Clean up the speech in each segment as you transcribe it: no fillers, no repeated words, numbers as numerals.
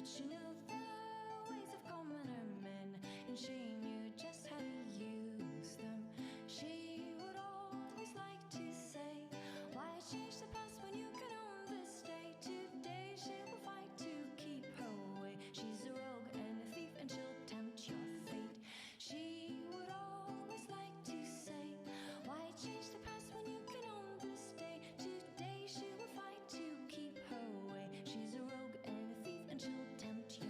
But she knew the ways of common men, and she knew just how to use them. She would always like to say, why change the past when you can own this day? Today she will fight to keep her way. She's a rogue and a thief, and she'll tempt your fate. She would always like to say, why change the past when you can own this day? Today she will fight to keep her way. She's a rogue and a thief, and she'll tempt you.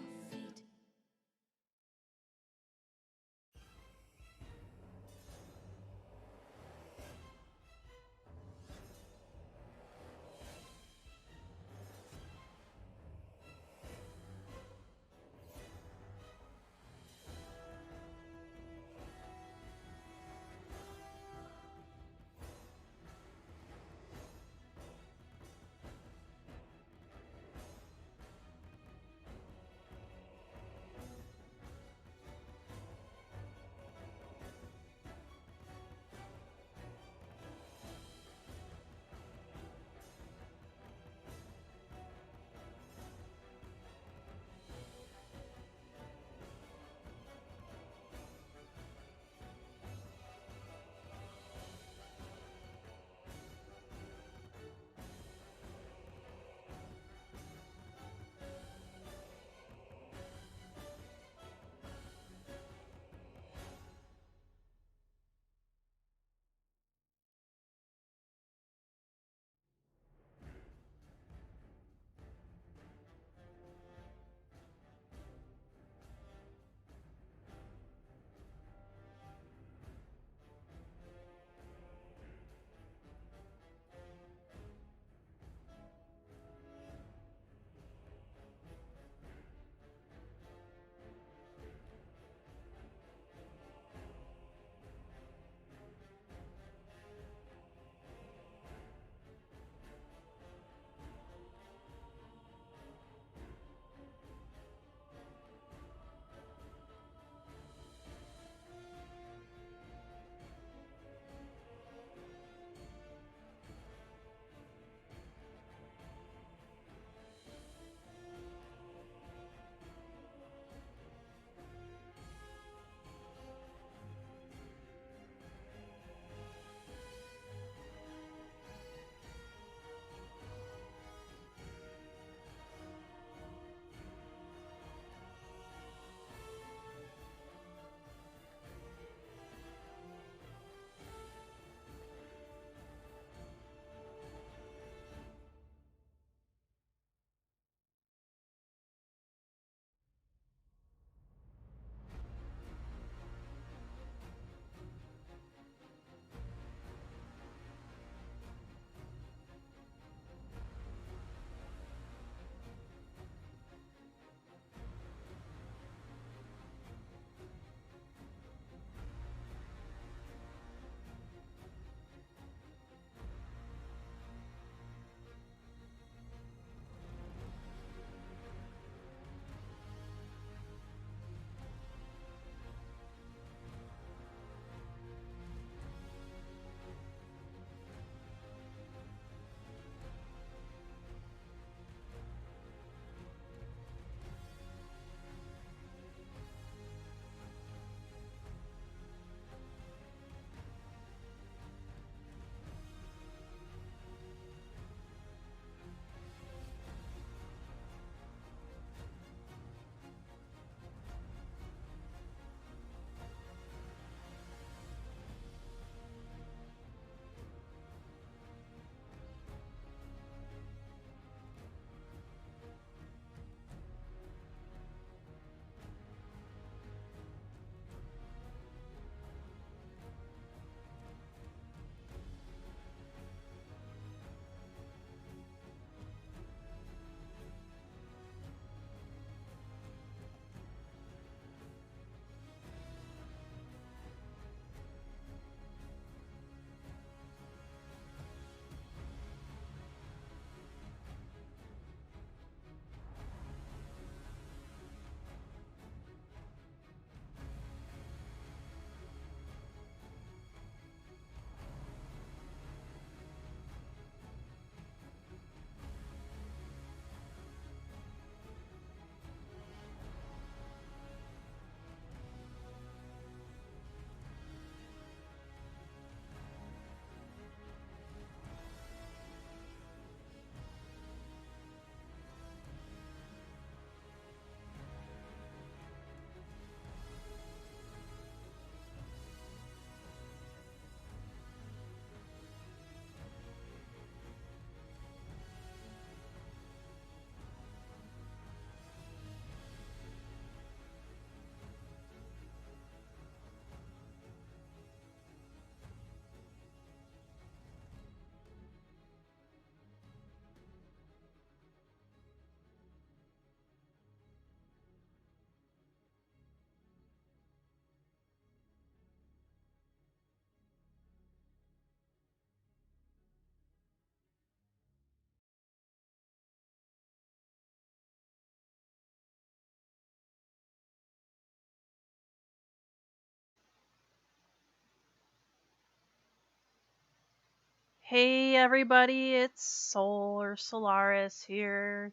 Hey everybody, it's Sol or Solaris here.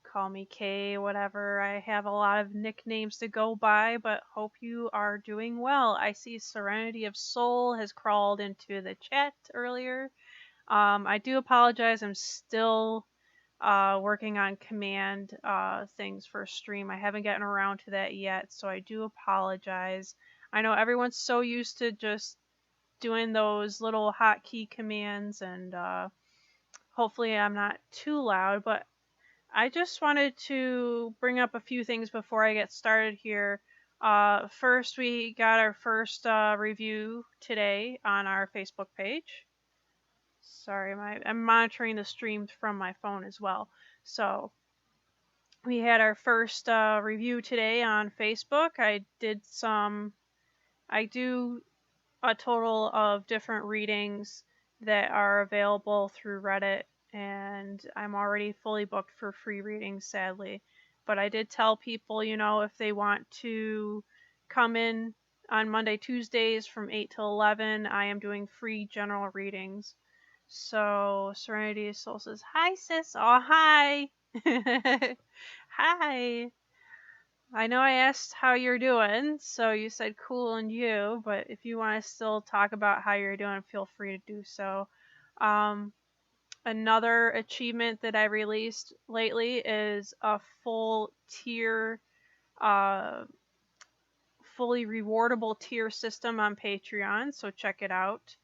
Call me Kay, whatever. I have a lot of nicknames to go by, but hope you are doing well. I see Serenity of Soul has crawled into the chat earlier. I do apologize. I'm still working on command things for stream. I haven't gotten around to that yet, so I do apologize. I know everyone's so used to just doing those little hotkey commands, and hopefully I'm not too loud, but I just wanted to bring up a few things before I get started here. First, we got our first review today on our Facebook page. Sorry, I'm monitoring the stream from my phone as well. So we had our first review today on Facebook. I do a total of different readings that are available through Reddit, and I'm already fully booked for free readings, sadly. But I did tell people, if they want to come in on Monday, Tuesdays from 8 to 11, I am doing free general readings. So Serenity Soul says, "Hi, sis." Oh, hi. Hi. I know I asked how you're doing, so you said cool and you, but if you want to still talk about how you're doing, feel free to do so. Another achievement that I released lately is a full tier, fully rewardable tier system on Patreon, so check it out.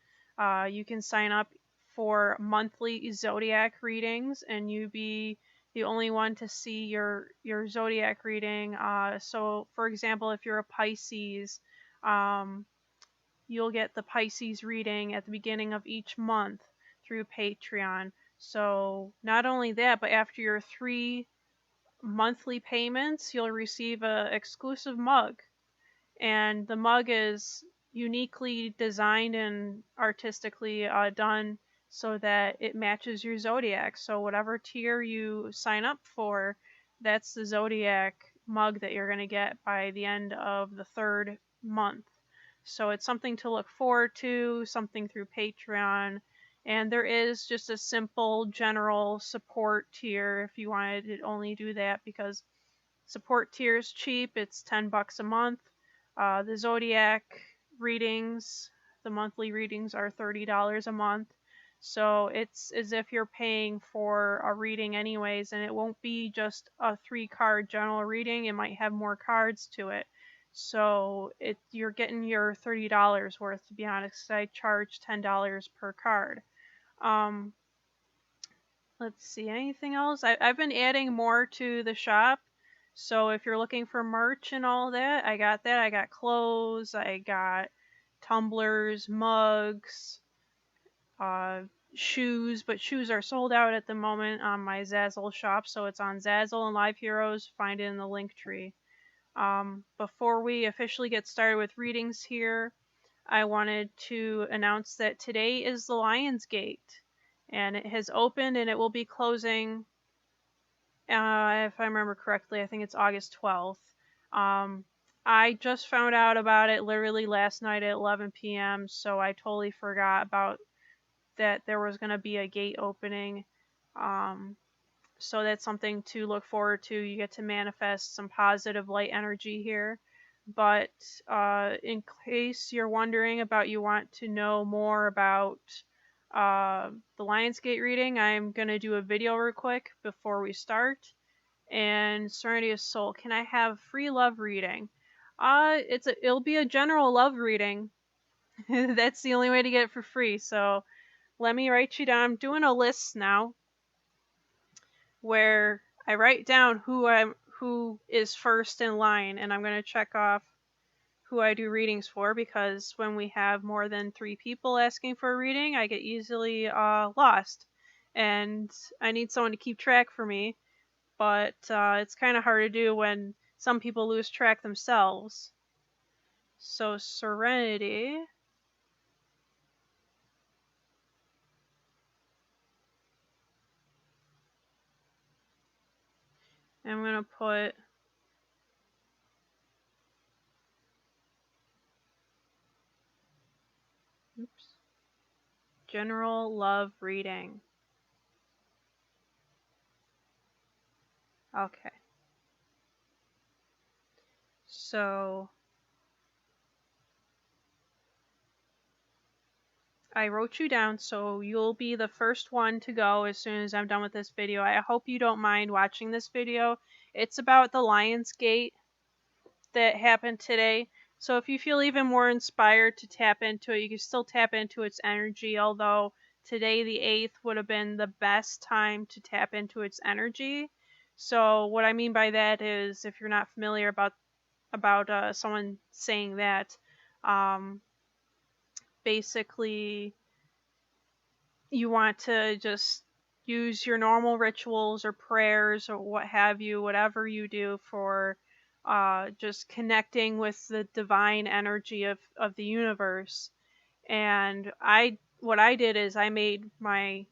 You can sign up for monthly zodiac readings, and you be the only one to see your zodiac reading. So, for example, if you're a Pisces, you'll get the Pisces reading at the beginning of each month through Patreon. So, not only that, but after your 3 monthly payments, you'll receive a exclusive mug, and the mug is uniquely designed and artistically done so that it matches your zodiac. So whatever tier you sign up for, that's the zodiac mug that you're going to get by the end of the 3rd month. So it's something to look forward to, something through Patreon. And there is just a simple general support tier if you wanted to only do that, because support tier is cheap. It's $10 a month. The zodiac readings, the monthly readings, are $30 a month. So it's as if you're paying for a reading anyways, and it won't be just a 3-card general reading. It might have more cards to it. So you're getting your $30 worth, to be honest. I charge $10 per card. Let's see, anything else? I've been adding more to the shop. So if you're looking for merch and all that, I got that. I got clothes, I got tumblers, mugs, shoes, but shoes are sold out at the moment on my Zazzle shop. So it's on Zazzle and Live Heroes. Find it in the link tree. Before we officially get started with readings here, I wanted to announce that today is the Lionsgate, and it has opened, and it will be closing, if I remember correctly, I think it's August 12th. I just found out about it literally last night at 11 p.m., so I totally forgot about that there was going to be a gate opening. So that's something to look forward to. You get to manifest some positive light energy here. But in case you're wondering about, you want to know more about the Lionsgate reading, I'm going to do a video real quick before we start. And Serenity of Soul, can I have free love reading? It'll be a general love reading. That's the only way to get it for free. So let me write you down. I'm doing a list now where I write down who is first in line, and I'm going to check off who I do readings for, because when we have more than 3 people asking for a reading, I get easily lost, and I need someone to keep track for me. But it's kind of hard to do when some people lose track themselves. So Serenity. I'm going to put general love reading. Okay. So I wrote you down, so you'll be the first one to go as soon as I'm done with this video. I hope you don't mind watching this video. It's about the Lionsgate that happened today. So if you feel even more inspired to tap into it, you can still tap into its energy, although today the 8th would have been the best time to tap into its energy. So what I mean by that is, if you're not familiar about someone saying that, basically you want to just use your normal rituals or prayers or what have you, whatever you do for just connecting with the divine energy of the universe. And what I did is I made my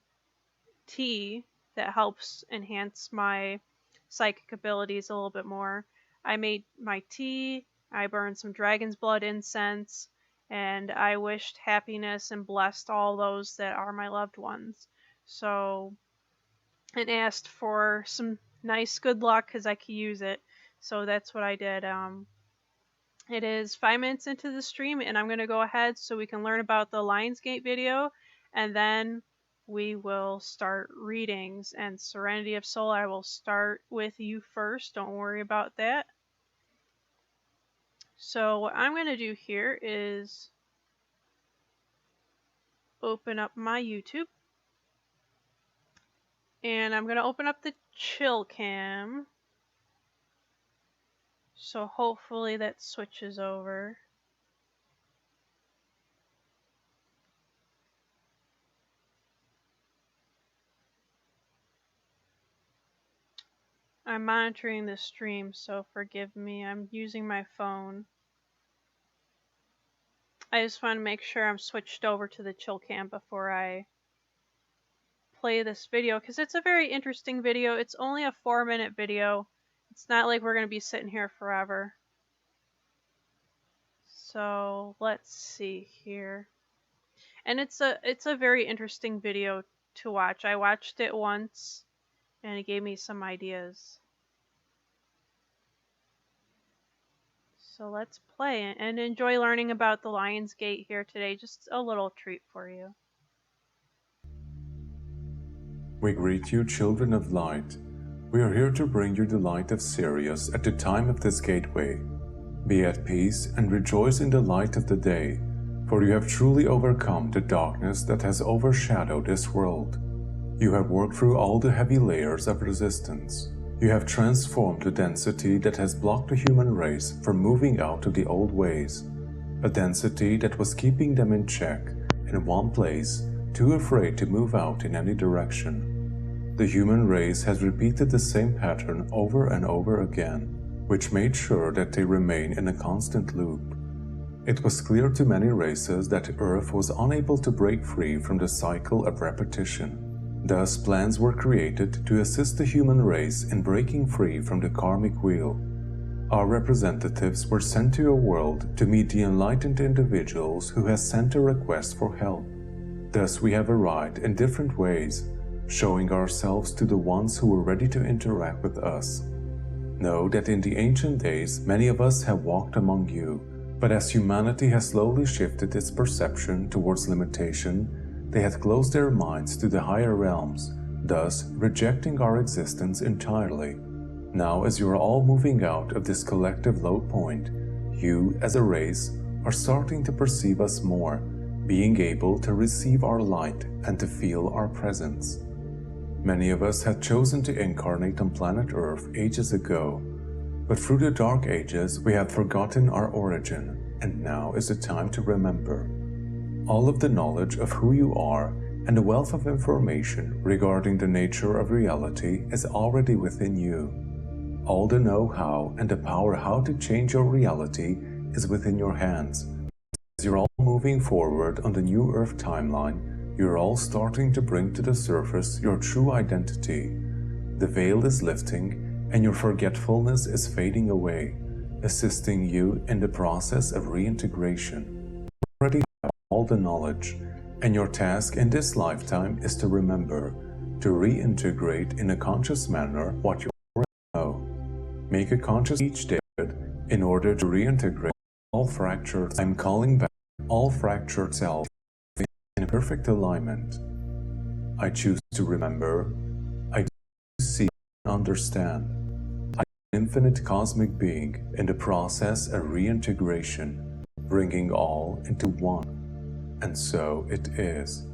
tea that helps enhance my psychic abilities a little bit more. I made my tea, I burned some dragon's blood incense, and I wished happiness and blessed all those that are my loved ones. So, and asked for some nice good luck because I could use it. So that's what I did. It is 5 minutes into the stream, and I'm going to go ahead so we can learn about the Lionsgate video, and then we will start readings. And Serenity of Soul, I will start with you first. Don't worry about that. So what I'm going to do here is open up my YouTube. And I'm going to open up the chill cam. So hopefully that switches over. I'm monitoring the stream, so forgive me. I'm using my phone. I just want to make sure I'm switched over to the chill cam before I play this video, because it's a very interesting video. It's only a 4-minute video. It's not like we're going to be sitting here forever. So let's see here. And it's a very interesting video to watch. I watched it once and it gave me some ideas. So let's play and enjoy learning about the Lionsgate here today. Just a little treat for you. We greet you, children of light. We are here to bring you the light of Sirius at the time of this gateway. Be at peace and rejoice in the light of the day, for you have truly overcome the darkness that has overshadowed this world. You have worked through all the heavy layers of resistance. You have transformed the density that has blocked the human race from moving out of the old ways, a density that was keeping them in check, in one place, too afraid to move out in any direction. The human race has repeated the same pattern over and over again, which made sure that they remain in a constant loop. It was clear to many races that Earth was unable to break free from the cycle of repetition. Thus, plans were created to assist the human race in breaking free from the karmic wheel. Our representatives were sent to your world to meet the enlightened individuals who have sent a request for help. Thus, we have arrived in different ways, showing ourselves to the ones who were ready to interact with us. Know that in the ancient days, many of us have walked among you, but as humanity has slowly shifted its perception towards limitation, they had closed their minds to the higher realms, thus rejecting our existence entirely. Now, as you are all moving out of this collective low point, you, as a race, are starting to perceive us more, being able to receive our light and to feel our presence. Many of us had chosen to incarnate on planet Earth ages ago, but through the Dark Ages we had forgotten our origin, and now is the time to remember. All of the knowledge of who you are and the wealth of information regarding the nature of reality is already within you. All the know-how and the power how to change your reality is within your hands. As you're all moving forward on the new Earth timeline, you're all starting to bring to the surface your true identity. The veil is lifting and your forgetfulness is fading away, assisting you in the process of reintegration. You already have all the knowledge, And your task in this lifetime is to remember to reintegrate in a conscious manner what you already know. Make a conscious each day in order to reintegrate all fractured. I'm calling back all fractured self in perfect alignment. I choose to remember. I choose to see and understand. I am an infinite cosmic being in the process of reintegration, bringing all into one. And so it is.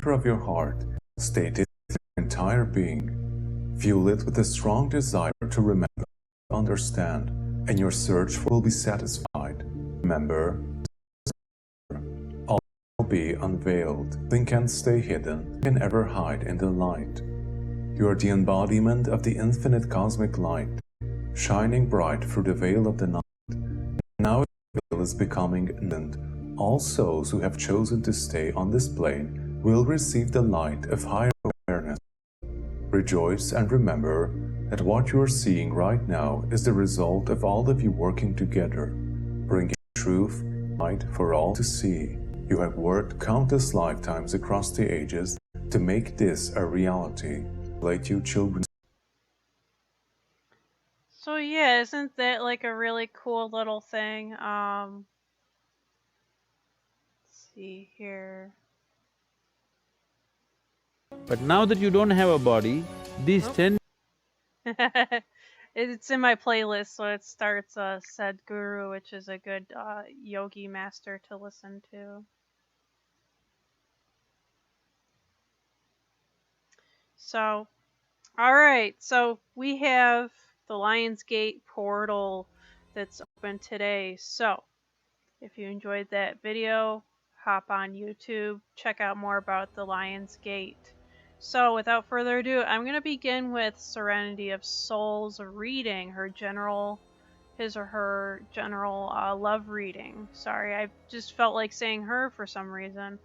Of your heart, state it with your entire being. Fuel it with a strong desire to remember, understand, and your search will be satisfied. Remember, all will be unveiled. Nothing can stay hidden, can ever hide in the light. You are the embodiment of the infinite cosmic light, shining bright through the veil of the night. Now the veil is becoming imminent. All souls who have chosen to stay on this plane will receive the light of higher awareness. Rejoice and remember that what you are seeing right now is the result of all of you working together, bringing truth, light for all to see. You have worked countless lifetimes across the ages to make this a reality. Let you children. So yeah, isn't that like a really cool little thing? Let's see here. But now that you don't have a body, these 10 It's in my playlist, so it starts Sadhguru, which is a good yogi master to listen to. So, alright, so we have the Lionsgate portal that's open today. So, if you enjoyed that video, hop on YouTube, check out more about the Lionsgate. So, without further ado, I'm going to begin with Serenity of Soul's reading, his or her general love reading. Sorry, I just felt like saying her for some reason.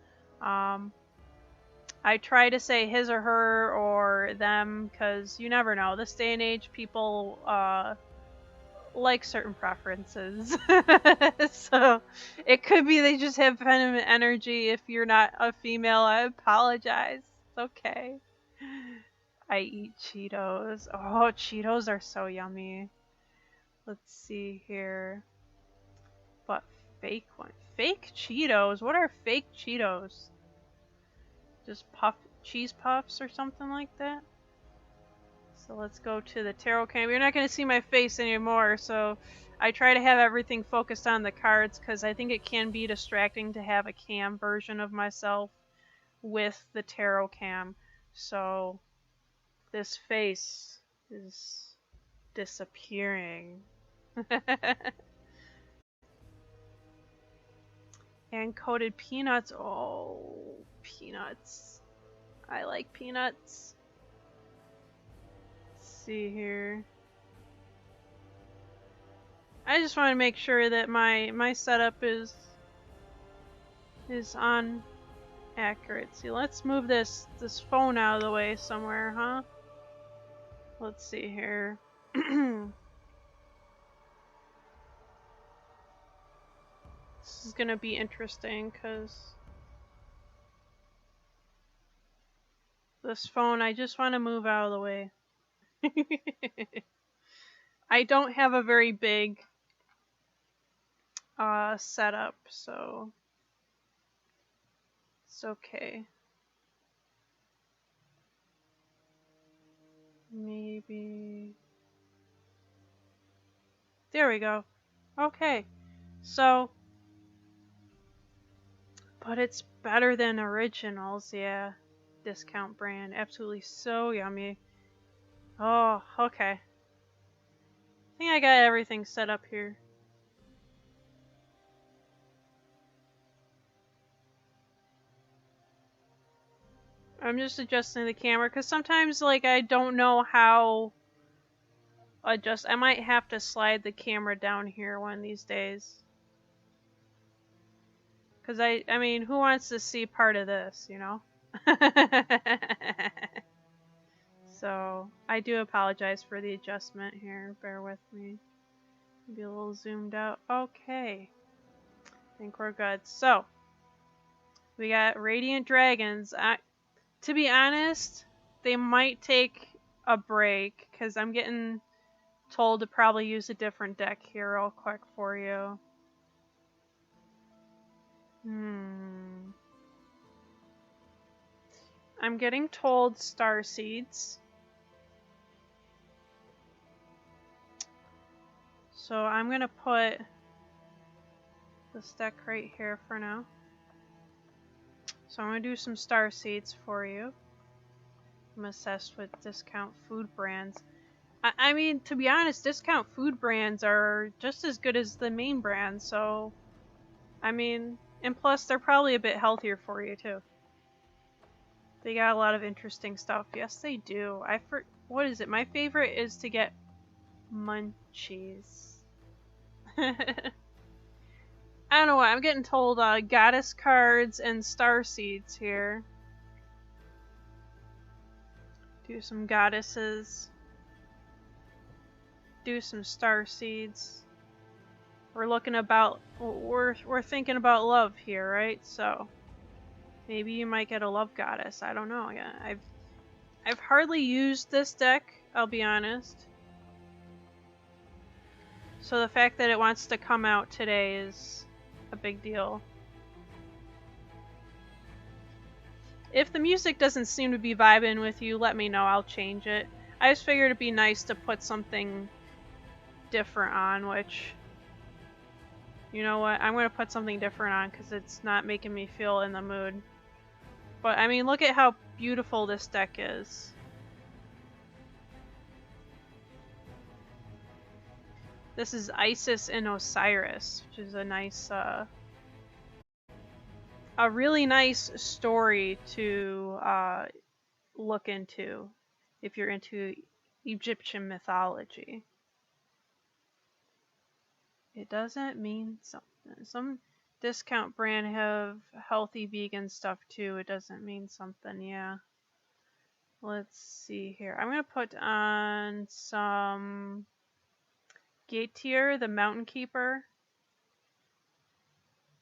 I try to say his or her or them because you never know. This day and age, people like certain preferences. So it could be they just have feminine energy. If you're not a female, I apologize. It's okay. I eat Cheetos. Oh, Cheetos are so yummy. Let's see here. But fake one. Fake Cheetos? What are fake Cheetos? Just cheese puffs or something like that? So let's go to the tarot cam. You're not going to see my face anymore, so I try to have everything focused on the cards because I think it can be distracting to have a cam version of myself with the tarot cam. So this face is disappearing. And coated peanuts. Oh, peanuts. I like peanuts. Let's see here. I just want to make sure that my setup is on accurate. See, let's move this phone out of the way somewhere, huh? Let's see here. This is gonna be interesting because this phone, I just want to move out of the way. I don't have a very big setup, so it's okay. Maybe there we go. Okay, so but it's better than originals, yeah. Discount brand, absolutely so yummy. Oh, okay. I think I got everything set up here. I'm just adjusting the camera because sometimes like I don't know how adjust. I might have to slide the camera down here one of these days. Because I mean, who wants to see part of this, you know? So, I do apologize for the adjustment here. Bear with me. Be a little zoomed out. Okay. I think we're good. So, We got Radiant Dragons. To be honest, they might take a break because I'm getting told to probably use a different deck here real quick for you. I'm getting told Star Seeds. So I'm gonna put this deck right here for now. So I'm gonna do some Star Seeds for you. I'm obsessed with discount food brands. I mean, to be honest, discount food brands are just as good as the main brands, so I mean, and plus they're probably a bit healthier for you too. They got a lot of interesting stuff. Yes, they do. What is it? My favorite is to get munchies. I don't know why. I'm getting told goddess cards and star seeds here. Do some goddesses. Do some star seeds. We're thinking about love here, right? So maybe you might get a love goddess. I don't know. Yeah, I've hardly used this deck, I'll be honest. So the fact that it wants to come out today is a big deal. If the music doesn't seem to be vibing with you, let me know. I'll change it. I just figured it'd be nice to put something different on, which, you know what? I'm going to put something different on because it's not making me feel in the mood. But, I mean, look at how beautiful this deck is. This is Isis and Osiris, which is a nice, a really nice story to look into if you're into Egyptian mythology. It doesn't mean something. Some discount brand have healthy vegan stuff too. It doesn't mean something, yeah. Let's see here. I'm going to put on some Gaetier, the Mountain Keeper.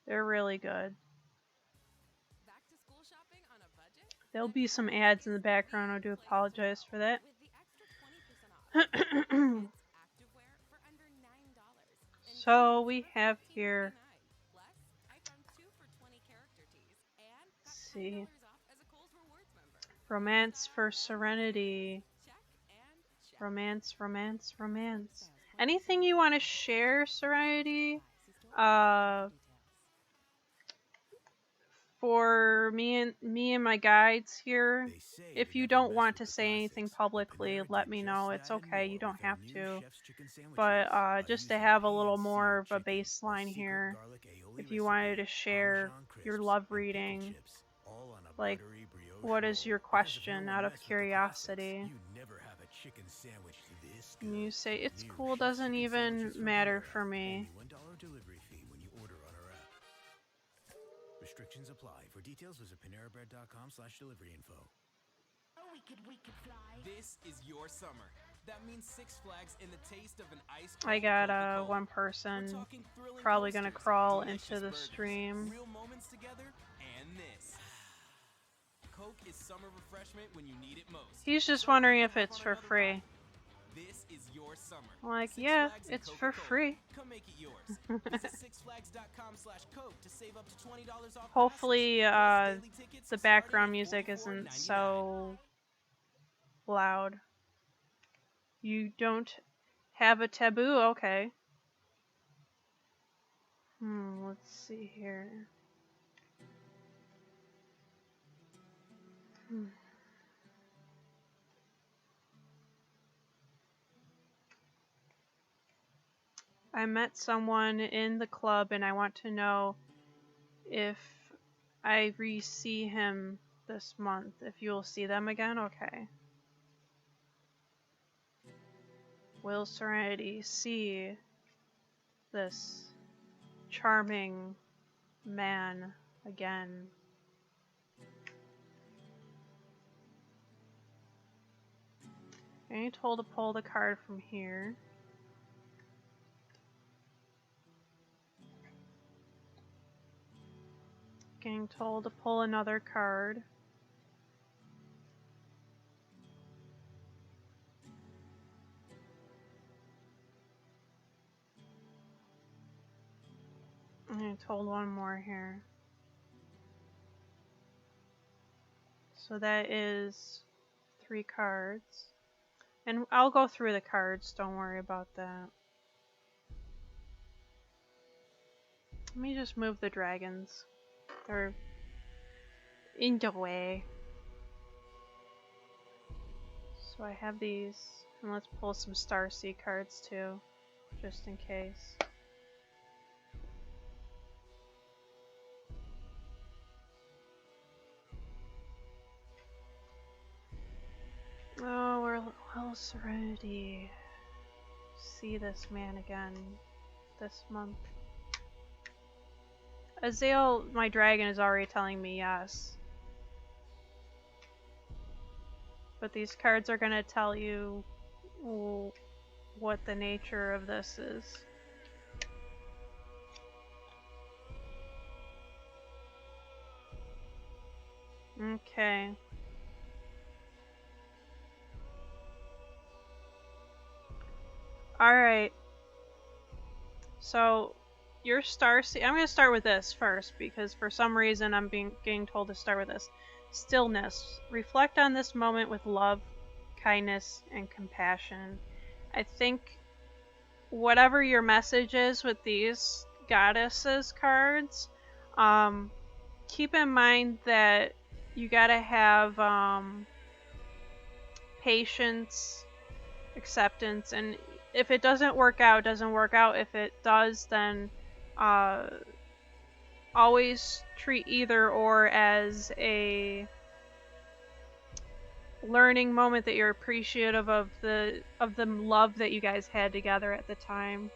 They're really good. There'll be some ads in the background. I do apologize for that. So we have here, let's see, Romance for Serenity. Romance. Anything you want to share, Serenity? For me and my guides here, if you don't want to say anything publicly, let me know. It's okay, you don't have to. But just to have a little more of a baseline here, if you wanted to share your love reading, like, what is your question out of curiosity? And you say, it's cool, doesn't even matter for me. Restrictions apply. For details, visit PaneraBread.com/delivery-info. This is your summer. That means Six Flags and the taste of an ice I got one person probably gonna crawl into the stream. Real moments together, and this. Coke is summer refreshment when you need it most. He's just wondering if it's for free. This is your summer. I'm like, yeah, it's for free. Come make it yours. Visit sixflags.com/Coke to save up to $20 off. Hopefully, the background music isn't so loud. You don't have a taboo? Okay. Let's see here. I met someone in the club and I want to know if I re-see him this month. If you'll see them again? Okay. Will Serenity see this charming man again? I'm told to pull the card from here. Getting told to pull another card. I'm getting told one more here. So that is 3 cards. And I'll go through the cards, don't worry about that. Let me just move the dragons. They're in the way. So I have these, and let's pull some Starseed cards too, just in case. Oh, we're well, Serenity. See this man again this month. Azael, my dragon, is already telling me yes. But these cards are going to tell you what the nature of this is. Okay. Alright. So, your Starseed... I'm going to start with this first, because for some reason I'm getting told to start with this. Stillness. Reflect on this moment with love, kindness, and compassion. I think whatever your message is with these goddesses cards, keep in mind that you gotta have patience, acceptance, and if it doesn't work out, it doesn't work out. If it does, then always treat either or as a learning moment that you're appreciative of the love that you guys had together at the time.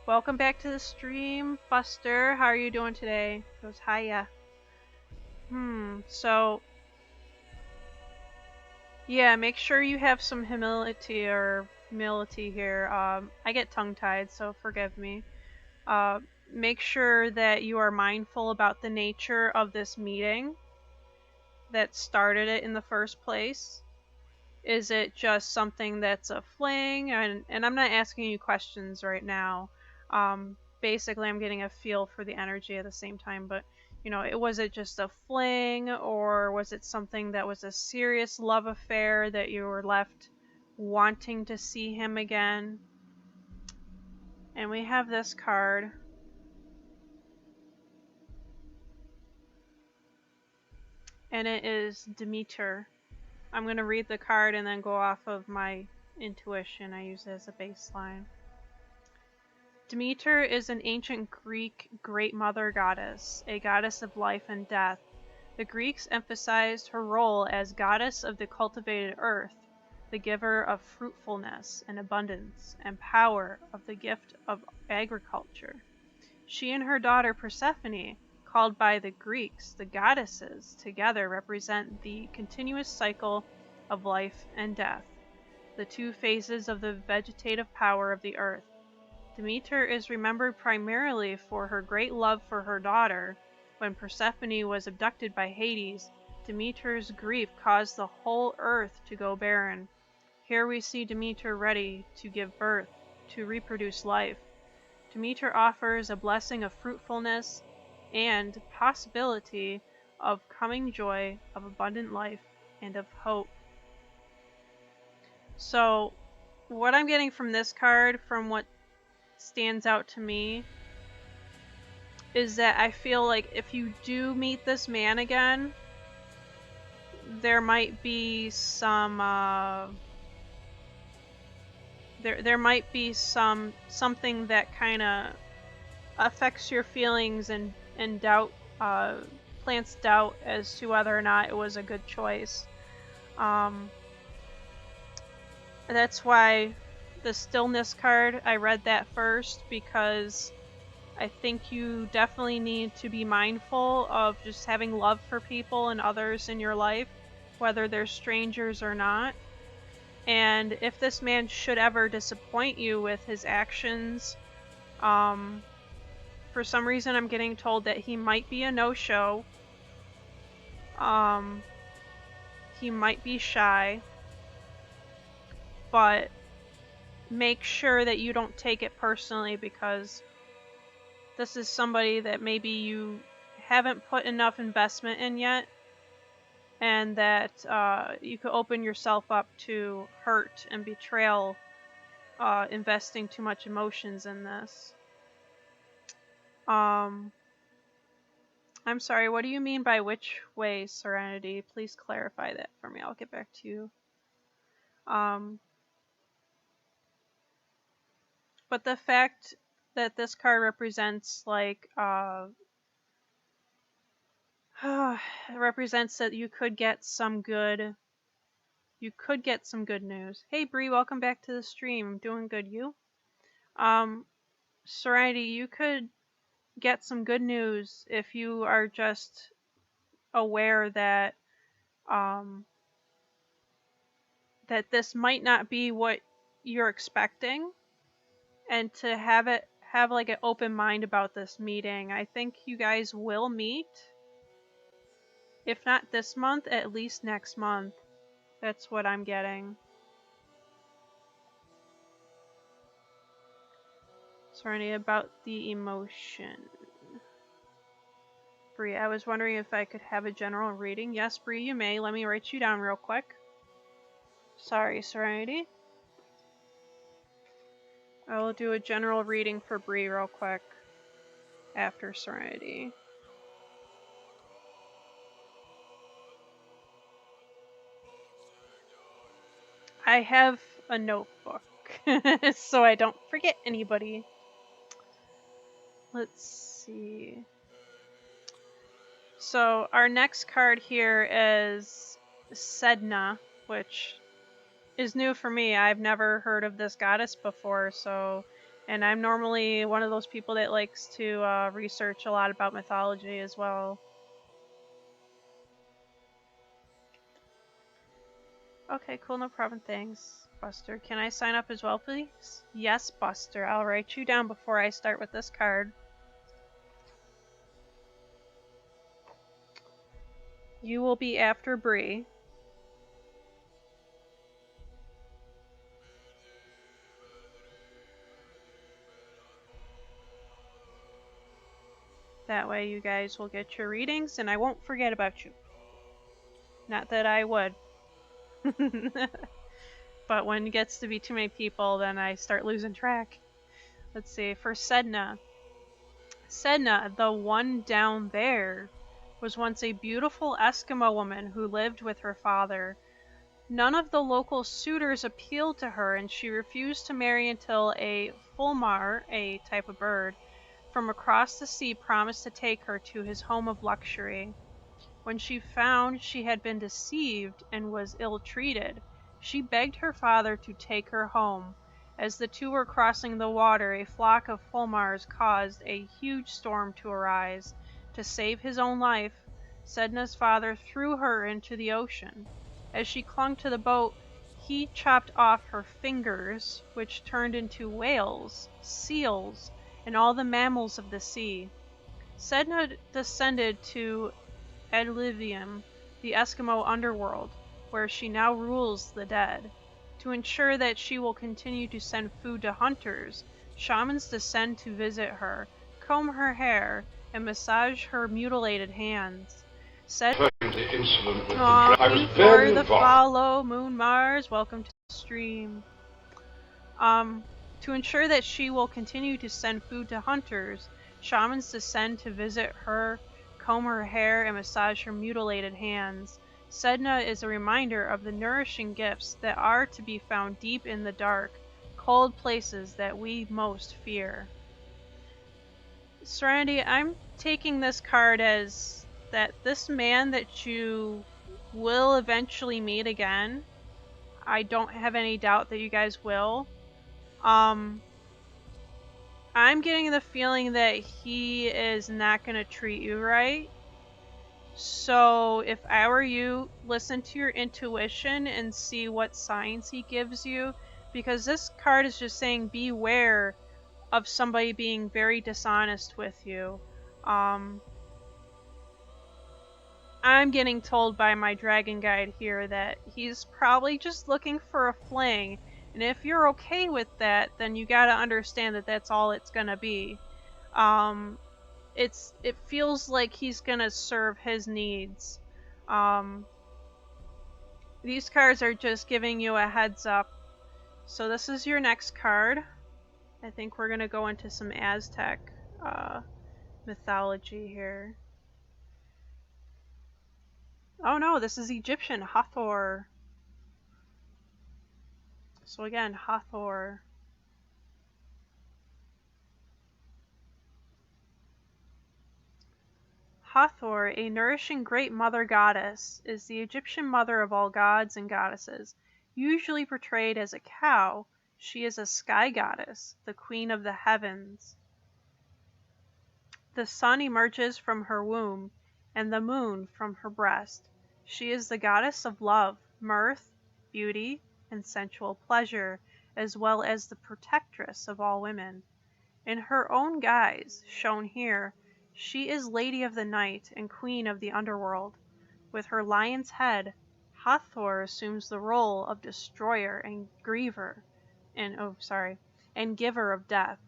Welcome back to the stream, Buster. How are you doing today? He goes, hiya. So yeah, make sure you have some humility here. I get tongue-tied, so forgive me. Make sure that you are mindful about the nature of this meeting that started it in the first place. Is it just something that's a fling? And I'm not asking you questions right now. Basically, I'm getting a feel for the energy at the same time, but you know, was it just a fling, or was it something that was a serious love affair that you were left wanting to see him again? And we have this card. And it is Demeter. I'm going to read the card and then go off of my intuition. I use it as a baseline. Demeter is an ancient Greek great mother goddess, a goddess of life and death. The Greeks emphasized her role as goddess of the cultivated earth, the giver of fruitfulness and abundance, and power of the gift of agriculture. She and her daughter Persephone, called by the Greeks the goddesses, together represent the continuous cycle of life and death, the two phases of the vegetative power of the earth. Demeter is remembered primarily for her great love for her daughter. When Persephone was abducted by Hades, Demeter's grief caused the whole earth to go barren. Here we see Demeter ready to give birth, to reproduce life. Demeter offers a blessing of fruitfulness and possibility of coming joy, of abundant life, and of hope. So, what I'm getting from this card, from what stands out to me, is that I feel like if you do meet this man again, there might be some there might be something that kind of affects your feelings and doubt, plants doubt as to whether or not it was a good choice. That's why the stillness card, I read that first, because I think you definitely need to be mindful of just having love for people and others in your life, whether they're strangers or not. And if this man should ever disappoint you with his actions, For some reason, I'm getting told that he might be a no-show. He might be shy. But make sure that you don't take it personally, because this is somebody that maybe you haven't put enough investment in yet, and that you could open yourself up to hurt and betrayal investing too much emotions in this. I'm sorry, what do you mean by which way, Serenity? Please clarify that for me. I'll get back to you. But the fact that this card represents, like, it represents that you could get some good news. Hey Bree, welcome back to the stream. I'm doing good, you? Serenity, you could get some good news if you are just aware that that this might not be what you're expecting, and to have like an open mind about this meeting. I think you guys will meet. If not this month, at least next month. That's what I'm getting. Sorry about the emotion. Bree, I was wondering if I could have a general reading. Yes, Bree, you may. Let me write you down real quick. Sorry, Serenity. I will do a general reading for Bree real quick after Serenity. I have a notebook so I don't forget anybody. Let's see. So our next card here is Sedna, which is new for me. I've never heard of this goddess before, and I'm normally one of those people that likes to research a lot about mythology as well. Okay, cool, no problem, thanks. Buster, can I sign up as well, please? Yes, Buster, I'll write you down before I start with this card. You will be after Bree. That way you guys will get your readings and I won't forget about you. Not that I would. But when it gets to be too many people, then I start losing track. Let's see, for Sedna. Sedna, the one down there, was once a beautiful Eskimo woman who lived with her father. None of the local suitors appealed to her, and she refused to marry until a fulmar, a type of bird, from across the sea promised to take her to his home of luxury. When she found she had been deceived and was ill-treated, she begged her father to take her home. As the two were crossing the water, a flock of fulmars caused a huge storm to arise. To save his own life, Sedna's father threw her into the ocean. As she clung to the boat, he chopped off her fingers, which turned into whales, seals, and all the mammals of the sea. Sedna descended to Edlivium, the Eskimo underworld, where she now rules the dead. To ensure that she will continue to send food to hunters, shamans descend to visit her, comb her hair, and massage her mutilated hands. The incident with I was very the follow, Moon Mars. Welcome to the stream. To ensure that she will continue to send food to hunters, shamans descend to visit her, comb her hair, and massage her mutilated hands. Sedna is a reminder of the nourishing gifts that are to be found deep in the dark, cold places that we most fear. Serenity, I'm taking this card as that this man that you will eventually meet again, I don't have any doubt that you guys will. I'm getting the feeling that he is not going to treat you right. So if I were you, listen to your intuition and see what signs he gives you, because this card is just saying beware of somebody being very dishonest with you. I'm getting told by my dragon guide here that he's probably just looking for a fling, and if you're okay with that, then you gotta understand that that's all it's gonna be. It feels like he's gonna serve his needs. These cards are just giving you a heads up. So this is your next card. I think we're gonna go into some Aztec mythology here. Oh no, this is Egyptian, Hathor. So again, Hathor. Hathor, a nourishing great mother goddess, is the Egyptian mother of all gods and goddesses. Usually portrayed as a cow, she is a sky goddess, the queen of the heavens. The sun emerges from her womb, and the moon from her breast. She is the goddess of love, mirth, beauty, and sensual pleasure, as well as the protectress of all women. In her own guise, shown here, she is Lady of the Night and Queen of the Underworld. With her lion's head, Hathor assumes the role of destroyer and and giver of death.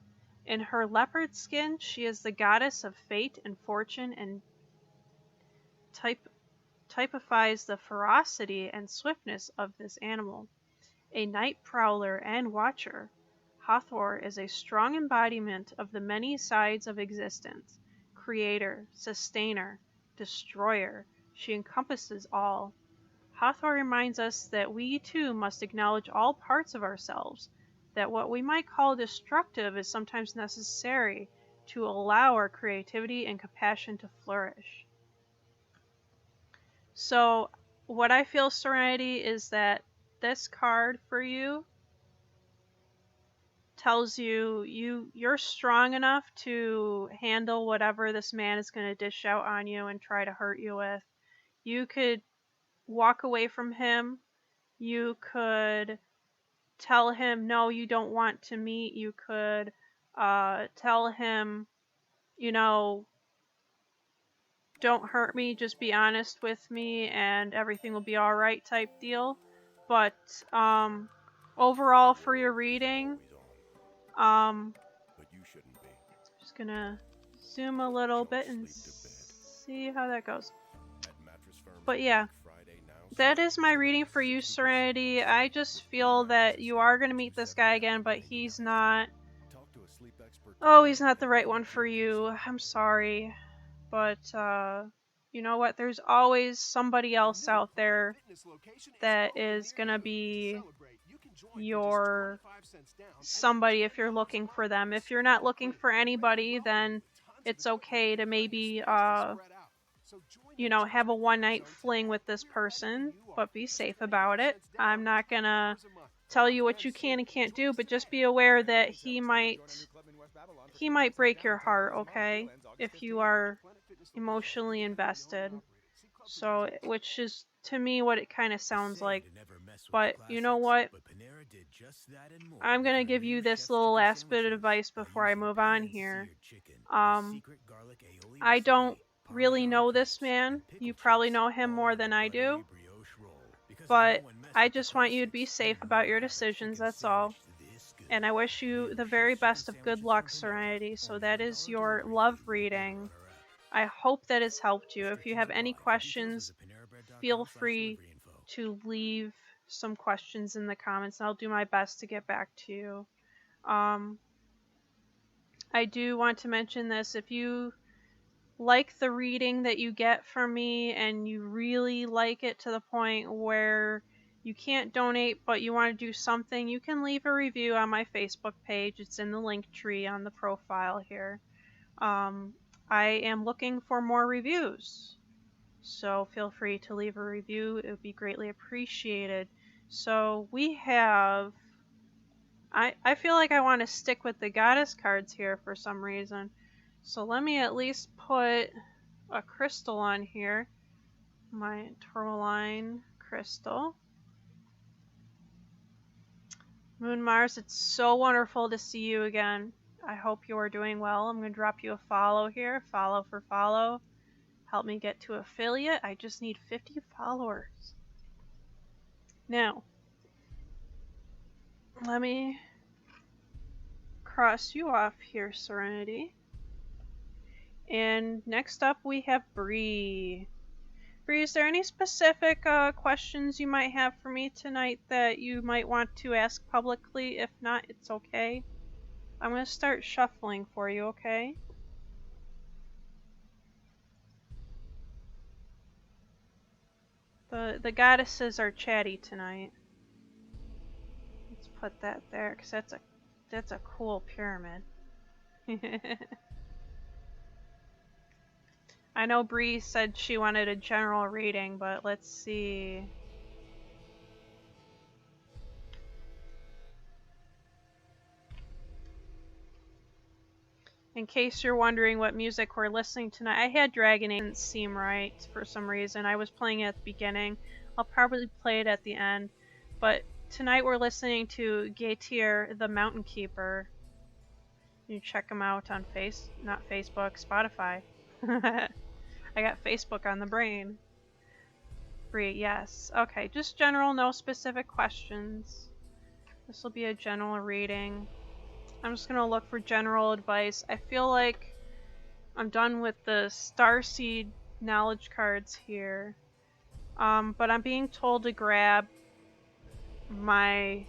In her leopard skin, she is the goddess of fate and fortune and typifies the ferocity and swiftness of this animal. A night prowler and watcher, Hathor is a strong embodiment of the many sides of existence. Creator, sustainer, destroyer, she encompasses all. Hathor reminds us that we too must acknowledge all parts of ourselves, that what we might call destructive is sometimes necessary to allow our creativity and compassion to flourish. So, what I feel, Serenity, is that this card for you tells you're strong enough to handle whatever this man is going to dish out on you and try to hurt you with. You could walk away from him. You could tell him no, you don't want to meet. You could tell him, don't hurt me, just be honest with me and everything will be alright type deal. But overall for your reading, just gonna zoom a little bit and see how that goes. But yeah, that is my reading for you, Serenity. I just feel that you are gonna meet this guy again, but he's not. Oh, he's not the right one for you. I'm sorry. But, you know what? There's always somebody else out there that is gonna be your somebody if you're looking for them. If you're not looking for anybody, then it's okay to maybe, have a one-night fling with this person, but be safe about it. I'm not gonna tell you what you can and can't do, but just be aware that he might break your heart, okay? If you are emotionally invested. So, which is to me what it kind of sounds like. But you know what? I'm gonna give you this little last bit of advice before I move on here. I don't really know this man. You probably know him more than I do. But I just want you to be safe about your decisions, that's all. And I wish you the very best of good luck, Serenity. So that is your love reading. I hope that has helped you. If you have any questions, feel free to leave some questions in the comments, and I'll do my best to get back to you. I do want to mention this. If you like the reading that you get from me and you really like it to the point where you can't donate but you want to do something, you can leave a review on my Facebook page. It's in the link tree on the profile here. I am looking for more reviews, so feel free to leave a review. It would be greatly appreciated. So we have, I feel like I want to stick with the goddess cards here for some reason. So let me at least put a crystal on here. My tourmaline crystal. Moon Mars, it's so wonderful to see you again. I hope you are doing well. I'm going to drop you a follow here. Follow for follow. Help me get to affiliate. I just need 50 followers. Now, let me cross you off here, Serenity. And next up we have Bree. Bree, is there any specific questions you might have for me tonight that you might want to ask publicly? If not, it's okay. I'm going to start shuffling for you, okay? The goddesses are chatty tonight. Let's put that there, because that's a cool pyramid. I know Bree said she wanted a general reading, but let's see. In case you're wondering what music we're listening tonight, I had Dragon Age. It didn't seem right for some reason. I was playing it at the beginning. I'll probably play it at the end. But tonight we're listening to Gaetier the Mountain Keeper. You check him out on not Facebook, Spotify. I got Facebook on the brain. Bree, yes. Okay, just general, no specific questions. This will be a general reading. I'm just gonna look for general advice. I feel like I'm done with the Starseed knowledge cards here. But I'm being told to grab my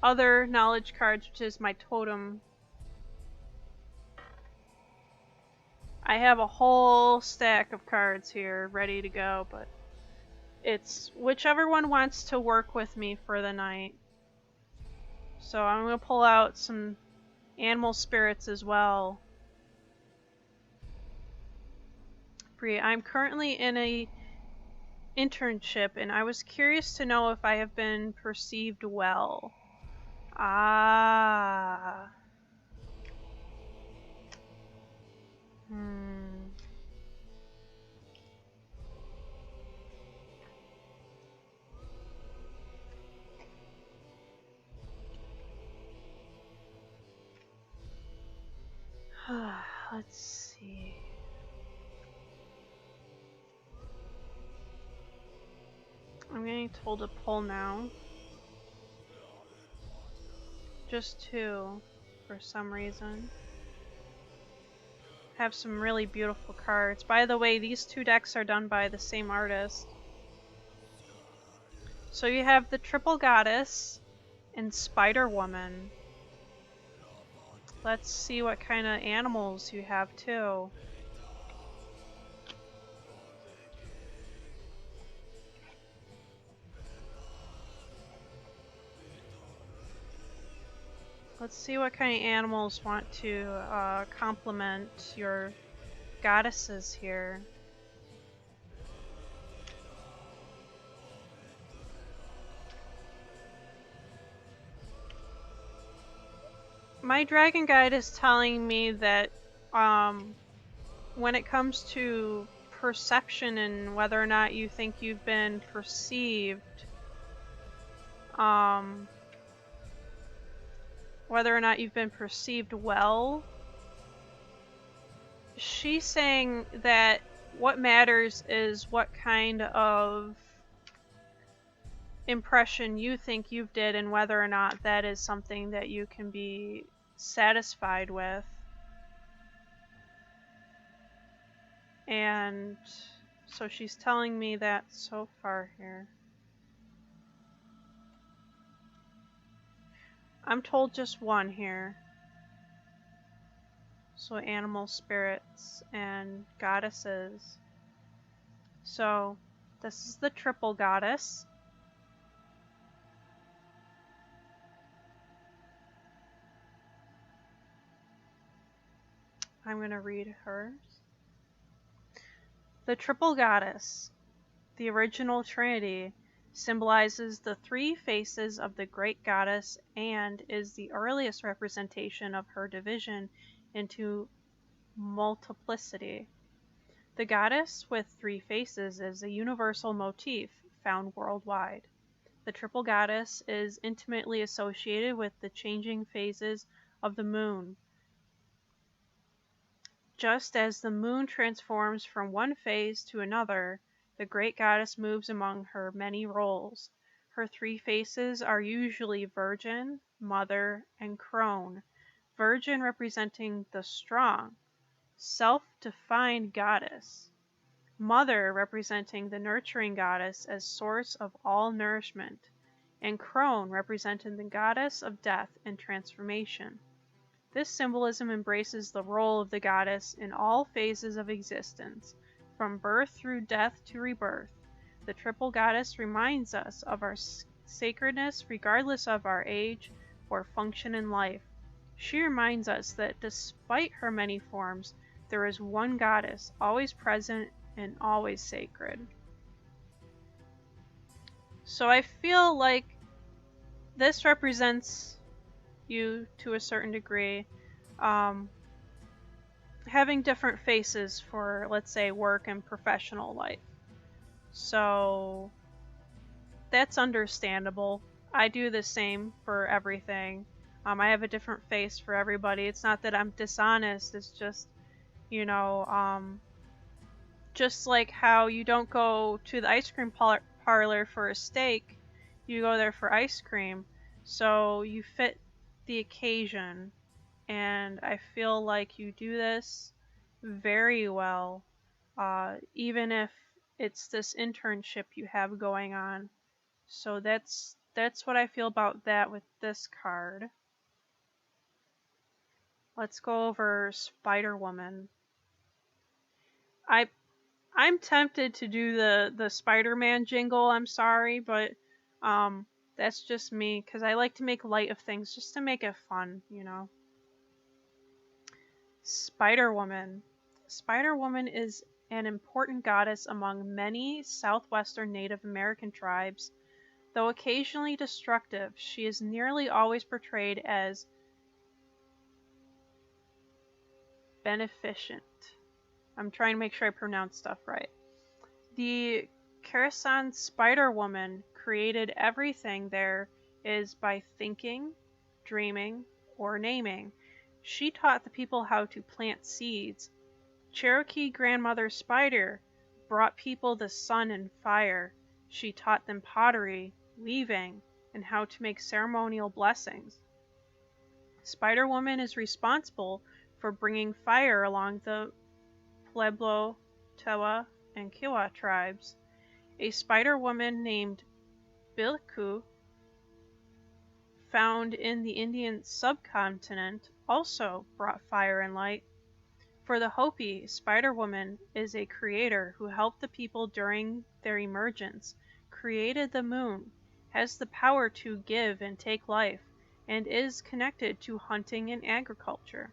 other knowledge cards, which is my totem. I have a whole stack of cards here ready to go, but it's whichever one wants to work with me for the night. So I'm going to pull out some animal spirits as well. Bree, I'm currently in a internship and I was curious to know if I have been perceived well. Ah. Let's see. I'm getting told to pull now. Just two, for some reason. Have some really beautiful cards. By the way, these two decks are done by the same artist. So you have the Triple Goddess and Spider Woman. Let's see what kind of animals you have too. Let's see what kind of animals want to complement your goddesses here. My dragon guide is telling me that when it comes to perception and whether or not you think you've been perceived, whether or not you've been perceived well, she's saying that what matters is what kind of impression you think you've did and whether or not that is something that you can be satisfied with. And so she's telling me that so far here. I'm told just one here. So animal spirits and goddesses. So this is the Triple Goddess. I'm going to read hers. The Triple Goddess, the original Trinity, symbolizes the three faces of the great goddess and is the earliest representation of her division into multiplicity. The goddess with three faces is a universal motif found worldwide. The Triple Goddess is intimately associated with the changing phases of the moon. Just as the moon transforms from one phase to another, the great goddess moves among her many roles. Her three faces are usually Virgin, Mother, and Crone. Virgin representing the strong, self-defined goddess. Mother representing the nurturing goddess as source of all nourishment, and Crone representing the goddess of death and transformation. This symbolism embraces the role of the goddess in all phases of existence, from birth through death to rebirth. The triple goddess reminds us of our sacredness regardless of our age or function in life. She reminds us that despite her many forms, there is one goddess, always present and always sacred. So I feel like this represents you to a certain degree, having different faces for, let's say, work and professional life. So that's understandable. I do the same for everything. I have a different face for everybody. It's not that I'm dishonest, it's just, you know, just like how you don't go to the ice cream parlor for a steak, you go there for ice cream. So you fit the occasion, and I feel like you do this very well, even if it's this internship you have going on. So that's what I feel about that with this card. Let's go over Spider-Woman. I'm tempted to do the Spider-Man jingle, I'm sorry, but that's just me, because I like to make light of things just to make it fun, you know. Spider-Woman. Spider-Woman is an important goddess among many southwestern Native American tribes. Though occasionally destructive, she is nearly always portrayed as beneficent. I'm trying to make sure I pronounce stuff right. The Karasan Spider-Woman created everything there is by thinking, dreaming, or naming. She taught the people how to plant seeds. Cherokee Grandmother Spider brought people the sun and fire. She taught them pottery, weaving, and how to make ceremonial blessings. Spider-Woman is responsible for bringing fire along the Pueblo, Tewa, and Kiowa tribes. A Spider-Woman named Bilku, found in the Indian subcontinent, also brought fire and light. For the Hopi, Spider-Woman is a creator who helped the people during their emergence, created the moon, has the power to give and take life, and is connected to hunting and agriculture.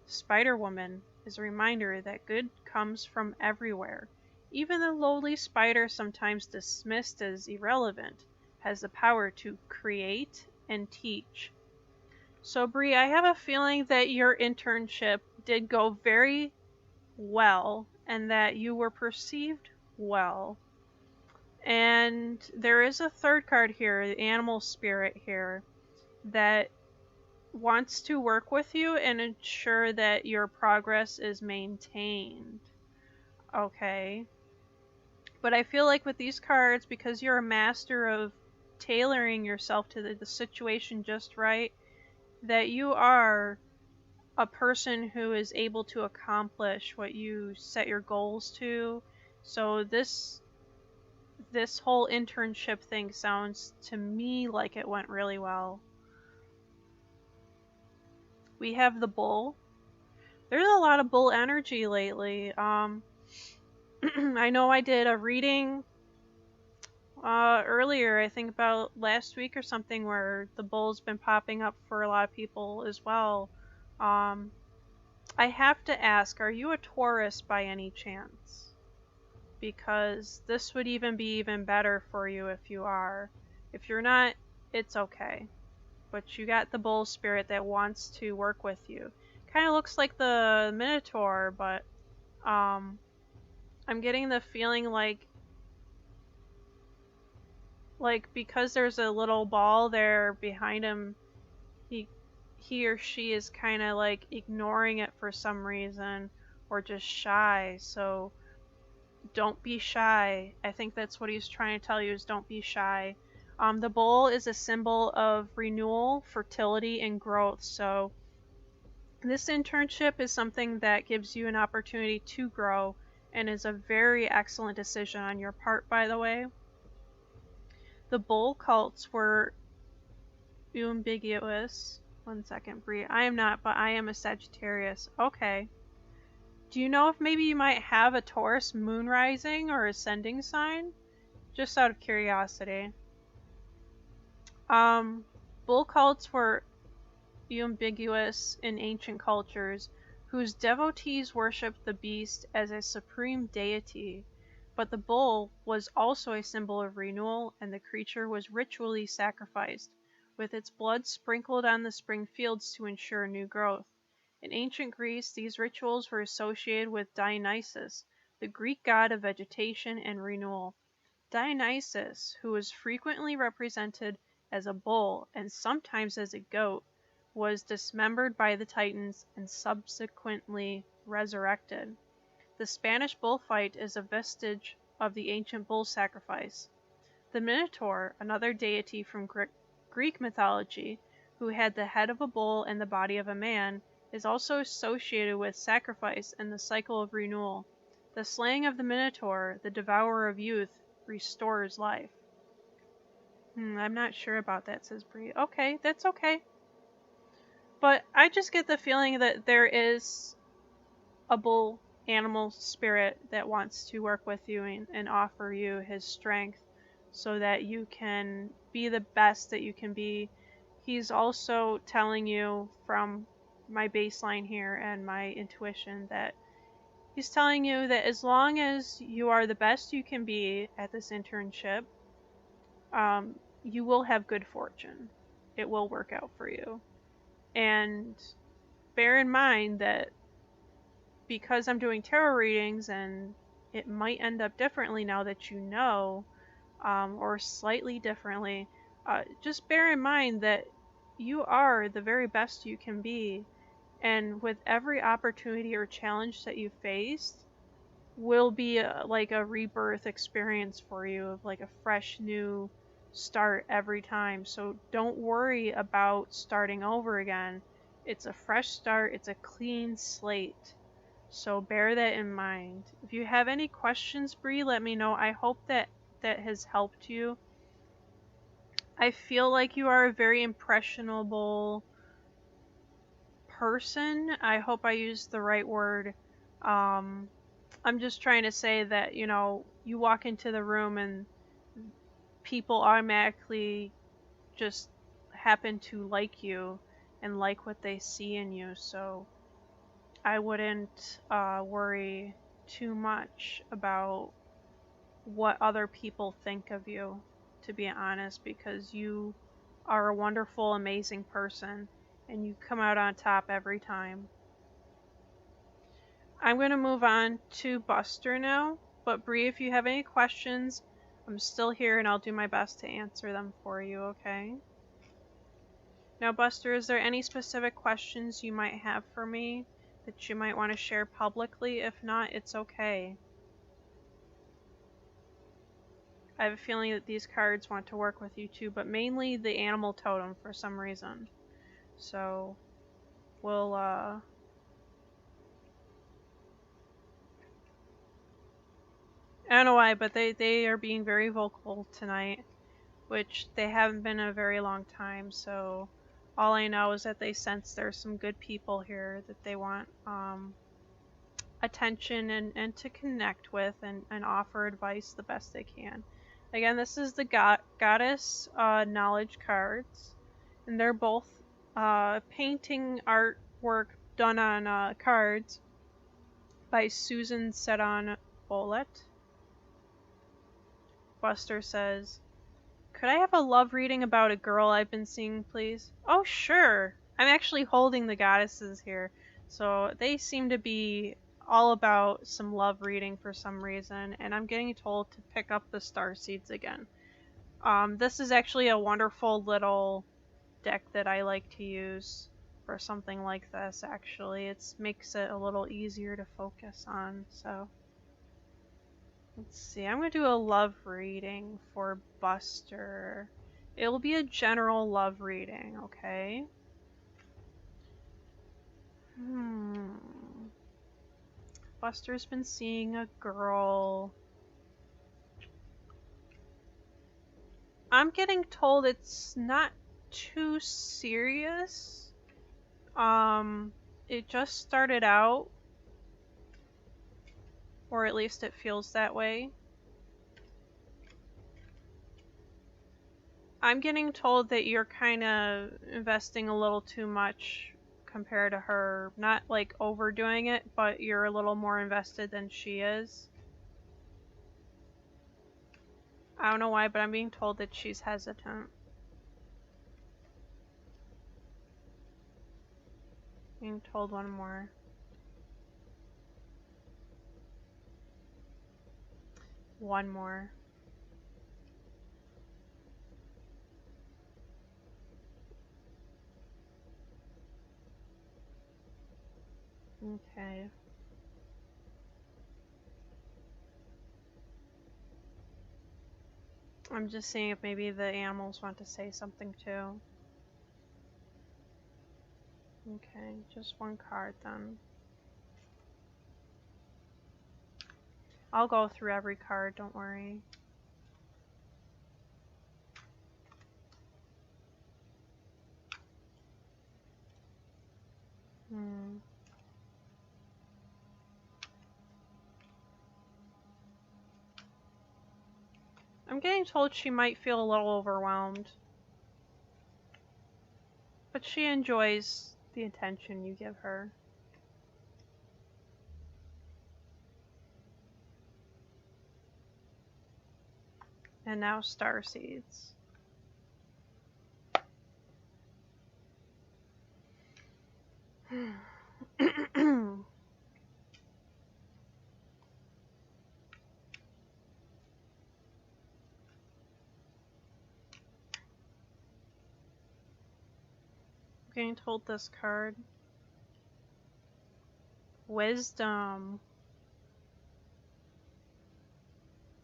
Spider-Woman is a reminder that good comes from everywhere. Even the lowly spider, sometimes dismissed as irrelevant, has the power to create and teach. So Bree, I have a feeling that your internship did go very well and that you were perceived well. And there is a third card here, the animal spirit here, that wants to work with you and ensure that your progress is maintained. Okay. But I feel like with these cards, because you're a master of tailoring yourself to the situation just right, that you are a person who is able to accomplish what you set your goals to. So this whole internship thing sounds to me like it went really well. We have the bull. There's a lot of bull energy lately. I know I did a reading earlier, I think about last week or something, where the bull's been popping up for a lot of people as well. I have to ask, are you a Taurus by any chance? Because this would even be even better for you if you are. If you're not, it's okay. But you got the bull spirit that wants to work with you. Kind of looks like the Minotaur, but I'm getting the feeling like because there's a little ball there behind him, he or she is kind of like ignoring it for some reason or just shy. So don't be shy. I think that's what he's trying to tell you, is don't be shy. The bull is a symbol of renewal, fertility, and growth. So this internship is something that gives you an opportunity to grow and is a very excellent decision on your part, by the way. The bull cults were ambiguous. One second, Brie. I am not, but I am a Sagittarius. Okay. Do you know if maybe you might have a Taurus moon rising or ascending sign? Just out of curiosity. Bull cults were ambiguous in ancient cultures, whose devotees worshipped the beast as a supreme deity. But the bull was also a symbol of renewal, and the creature was ritually sacrificed, with its blood sprinkled on the spring fields to ensure new growth. In ancient Greece, these rituals were associated with Dionysus, the Greek god of vegetation and renewal. Dionysus, who was frequently represented as a bull and sometimes as a goat, was dismembered by the Titans and subsequently resurrected. The Spanish bullfight is a vestige of the ancient bull sacrifice. The Minotaur, another deity from Greek mythology, who had the head of a bull and the body of a man, is also associated with sacrifice and the cycle of renewal. The slaying of the Minotaur, the devourer of youth, restores life. I'm not sure about that, says Bree. Okay, that's okay. But I just get the feeling that there is a bull animal spirit that wants to work with you and offer you his strength so that you can be the best that you can be. He's also telling you, from my baseline here and my intuition, that he's telling you that as long as you are the best you can be at this internship, you will have good fortune. It will work out for you. And bear in mind that because I'm doing tarot readings and it might end up differently now that you know, or slightly differently, just bear in mind that you are the very best you can be, and with every opportunity or challenge that you faced will be like a rebirth experience for you, of like a fresh new start every time. So don't worry about starting over again. It's a fresh start, it's a clean slate. So bear that in mind. If you have any questions, Bree, let me know. I hope that has helped you. I feel like you are a very impressionable person. I hope I used the right word. I'm just trying to say that, you walk into the room and people automatically just happen to like you and like what they see in you. So I wouldn't worry too much about what other people think of you, to be honest, because you are a wonderful, amazing person, and you come out on top every time. I'm going to move on to Buster now, but Bree, if you have any questions, I'm still here and I'll do my best to answer them for you, okay? Now, Buster, is there any specific questions you might have for me that you might want to share publicly? If not, it's okay. I have a feeling that these cards want to work with you too, but mainly the animal totem for some reason. So, we'll, I don't know why, but they are being very vocal tonight, which they haven't been in a very long time, so all I know is that they sense there's some good people here that they want attention and to connect with and offer advice the best they can. Again, this is the Goddess Knowledge cards, and they're both painting artwork done on cards by Susan Seddon-Bollett. Buster says, "Could I have a love reading about a girl I've been seeing, please?" Oh, sure. I'm actually holding the goddesses here, so they seem to be all about some love reading for some reason, and I'm getting told to pick up the star seeds again. This is actually a wonderful little deck that I like to use. for something like this, actually. It makes it a little easier to focus on, so. Let's see, I'm gonna do a love reading for Buster. It'll be a general love reading, okay? Buster's been seeing a girl. I'm getting told it's not too serious. It just started out, or at least it feels that way. I'm getting told that you're kind of investing a little too much compared to her. Not like overdoing it, but you're a little more invested than she is. I don't know why, but I'm being told that she's hesitant. Being told one more. One more. Okay. I'm just seeing if maybe the animals want to say something too. Okay, just one card then. I'll go through every card, don't worry. I'm getting told she might feel a little overwhelmed. But she enjoys the attention you give her. And now star seeds. Getting told this card. Wisdom.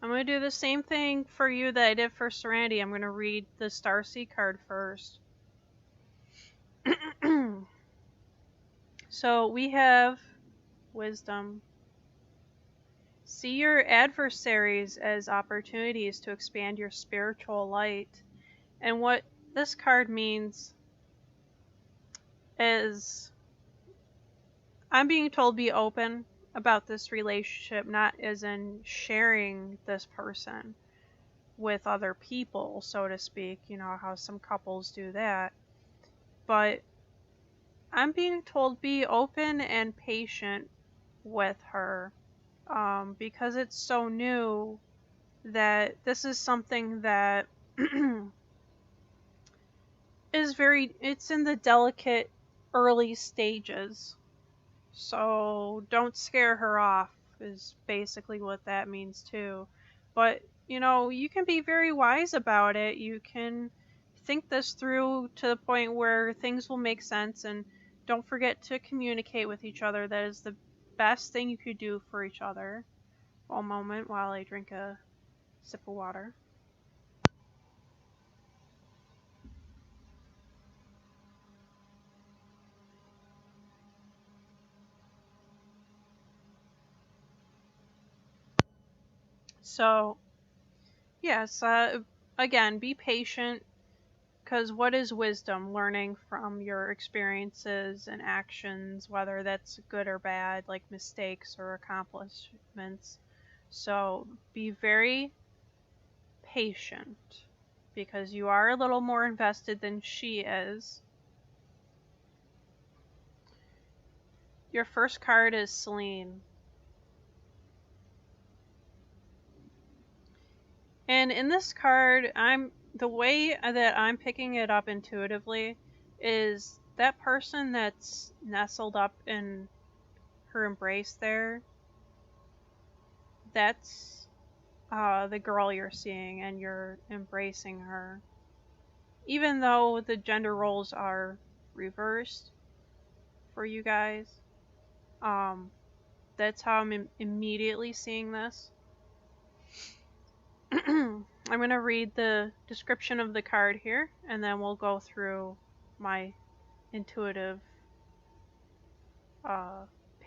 I'm going to do the same thing for you that I did for Serenity. I'm going to read the Starseed card first. So we have Wisdom. See your adversaries as opportunities to expand your spiritual light. And what this card means is I'm being told be open about this relationship, not as in sharing this person with other people, so to speak, you know, how some couples do that. But I'm being told be open and patient with her, because it's so new that this is something that it's in the delicate early stages. So don't scare her off is basically what that means too. But, you know, you can be very wise about it. You can think this through to the point where things will make sense, and don't forget to communicate with each other. That is the best thing you could do for each other. One moment while I drink a sip of water. So, yes, again, be patient, because what is wisdom? Learning from your experiences and actions, whether that's good or bad, like mistakes or accomplishments. So be very patient, because you are a little more invested than she is. Your first card is Selene. And in this card, the way that I'm picking it up intuitively is that person that's nestled up in her embrace there, that's the girl you're seeing, and you're embracing her. Even though the gender roles are reversed, for you guys. That's how I'm immediately seeing this. I'm going to read the description of the card here, and then we'll go through my intuitive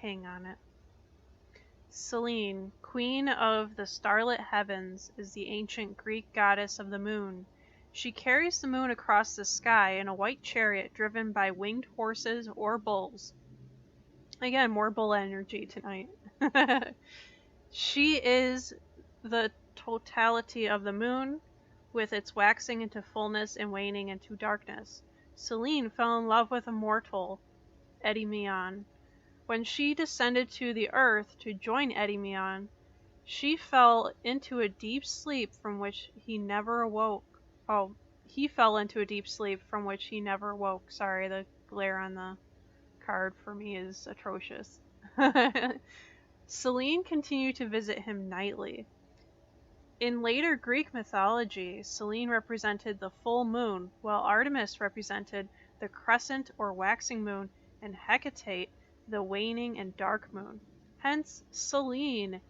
ping on it. Selene, queen of the starlit heavens, is the ancient Greek goddess of the moon. She carries the moon across the sky in a white chariot driven by winged horses or bulls. Again, more bull energy tonight. She is the totality of the moon, with its waxing into fullness and waning into darkness. Selene fell in love with a mortal, Endymion. When she descended to the earth to join Endymion, she fell into a deep sleep from which he never awoke. Oh, he fell into a deep sleep from which he never woke. Sorry, the glare on the card for me is atrocious. Selene continued to visit him nightly. In later Greek mythology, Selene represented the full moon, while Artemis represented the crescent or waxing moon, and Hecate the waning and dark moon. Hence, Selene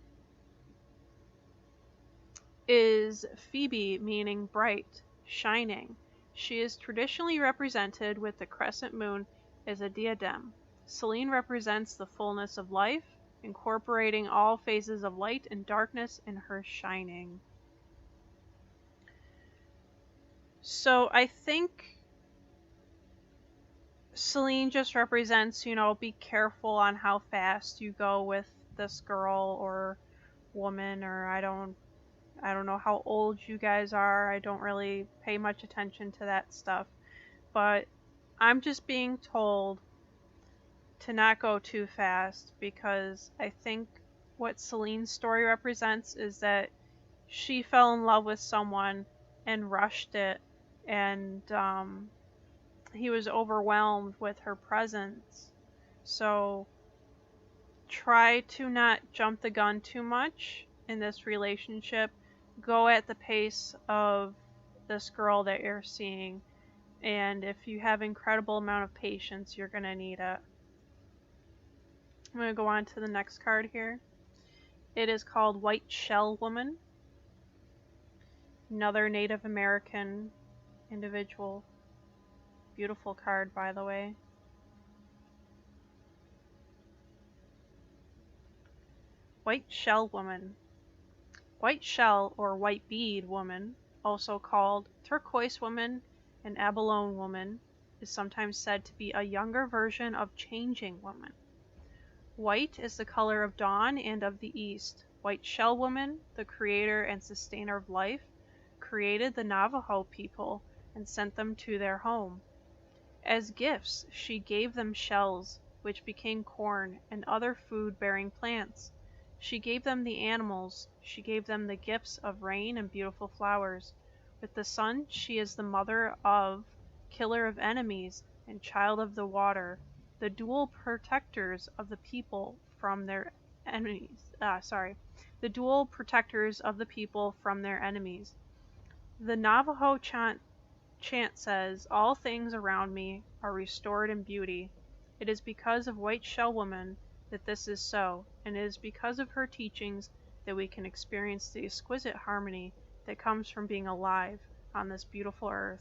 is Phoebe, meaning bright, shining. She is traditionally represented with the crescent moon as a diadem. Selene represents the fullness of life, incorporating all phases of light and darkness in her shining. So I think Selene just represents, be careful on how fast you go with this girl or woman, or I don't know how old you guys are. I don't really pay much attention to that stuff. But I'm just being told to not go too fast, because I think what Selene's story represents is that she fell in love with someone and rushed it, and he was overwhelmed with her presence. So try to not jump the gun too much in this relationship. Go at the pace of this girl that you're seeing, and if you have incredible amount of patience, you're gonna need it. I'm gonna go on to the next card here. It is called White Shell Woman. Another Native American individual. Beautiful card, by the way. White Shell Woman. White Shell or White Bead Woman, also called Turquoise Woman and Abalone Woman, is sometimes said to be a younger version of Changing Woman. White is the color of dawn and of the east. White Shell Woman, the creator and sustainer of life, created the Navajo people and sent them to their home. As gifts, she gave them shells, which became corn and other food-bearing plants. She gave them the animals. She gave them the gifts of rain and beautiful flowers. With the sun, she is the mother of, killer of enemies, and child of the water, the dual protectors of the people from their enemies. The dual protectors of the people from their enemies. The Navajo chant says, "All things around me are restored in beauty." It is because of White Shell Woman that this is so, and it is because of her teachings that we can experience the exquisite harmony that comes from being alive on this beautiful earth.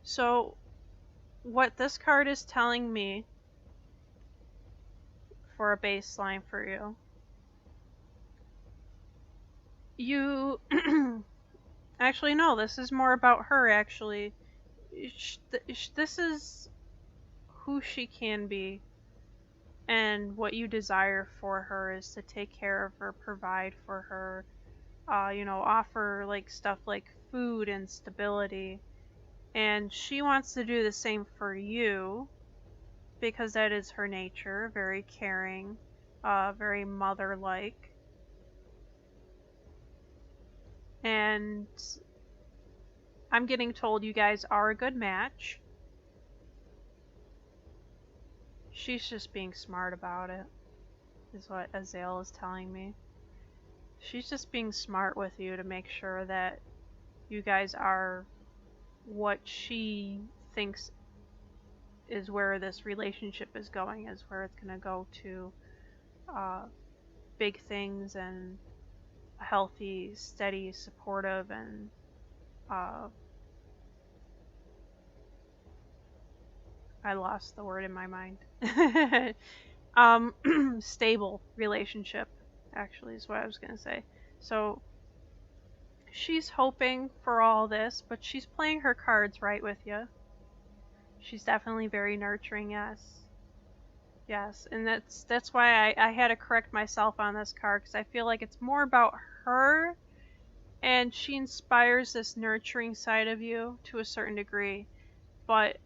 So, what this card is telling me for a baseline for you, actually no, this is more about her actually. This is who she can be, and what you desire for her is to take care of her, provide for her, offer like stuff like food and stability. And she wants to do the same for you, because that is her nature, very caring, very mother-like. And I'm getting told you guys are a good match. She's just being smart about it, is what Azael is telling me. She's just being smart with you to make sure that you guys are what she thinks is where this relationship is going, is where it's going to go to big things and healthy, steady, supportive, and I lost the word in my mind. Stable relationship, actually, is what I was going to say. So she's hoping for all this, but she's playing her cards right with you. She's definitely very nurturing, yes. Yes, and that's why I had to correct myself on this card, because I feel like it's more about her, and she inspires this nurturing side of you to a certain degree, but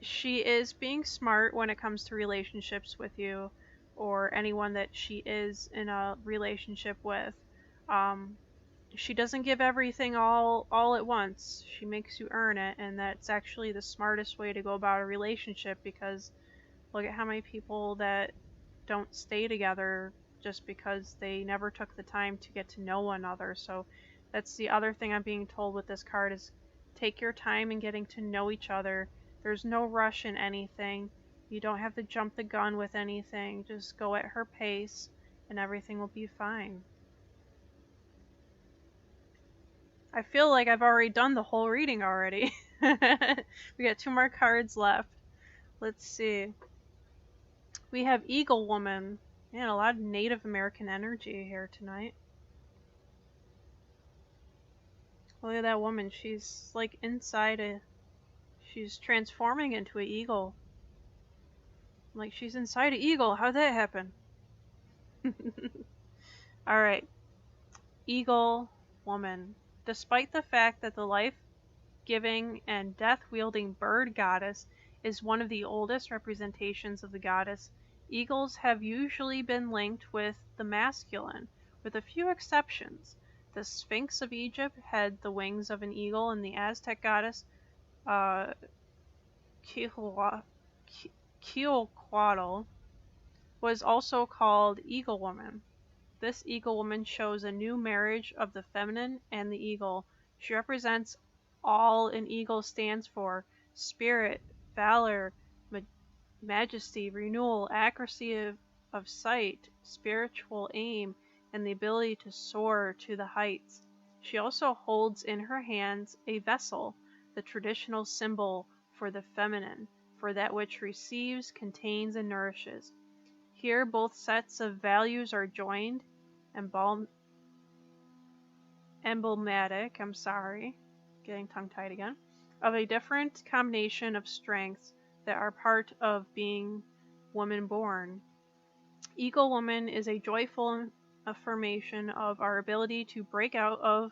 she is being smart when it comes to relationships with you, or anyone that she is in a relationship with. She doesn't give everything all at once. She makes you earn it, and that's actually the smartest way to go about a relationship, because look at how many people that don't stay together just because they never took the time to get to know one another. So that's the other thing I'm being told with this card, is take your time in getting to know each other. There's no rush in anything. You don't have to jump the gun with anything. Just go at her pace and everything will be fine. I feel like I've already done the whole reading already. We got 2 more cards left. Let's see. We have Eagle Woman. Man, a lot of Native American energy here tonight. Look at that woman. She's like she's transforming into an eagle. Like, she's inside an eagle. How'd that happen? Alright. Eagle Woman. Despite the fact that the life-giving and death-wielding bird goddess is one of the oldest representations of the goddess, eagles have usually been linked with the masculine, with a few exceptions. The Sphinx of Egypt had the wings of an eagle, and the Aztec goddess Quetzalcoatl was also called Eagle Woman. This Eagle Woman shows a new marriage of the feminine and the eagle. She represents all an eagle stands for: spirit, valor, majesty, renewal, accuracy of sight, spiritual aim, and the ability to soar to the heights. She also holds in her hands a vessel, the traditional symbol for the feminine, for that which receives, contains, and nourishes. Here both sets of values are joined, emblematic, getting tongue-tied again, of a different combination of strengths that are part of being woman-born. Eagle Woman is a joyful affirmation of our ability to break out of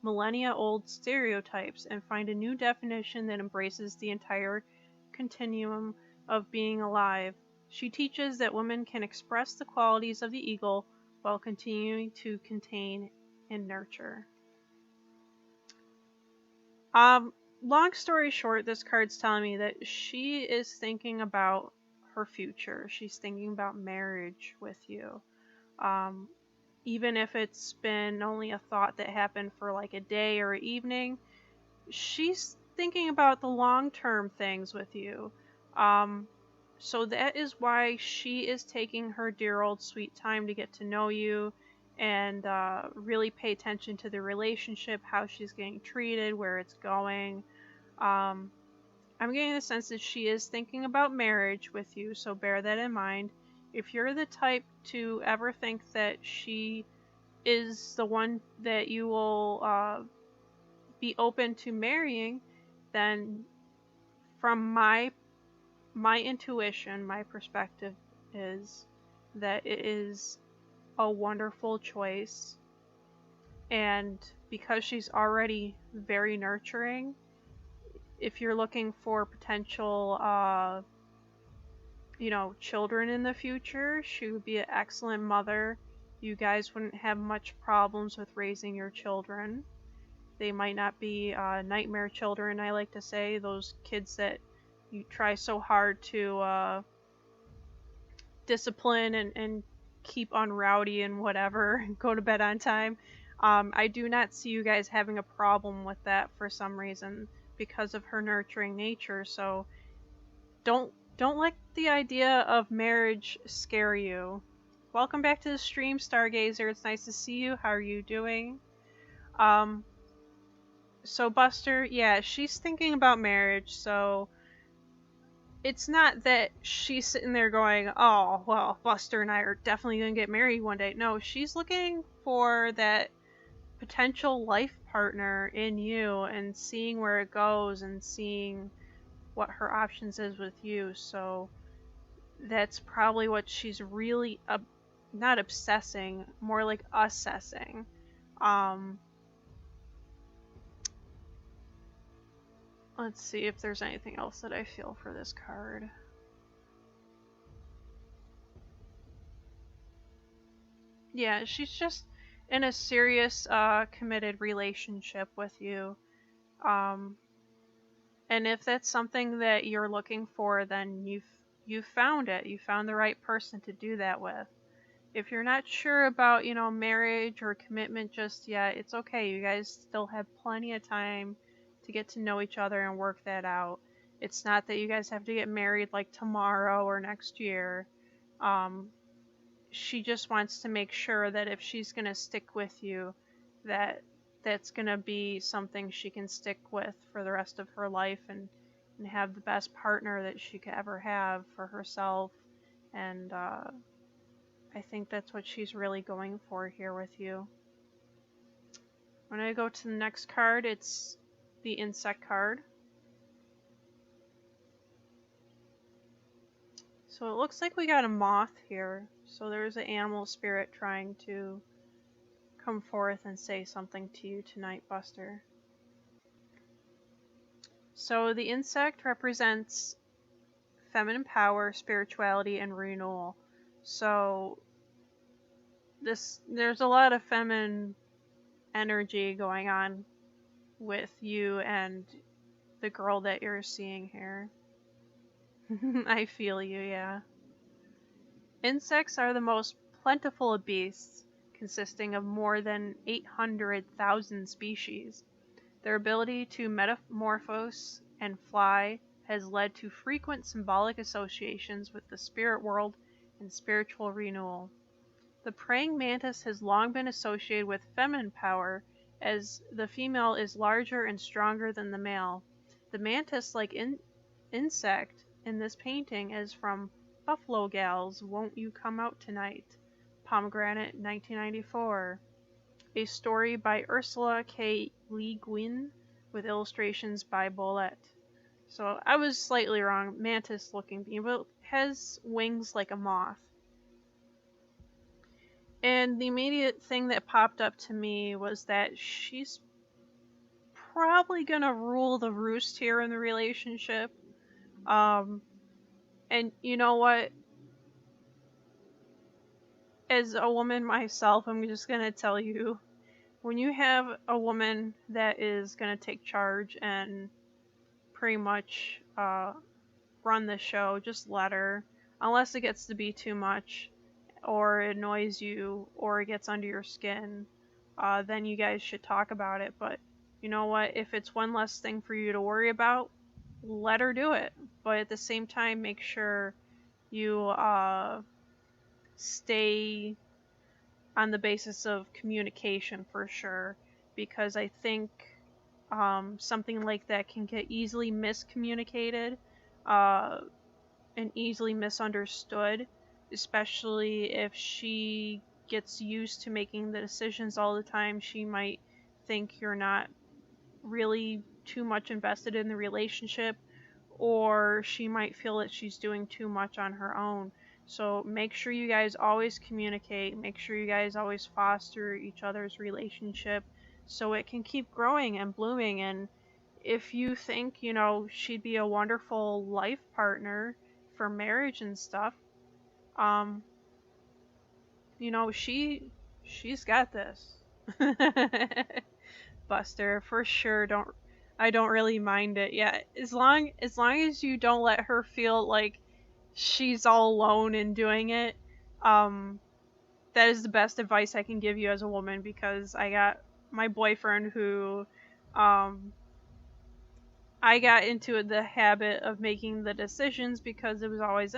millennia-old stereotypes and find a new definition that embraces the entire continuum of being alive. She teaches that women can express the qualities of the eagle while continuing to contain and nurture. Long story short, this card's telling me that she is thinking about her future. She's thinking about marriage with you. Even if it's been only a thought that happened for like a day or an evening, she's thinking about the long-term things with you. So that is why she is taking her dear old sweet time to get to know you and really pay attention to the relationship, how she's getting treated, where it's going. I'm getting the sense that she is thinking about marriage with you, so bear that in mind. If you're the type to ever think that she is the one that you will be open to marrying, then from my intuition, my perspective is that it is a wonderful choice. And because she's already very nurturing, if you're looking for potential children in the future, she would be an excellent mother. You guys wouldn't have much problems with raising your children. They might not be nightmare children, I like to say, those kids that you try so hard to discipline and keep unrowdy and whatever, and go to bed on time. I do not see you guys having a problem with that for some reason because of her nurturing nature. So don't let the idea of marriage scare you. Welcome back to the stream, Stargazer. It's nice to see you. How are you doing? So Buster, yeah, she's thinking about marriage, so it's not that she's sitting there going, oh, well, Buster and I are definitely going to get married one day. No, she's looking for that potential life partner in you and seeing where it goes and seeing what her options is with you. So that's probably what she's really not obsessing, more like assessing. Let's see if there's anything else that I feel for this card. Yeah, she's just in a serious, committed relationship with you. And if that's something that you're looking for, then you've found it. You found the right person to do that with. If you're not sure about, marriage or commitment just yet, it's okay. You guys still have plenty of time to get to know each other and work that out. It's not that you guys have to get married like tomorrow or next year. She just wants to make sure that if she's going to stick with you, that's going to be something she can stick with for the rest of her life and have the best partner that she could ever have for herself. And I think that's what she's really going for here with you. When I go to the next card, it's the insect card. So it looks like we got a moth here. So there's an animal spirit trying to come forth and say something to you tonight, Buster. So the insect represents feminine power, spirituality, and renewal. So there's a lot of feminine energy going on with you and the girl that you're seeing here. I feel you, yeah. Insects are the most plentiful of beasts, consisting of more than 800,000 species. Their ability to metamorphose and fly has led to frequent symbolic associations with the spirit world and spiritual renewal. The praying mantis has long been associated with feminine power, as the female is larger and stronger than the male. The mantis-like insect in this painting is from Buffalo Gals, Won't You Come Out Tonight? Pomegranate, 1994. A story by Ursula K. Le Guin with illustrations by Bolette. So I was slightly wrong. Mantis looking being, but has wings like a moth. And the immediate thing that popped up to me was that she's probably gonna rule the roost here in the relationship. And you know what? As a woman myself, I'm just gonna tell you, when you have a woman that is gonna take charge and pretty much run the show, just let her. Unless it gets to be too much, or it annoys you, or it gets under your skin, then you guys should talk about it. But you know what? If it's one less thing for you to worry about, let her do it. But at the same time, make sure you stay on the basis of communication for sure, because I think something like that can get easily miscommunicated and easily misunderstood, especially if she gets used to making the decisions all the time. She might think you're not really too much invested in the relationship, or she might feel that she's doing too much on her own. So make sure you guys always communicate, make sure you guys always foster each other's relationship so it can keep growing and blooming. And if you think, she'd be a wonderful life partner for marriage and stuff, she's got this. Buster, for sure, I don't really mind it. Yeah, as long as you don't let her feel like she's all alone in doing it, that is the best advice I can give you as a woman, because I got my boyfriend who, I got into the habit of making the decisions because it was always,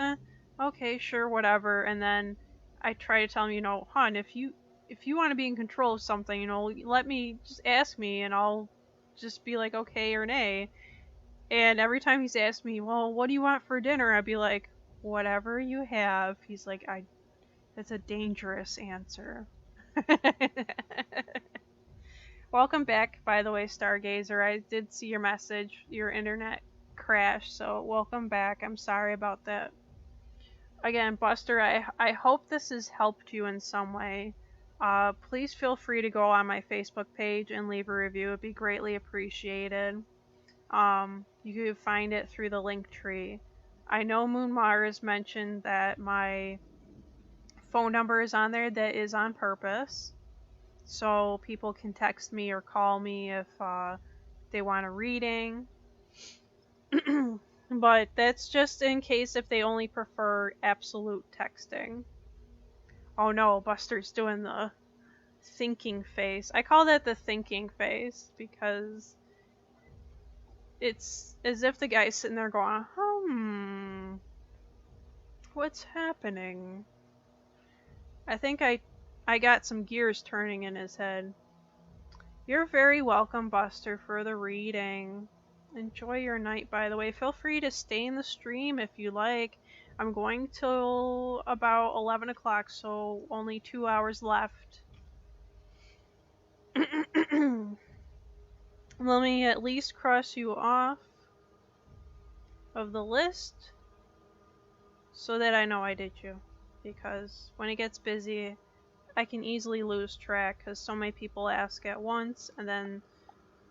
okay, sure, whatever. And then I try to tell him, hon, if you want to be in control of something, let me, just ask me and I'll just be like, okay or nay. And every time he's asked me, well, what do you want for dinner? I'd be like, whatever you have. He's like, that's a dangerous answer. Welcome back, by the way, Stargazer. I did see your message. Your internet crashed, so welcome back. I'm sorry about that. Again, Buster, I hope this has helped you in some way. Please feel free to go on my Facebook page and leave a review. It'd be greatly appreciated. You can find it through the link tree. I know Moon Mars mentioned that my phone number is on there. That is on purpose. So people can text me or call me if they want a reading. But that's just in case if they only prefer absolute texting. Oh no, Buster's doing the thinking face. I call that the thinking face because it's as if the guy's sitting there going, what's happening? I think I got some gears turning in his head. You're very welcome, Buster, for the reading. Enjoy your night, by the way. Feel free to stay in the stream if you like. I'm going till about 11 o'clock, so only 2 hours left. Let me at least cross you off of the list so that I know I did you. Because when it gets busy, I can easily lose track because so many people ask at once, and then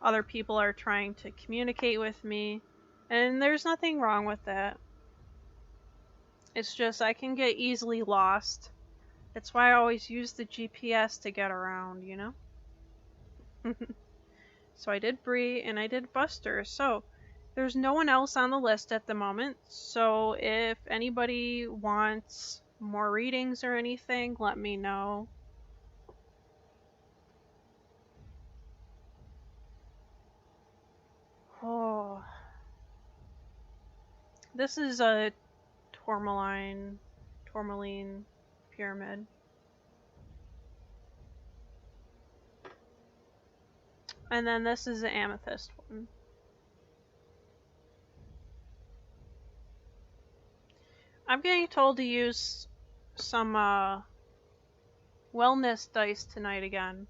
other people are trying to communicate with me, and there's nothing wrong with that. It's just I can get easily lost. That's why I always use the GPS to get around, So I did Bree and I did Buster. So there's no one else on the list at the moment. So if anybody wants more readings or anything, let me know. Oh, this is a tourmaline pyramid. And then this is the amethyst one. I'm getting told to use some wellness dice tonight again.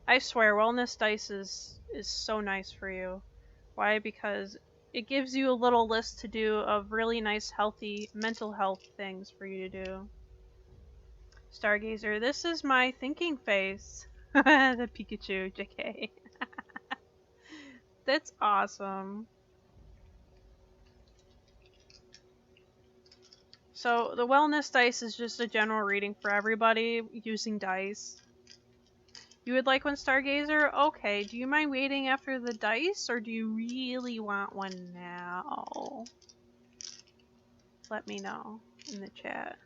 I swear, wellness dice is so nice for you. Why? Because it gives you a little list to do of really nice, healthy mental health things for you to do. Stargazer, this is my thinking face. The Pikachu, JK. That's awesome. So the wellness dice is just a general reading for everybody using dice. You would like one, Stargazer? Okay, do you mind waiting after the dice, or do you really want one now? Let me know in the chat.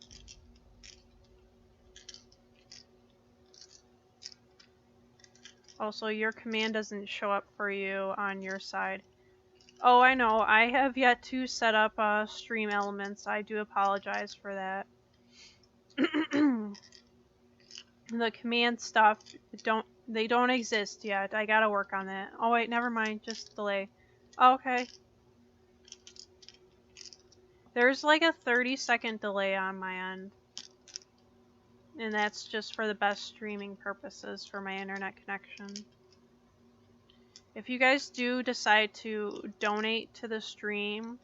Also, your command doesn't show up for you on your side. Oh, I know. I have yet to set up stream elements. I do apologize for that. The command stuff they don't exist yet. I gotta work on that. Oh wait, never mind. Just delay. Okay. There's like a 30-second delay on my end. And that's just for the best streaming purposes for my internet connection. If you guys do decide to donate to the stream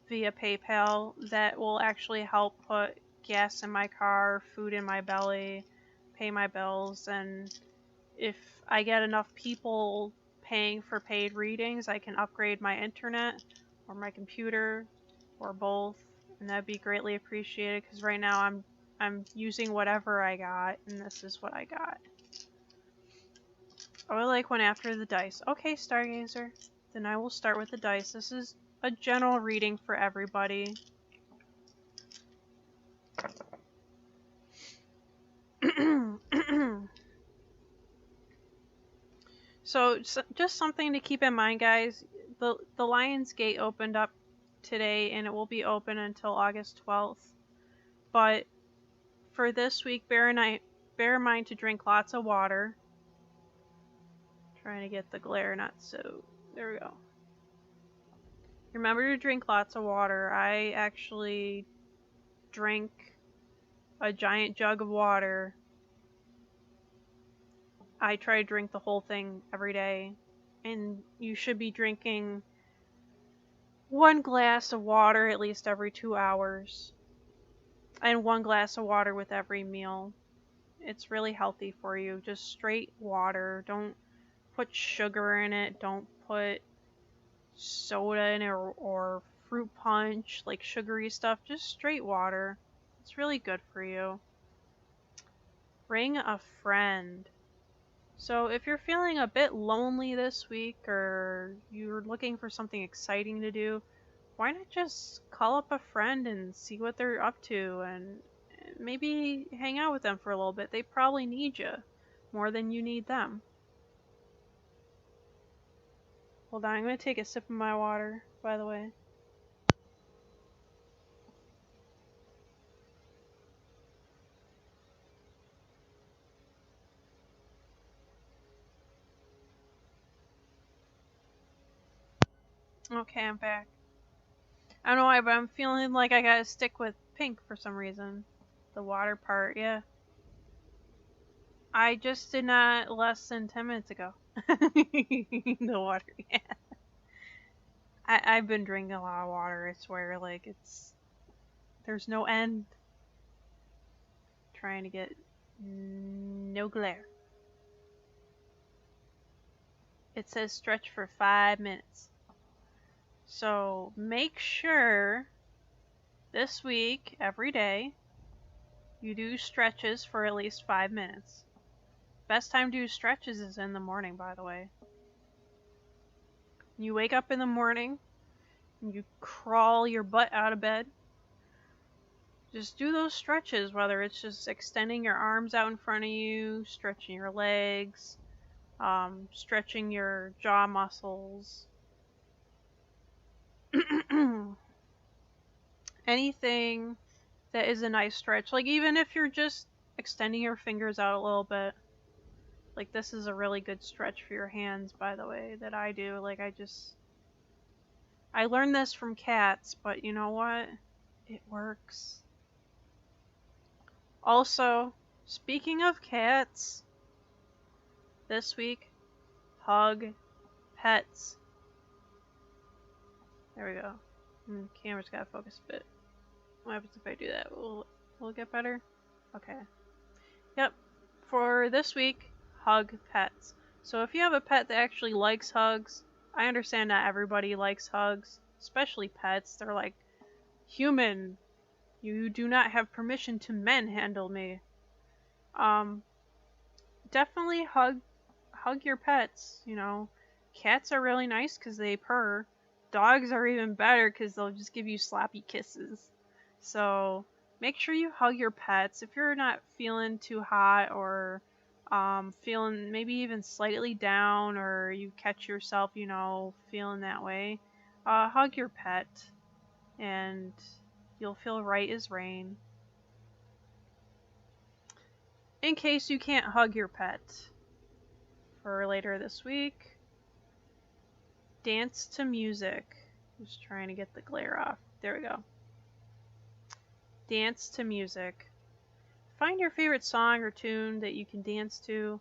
via PayPal, that will actually help put gas in my car, food in my belly, pay my bills, and if I get enough people paying for paid readings, I can upgrade my internet or my computer or both, and that'd be greatly appreciated because right now I'm using whatever I got, and this is what I got. I would like one after the dice. Okay, Stargazer. Then I will start with the dice. This is a general reading for everybody. So, just something to keep in mind, guys. the Lions Gate opened up today, and it will be open until August 12th. But for this week, bear in mind to drink lots of water. Trying to get the glare not so. There we go. Remember to drink lots of water. I actually drank a giant jug of water. I try to drink the whole thing every day. And you should be drinking 1 glass of water at least every 2 hours. And 1 glass of water with every meal. It's really healthy for you. Just straight water. Don't put sugar in it. Don't put soda in it or fruit punch, like sugary stuff. Just straight water. It's really good for you. Bring a friend. So if you're feeling a bit lonely this week, or you're looking for something exciting to do, why not just call up a friend and see what they're up to, and maybe hang out with them for a little bit. They probably need you more than you need them. Hold on, I'm going to take a sip of my water, by the way. Okay, I'm back. I don't know why, but I'm feeling like I gotta stick with pink for some reason. The water part, yeah. I just did not less than 10 minutes ago. The water, yeah. I've been drinking a lot of water, I swear, like, there's no end. Trying to get no glare. It says stretch for 5 minutes. So make sure this week, every day, you do stretches for at least 5 minutes. Best time to do stretches is in the morning, by the way. You wake up in the morning, and you crawl your butt out of bed. Just do those stretches, whether it's just extending your arms out in front of you, stretching your legs, stretching your jaw muscles. Anything that is a nice stretch. Like, even if you're just extending your fingers out a little bit. Like, this is a really good stretch for your hands, by the way, that I do. Like, I learned this from cats, but you know what? It works. Also, speaking of cats, this week, hug pets. There we go. Camera's gotta focus a bit. What happens if I do that? Will it get better? Okay. Yep. For this week, hug pets. So if you have a pet that actually likes hugs, I understand not everybody likes hugs, especially pets. They're like, human, you do not have permission to manhandle me. Definitely hug your pets, you know. Cats are really nice because they purr. Dogs are even better because they'll just give you sloppy kisses. So make sure you hug your pets. If you're not feeling too hot, or feeling maybe even slightly down, or you catch yourself, you know, feeling that way, hug your pet and you'll feel right as rain. In case you can't hug your pet, for later this week, dance to music. Just trying to get the glare off. There we go. Dance to music. Find your favorite song or tune that you can dance to,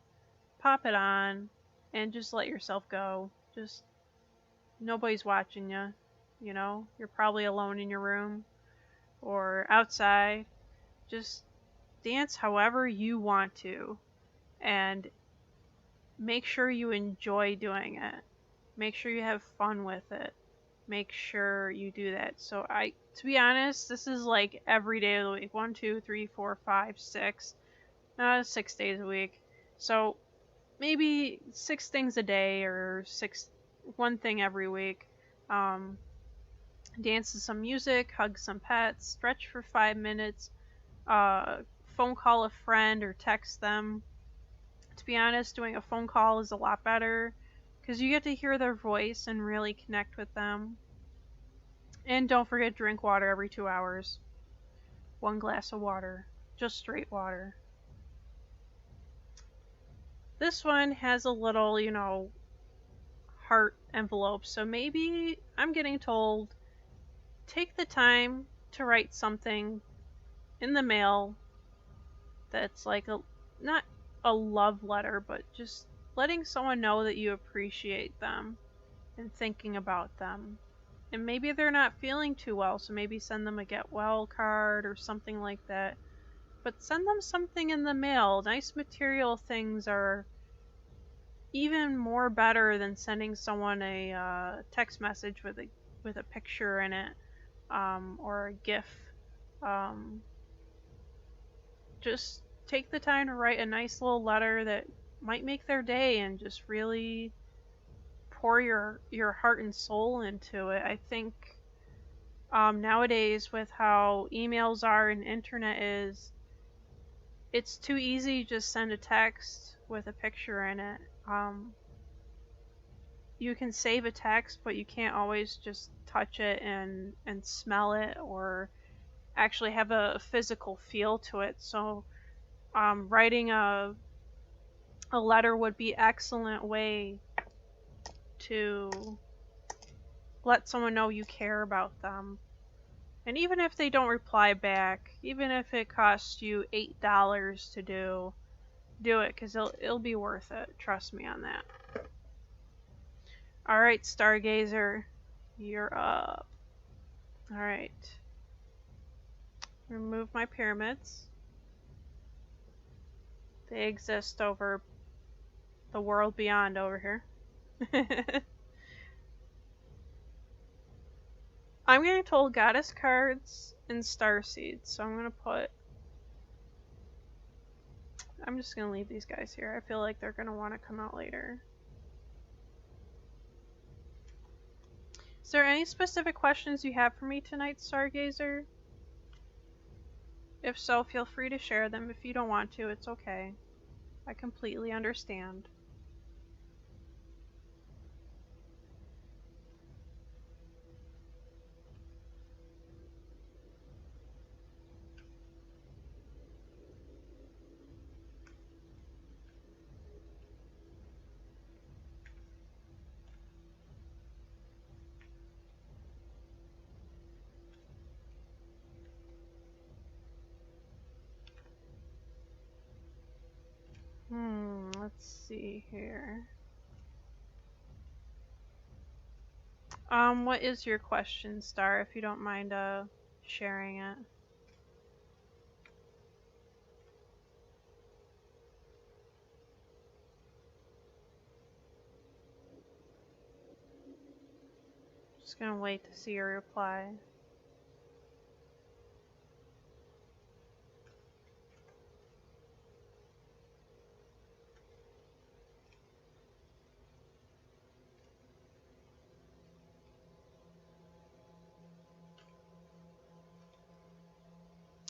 pop it on, and just let yourself go. Just, nobody's watching you, you know? You're probably alone in your room or outside. Just dance however you want to, and make sure you enjoy doing it. Make sure you have fun with it. Make sure you do that. So to be honest, this is like every day of the week. 1, 2, 3, 4, 5, 6. 6 days a week. So maybe 6 things a day, or 1 thing every week. Dance to some music, hug some pets, stretch for 5 minutes, phone call a friend or text them. To be honest, doing a phone call is a lot better because you get to hear their voice and really connect with them. And don't forget, drink water every 2 hours. 1 glass of water, just straight water. This one has a little, you know, heart envelope, so maybe I'm getting told, take the time to write something in the mail that's like not a love letter, but just letting someone know that you appreciate them and thinking about them. And maybe they're not feeling too well, so maybe send them a get well card or something like that. But send them something in the mail. Nice material things are even more better than sending someone a text message with a picture in it, or a GIF. Just take the time to write a nice little letter that might make their day, and just really pour your heart and soul into it. I think nowadays, with how emails are and internet is, it's too easy to just send a text with a picture in it. You can save a text, but you can't always just touch it and smell it or actually have a physical feel to it. So writing a letter would be an excellent way to let someone know you care about them. And even if they don't reply back, even if it costs you $8 to do it, because it'll be worth it. Trust me on that. Alright, Stargazer, you're up. Alright. Remove my pyramids. They exist over the world beyond over here. I'm getting told goddess cards and star seeds, so I'm just gonna leave these guys here. I feel like they're gonna want to come out later. Is there any specific questions you have for me tonight, Stargazer? If so, feel free to share them. If you don't want to, it's okay. I completely understand. Let's see here. What is your question, Star, if you don't mind sharing it? Just gonna wait to see your reply.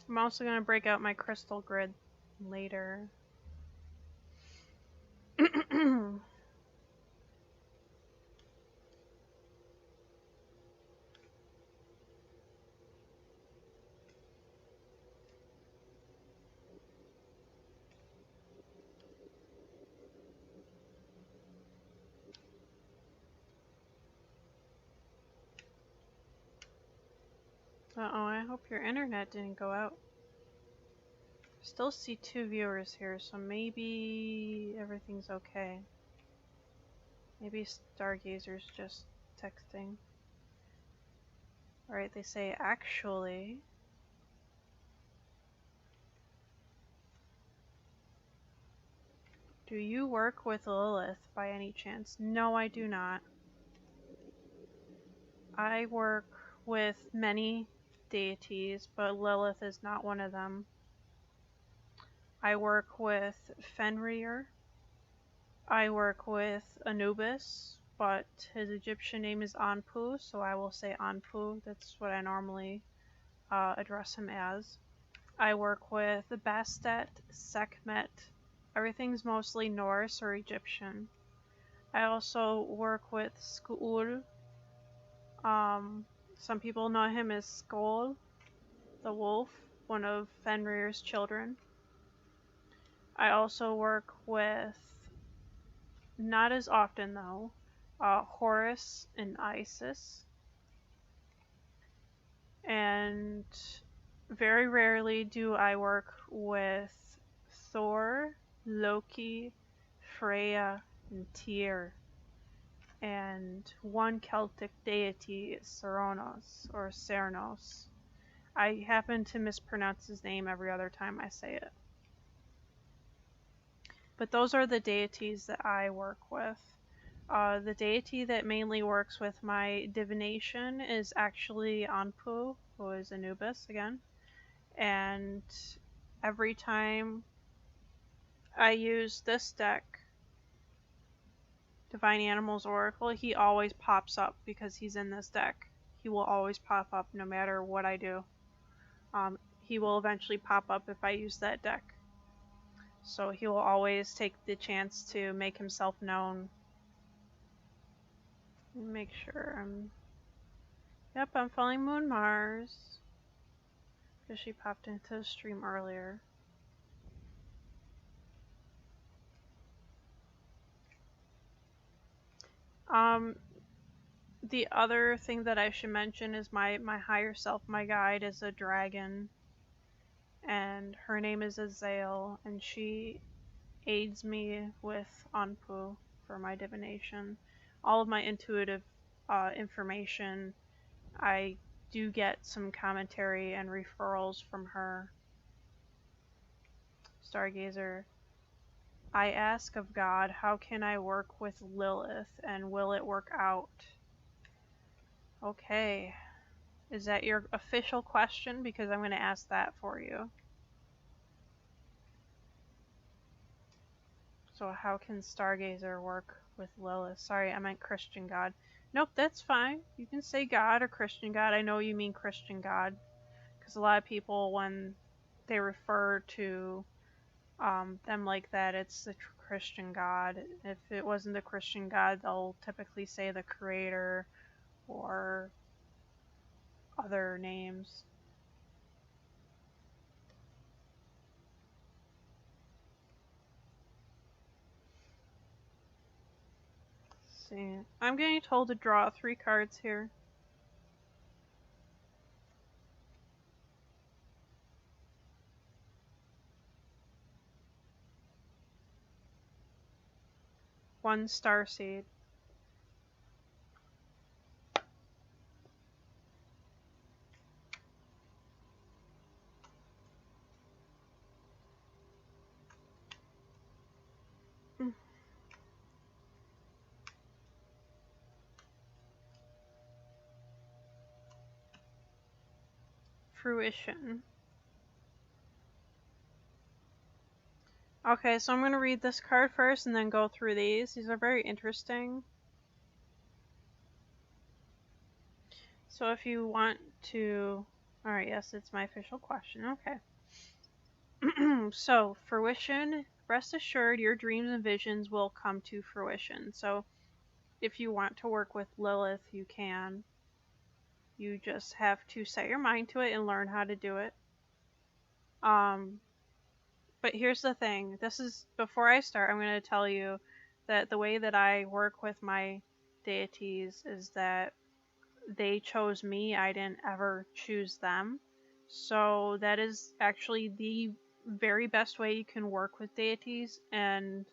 I'm also going to break out my crystal grid later. Uh-oh, I hope your internet didn't go out. Still see 2 viewers here, so maybe everything's okay. Maybe Stargazer's just texting. Alright, they say, actually... Do you work with Lilith by any chance? No, I do not. I work with many deities, but Lilith is not one of them. I work with Fenrir. I work with Anubis, but his Egyptian name is Anpu, so I will say Anpu. That's what I normally address him as. I work with Bastet, Sekhmet. Everything's mostly Norse or Egyptian. I also work with Skull. Some people know him as Skull, the wolf, one of Fenrir's children. I also work with, not as often though, Horus and Isis. And very rarely do I work with Thor, Loki, Freya, and Tyr. And one Celtic deity is Cernunnos, or Cernos. I happen to mispronounce his name every other time I say it. But those are the deities that I work with. The deity that mainly works with my divination is actually Anpu, who is Anubis again. And every time I use this deck, Divine Animals Oracle, he always pops up because he's in this deck. He will always pop up no matter what I do. He will eventually pop up if I use that deck. So he will always take the chance to make himself known. Make sure I'm... Yep, I'm following Moon Mars. Because she popped into the stream earlier. The other thing that I should mention is my higher self, my guide, is a dragon. And her name is Azael, and she aids me with Anpu for my divination. All of my intuitive information, I do get some commentary and referrals from her. Stargazer. I ask of God, how can I work with Lilith, and will it work out? Okay. Is that your official question? Because I'm going to ask that for you. So how can Stargazer work with Lilith? Sorry, I meant Christian God. Nope, that's fine. You can say God or Christian God. I know you mean Christian God. Because a lot of people, when they refer to them like that, it's the Christian God. If it wasn't the Christian God, they'll typically say the Creator or other names. Let's see, I'm getting told to draw 3 cards here. One starseed. Fruition. Okay, so I'm going to read this card first and then go through these. These are very interesting. So if you want to... Alright, yes, it's my official question. Okay. So, fruition. Rest assured your dreams and visions will come to fruition. So, if you want to work with Lilith, you can. You just have to set your mind to it and learn how to do it. But here's the thing. This is, before I start, I'm going to tell you that the way that I work with my deities is that they chose me. I didn't ever choose them. So that is actually the very best way you can work with deities, and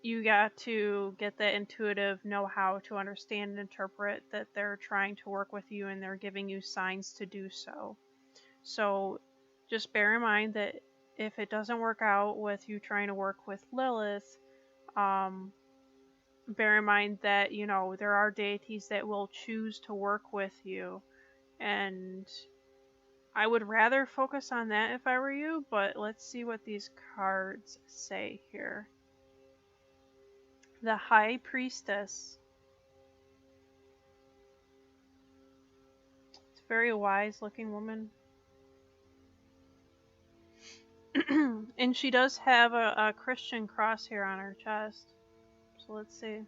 you got to get that intuitive know-how to understand and interpret that they're trying to work with you and they're giving you signs to do so. So just bear in mind that if it doesn't work out with you trying to work with Lilith, bear in mind that, you know, there are deities that will choose to work with you, and I would rather focus on that if I were you, but let's see what these cards say here. The High Priestess. It's a very wise looking woman. And she does have a Christian cross here on her chest. So let's see.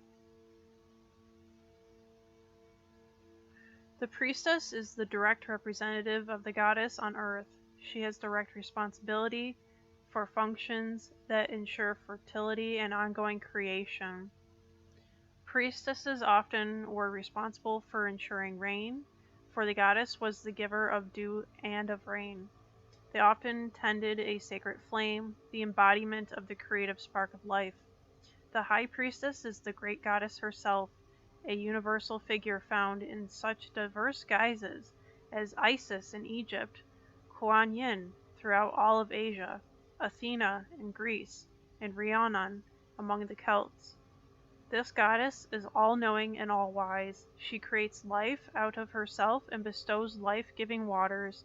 The priestess is the direct representative of the goddess on earth. She has direct responsibility for functions that ensure fertility and ongoing creation. Priestesses often were responsible for ensuring rain, for the goddess was the giver of dew and of rain. They often tended a sacred flame, the embodiment of the creative spark of life. The high priestess is the great goddess herself, a universal figure found in such diverse guises as Isis in Egypt, Kuan Yin throughout all of Asia, Athena in Greece, and Rhiannon among the Celts. This goddess is all-knowing and all-wise. She creates life out of herself and bestows life-giving waters.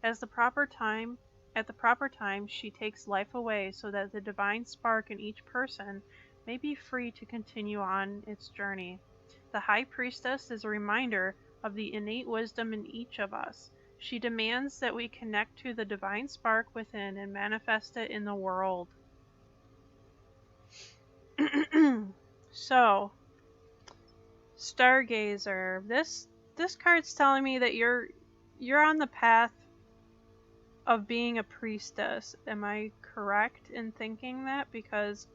At the proper time, she takes life away so that the divine spark in each person may be free to continue on its journey. The High Priestess is a reminder of the innate wisdom in each of us. She demands that we connect to the divine spark within and manifest it in the world. So, Stargazer, this card's telling me that you're on the path of being a priestess. Am I correct in thinking that? Because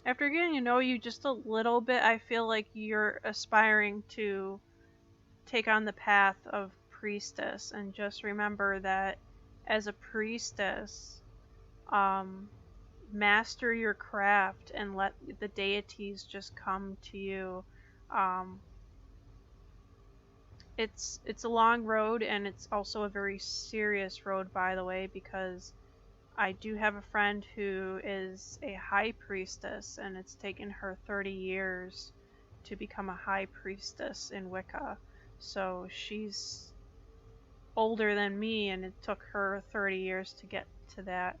after getting to know you just a little bit, I feel like you're aspiring to take on the path of priestess. And just remember that as a priestess, master your craft and let the deities just come to you. It's a long road, and it's also a very serious road, by the way, because I do have a friend who is a high priestess, and it's taken her 30 years to become a high priestess in Wicca. So she's older than me, and it took her 30 years to get to that.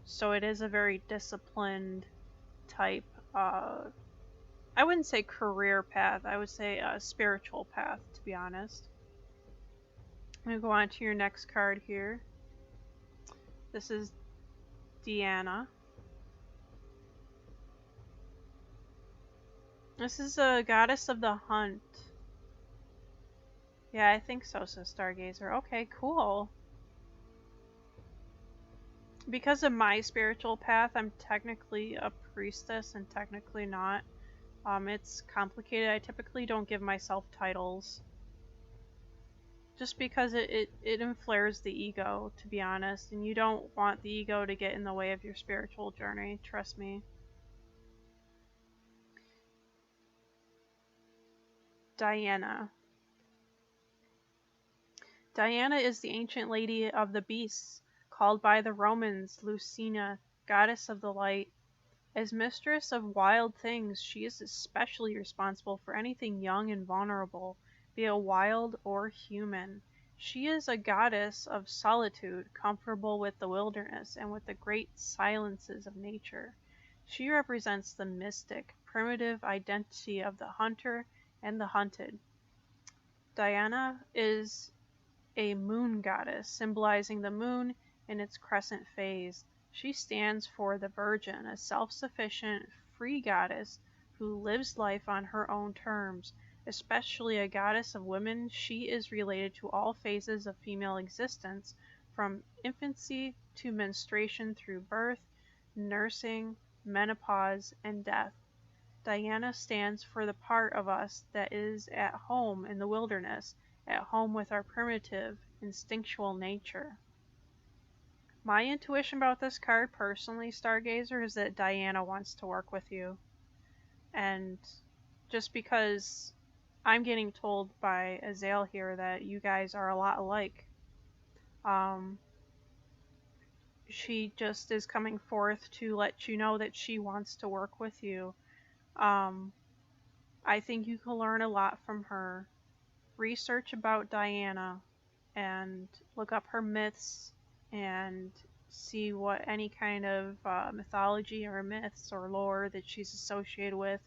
So it is a very disciplined type, I wouldn't say career path, I would say a spiritual path, to be honest. I'm going to go on to your next card here. This is Deanna. This is a goddess of the hunt. Yeah, I think so, says Stargazer. Okay, cool. Because of my spiritual path, I'm technically a priestess and technically not. It's complicated. I typically don't give myself titles. Just because it inflares the ego, to be honest. And you don't want the ego to get in the way of your spiritual journey. Trust me. Diana. Diana is the ancient lady of the beasts, called by the Romans Lucina, goddess of the light. As mistress of wild things, she is especially responsible for anything young and vulnerable, be it wild or human. She is a goddess of solitude, comfortable with the wilderness and with the great silences of nature. She represents the mystic, primitive identity of the hunter and the hunted. Diana is a moon goddess, symbolizing the moon in its crescent phase. She stands for the Virgin, a self-sufficient, free goddess who lives life on her own terms. Especially a goddess of women, she is related to all phases of female existence, from infancy to menstruation through birth, nursing, menopause, and death. Diana stands for the part of us that is at home in the wilderness, at home with our primitive, instinctual nature. My intuition about this card, personally, Stargazer, is that Diana wants to work with you. And just because I'm getting told by Azael here that you guys are a lot alike, she just is coming forth to let you know that she wants to work with you. I think you can learn a lot from her. Research about Diana and look up her myths and see what any kind of mythology or myths or lore that she's associated with.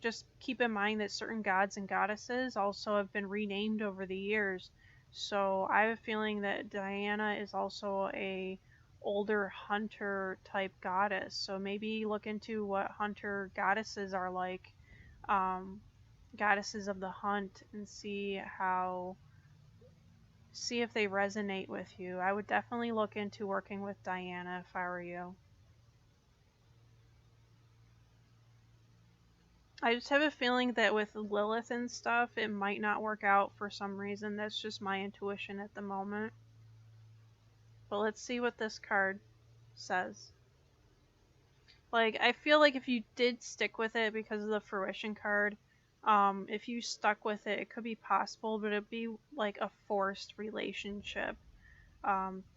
Just keep in mind that certain gods and goddesses also have been renamed over the years. So I have a feeling that Diana is also a older hunter type goddess. So maybe look into what hunter goddesses are like, goddesses of the hunt, and see if they resonate with you. I would definitely look into working with Diana if I were you. I just have a feeling that with Lilith and stuff, it might not work out for some reason. That's just my intuition at the moment. But let's see what this card says. Like, I feel like if you did stick with it because of the fruition card, if you stuck with it, it could be possible, but it'd be like a forced relationship.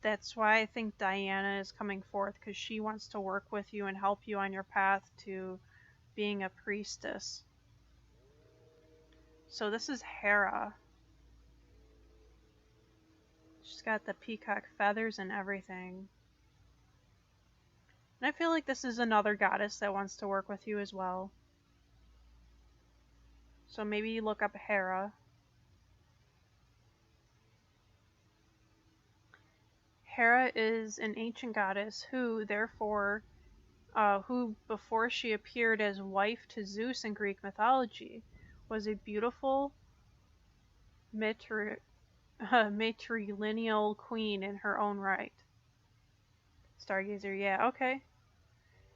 That's why I think Diana is coming forth, because she wants to work with you and help you on your path to being a priestess. So this is Hera. She's got the peacock feathers and everything. And I feel like this is another goddess that wants to work with you as well. So maybe look up Hera. Hera is an ancient goddess who, therefore, who before she appeared as wife to Zeus in Greek mythology, was a beautiful matrilineal queen in her own right. Stargazer, yeah, okay.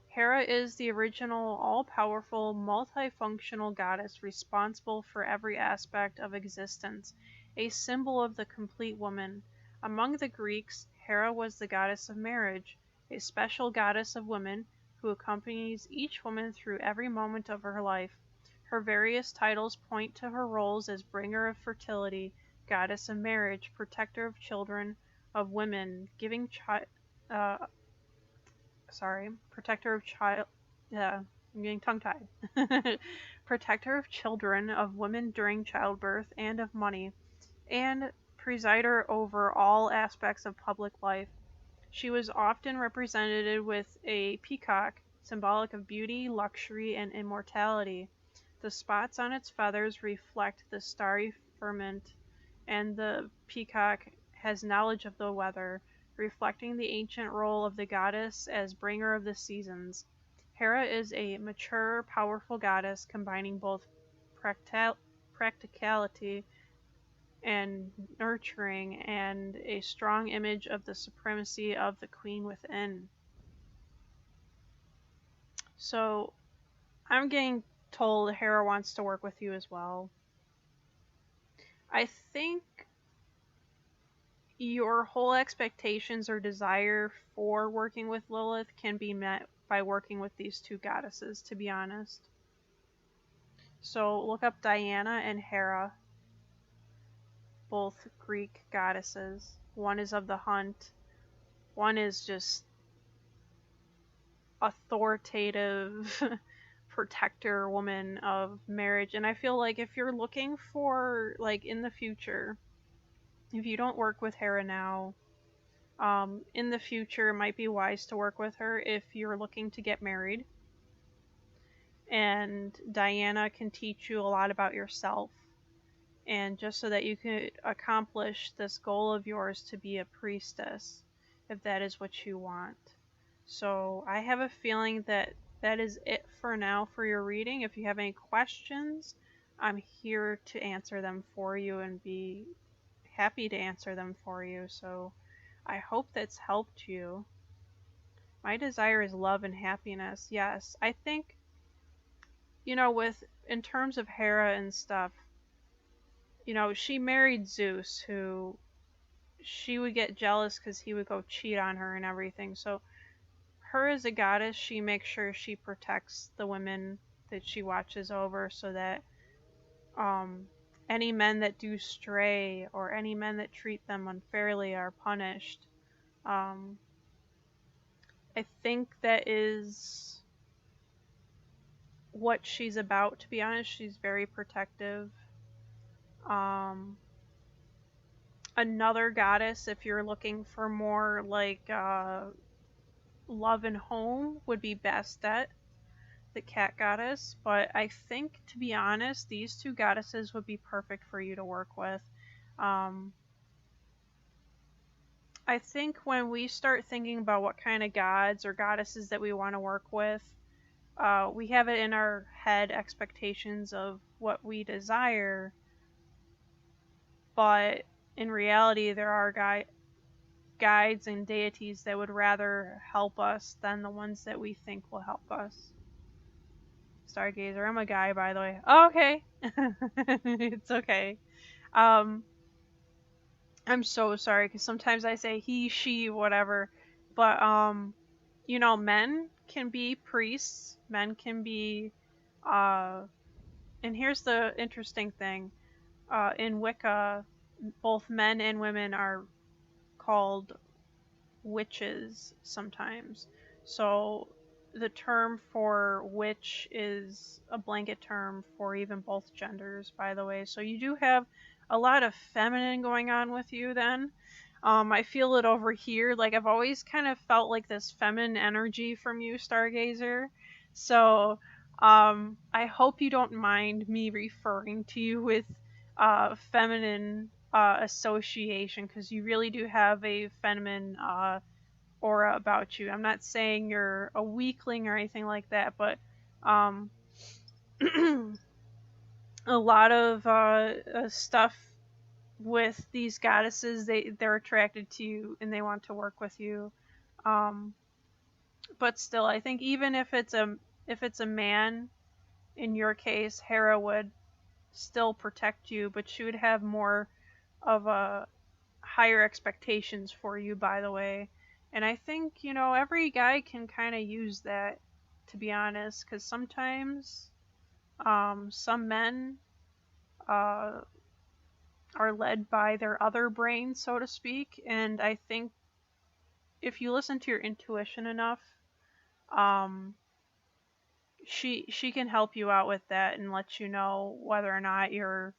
Hera is the original, all-powerful, multifunctional goddess responsible for every aspect of existence, a symbol of the complete woman. Among the Greeks, Hera was the goddess of marriage, a special goddess of women who accompanies each woman through every moment of her life. Her various titles point to her roles as bringer of fertility, goddess of marriage, protector of children, of women, protector of child. I'm getting tongue-tied. Protector of children, of women during childbirth, and of money, and presider over all aspects of public life. She was often represented with a peacock, symbolic of beauty, luxury, and immortality. The spots on its feathers reflect the starry firmament, and the peacock has knowledge of the weather, reflecting the ancient role of the goddess as bringer of the seasons. Hera is a mature, powerful goddess combining both practicality and nurturing, and a strong image of the supremacy of the queen within. So, I'm getting told Hera wants to work with you as well. I think your whole expectations or desire for working with Lilith can be met by working with these two goddesses, to be honest. So look up Diana and Hera, both Greek goddesses. One is of the hunt, one is just authoritative protector woman of marriage. And I feel like if you're looking for, like, in the future, if you don't work with Hera now, in the future it might be wise to work with her if you're looking to get married. And Diana can teach you a lot about yourself, and just so that you could accomplish this goal of yours to be a priestess, if that is what you want. So I have a feeling that that is it for now for your reading. If you have any questions, I'm here to answer them for you and be happy to answer them for you. So I hope that's helped you. My desire is love and happiness. Yes, I think, in terms of Hera and stuff, she married Zeus, who she would get jealous because he would go cheat on her and everything. So her as a goddess, she makes sure she protects the women that she watches over, so that any men that do stray or any men that treat them unfairly are punished. I think that is what she's about, to be honest. She's very protective. Another goddess, if you're looking for more like love and home, would be Bastet, the cat goddess. But I think, to be honest, these two goddesses would be perfect for you to work with. I think when we start thinking about what kind of gods or goddesses that we want to work with, we have it in our head expectations of what we desire, but in reality, there are guides and deities that would rather help us than the ones that we think will help us. Stargazer, I'm a guy, by the way. Oh, okay. It's okay. I'm so sorry, because sometimes I say he, she, whatever. But, you know, men can be priests. Men can be, and here's the interesting thing. In Wicca, both men and women are called witches sometimes. So the term for witch is a blanket term for even both genders, by the way. So you do have a lot of feminine going on with you then. I feel it over here. Like, I've always kind of felt like this feminine energy from you, Stargazer. So I hope you don't mind me referring to you with feminine association, because you really do have a feminine aura about you. I'm not saying you're a weakling or anything like that, but a lot of stuff with these goddesses, they're attracted to you and they want to work with you. But still, I think even if it's a man, in your case, Hera would still protect you, but she would have more of a higher expectations for you, by the way. And I think, you know, every guy can kind of use that, to be honest, because sometimes some men are led by their other brain, so to speak, and I think if you listen to your intuition enough, she can help you out with that and let you know whether or not you're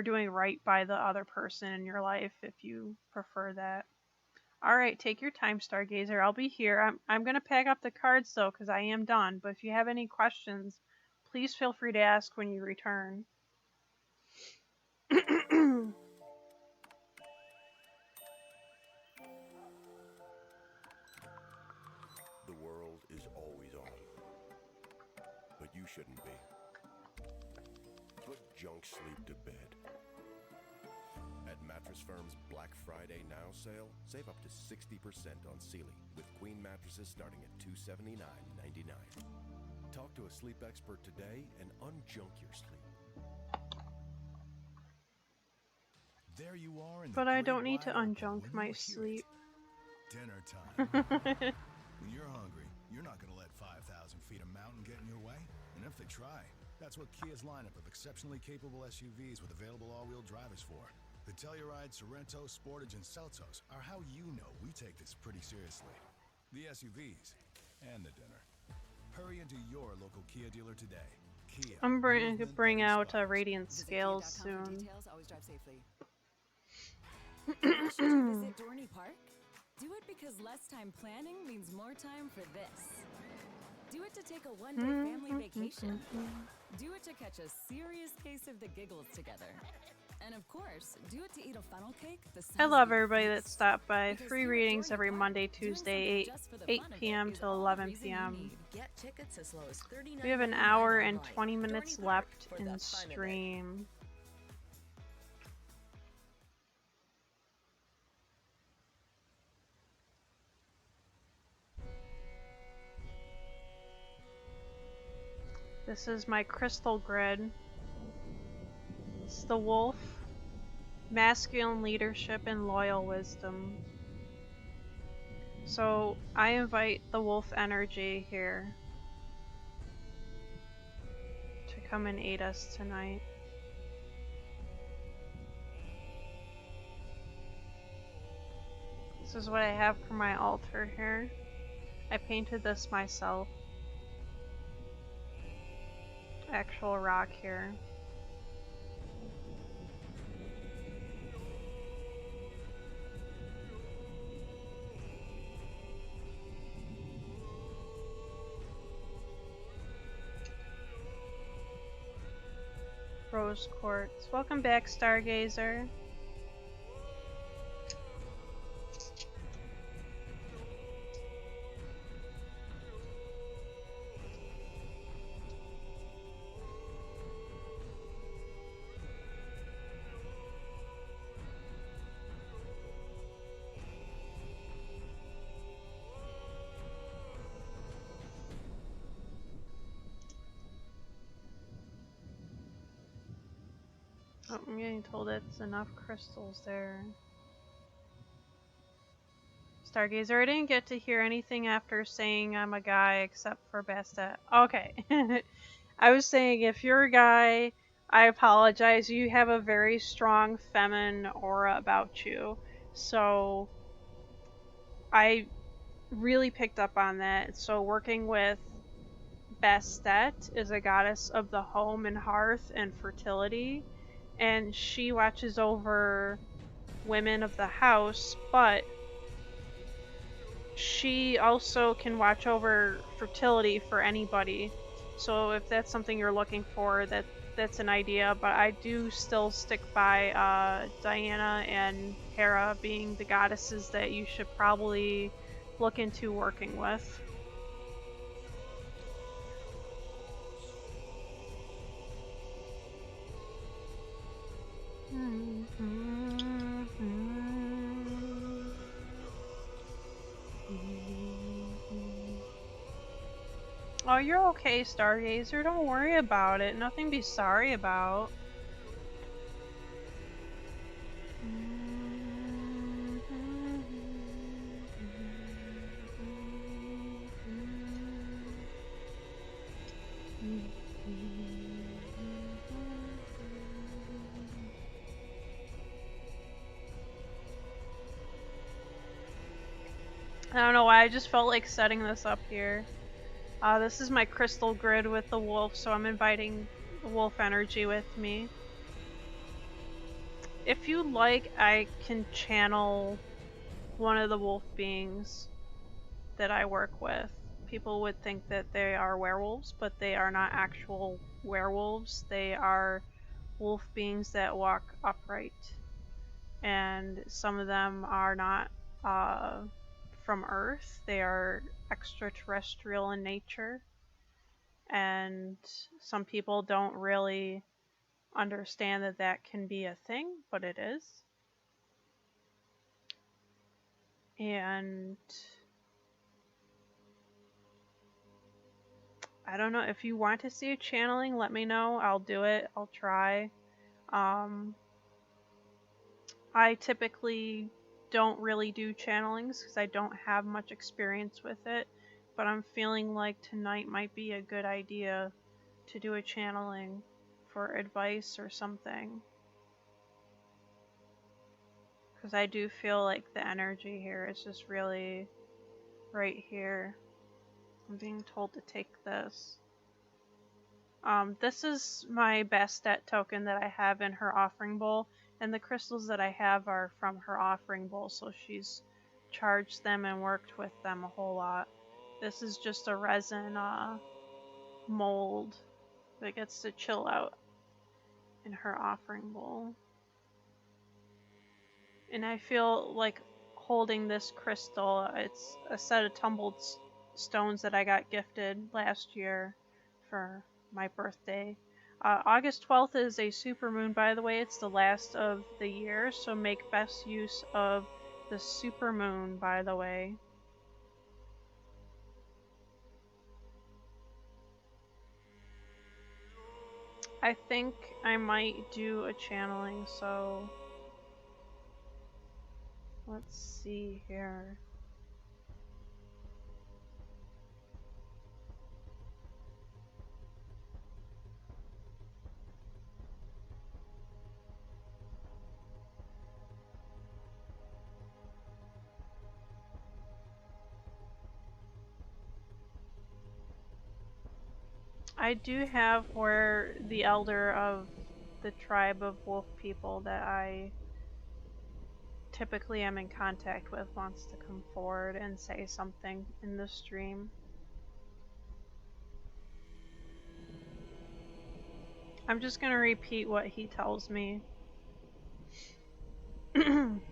doing right by the other person in your life, if you prefer that. Alright, take your time, Stargazer. I'll be here. I'm going to pack up the cards, though, because I am done. But if you have any questions, please feel free to ask when you return. The world is always on. But you shouldn't be. Put junk sleep to bed. At Mattress Firm's Black Friday Now sale, save up to 60% on Sealy, with queen mattresses starting at $279.99. Talk to a sleep expert today and unjunk your sleep. There you are in the But I great don't need to wide open unjunk when my you hear sleep. it. Dinner time. When you're hungry, you're not going to let 5,000 feet of mountain get in your way. And if they try, that's what Kia's lineup of exceptionally capable SUVs with available all-wheel drive is for. The Telluride, Sorento, Sportage, and Seltos are how you know we take this pretty seriously. The SUVs and the dinner. Hurry into your local Kia dealer today. Kia. I'm going to movement bring that out inspires. Radiant Visit Scales Kia.com for soon. details. Always drive safely. Wish to visit Dorney Park? Do it because less time planning means more time for this. Do it to take a one-day family vacation. Do it to catch a serious case of the giggles together. And of course, do it to eat a funnel cake the size I of love your everybody that face. stopped by. Because Free here at readings Dorney every Park, Monday, doing Tuesday, something just for the 8 fun of it p.m. is till all the 11 reason you p.m. need. Get tickets as low as $39.99 We have an hour and online. 20 minutes Dorney Park left for the in fun of it. stream. This is my crystal grid. It's the wolf, masculine leadership, and loyal wisdom. So I invite the wolf energy here to come and aid us tonight. This is what I have for my altar here. I painted this myself. Actual rock here. Rose quartz. Welcome back, Stargazer. Oh, I'm getting told it's enough crystals there. Stargazer, I didn't get to hear anything after saying I'm a guy except for Bastet. Okay. I was saying if you're a guy, I apologize. You have a very strong feminine aura about you. So I really picked up on that. So working with Bastet is a goddess of the home and hearth and fertility. And she watches over women of the house, but she also can watch over fertility for anybody. So if that's something you're looking for, that's an idea. But I do still stick by Diana and Hera being the goddesses that you should probably look into working with. Oh, you're okay, Stargazer. Don't worry about it. Nothing to be sorry about. I don't know why, I just felt like setting this up here. This is my crystal grid with the wolf, so I'm inviting the wolf energy with me. If you like, I can channel one of the wolf beings that I work with. People would think that they are werewolves, but they are not actual werewolves. They are wolf beings that walk upright. And some of them are not from Earth. They are extraterrestrial in nature. And some people don't really understand that that can be a thing, but it is. And I don't know, if you want to see a channeling, let me know. I'll do it. I'll try. I typically don't really do channelings because I don't have much experience with it, but I'm feeling like tonight might be a good idea to do a channeling for advice or something. Because I do feel like the energy here is just really right here. I'm being told to take this. This is my Bastet token that I have in her offering bowl, and the crystals that I have are from her offering bowl, so she's charged them and worked with them a whole lot. This is just a resin mold that gets to chill out in her offering bowl. And I feel like holding this crystal, it's a set of tumbled stones that I got gifted last year for my birthday. August 12th is a supermoon, by the way. It's the last of the year, so make best use of the supermoon, by the way. I think I might do a channeling, so let's see here. I do have where the elder of the tribe of wolf people that I typically am in contact with wants to come forward and say something in the stream. I'm just going to repeat what he tells me.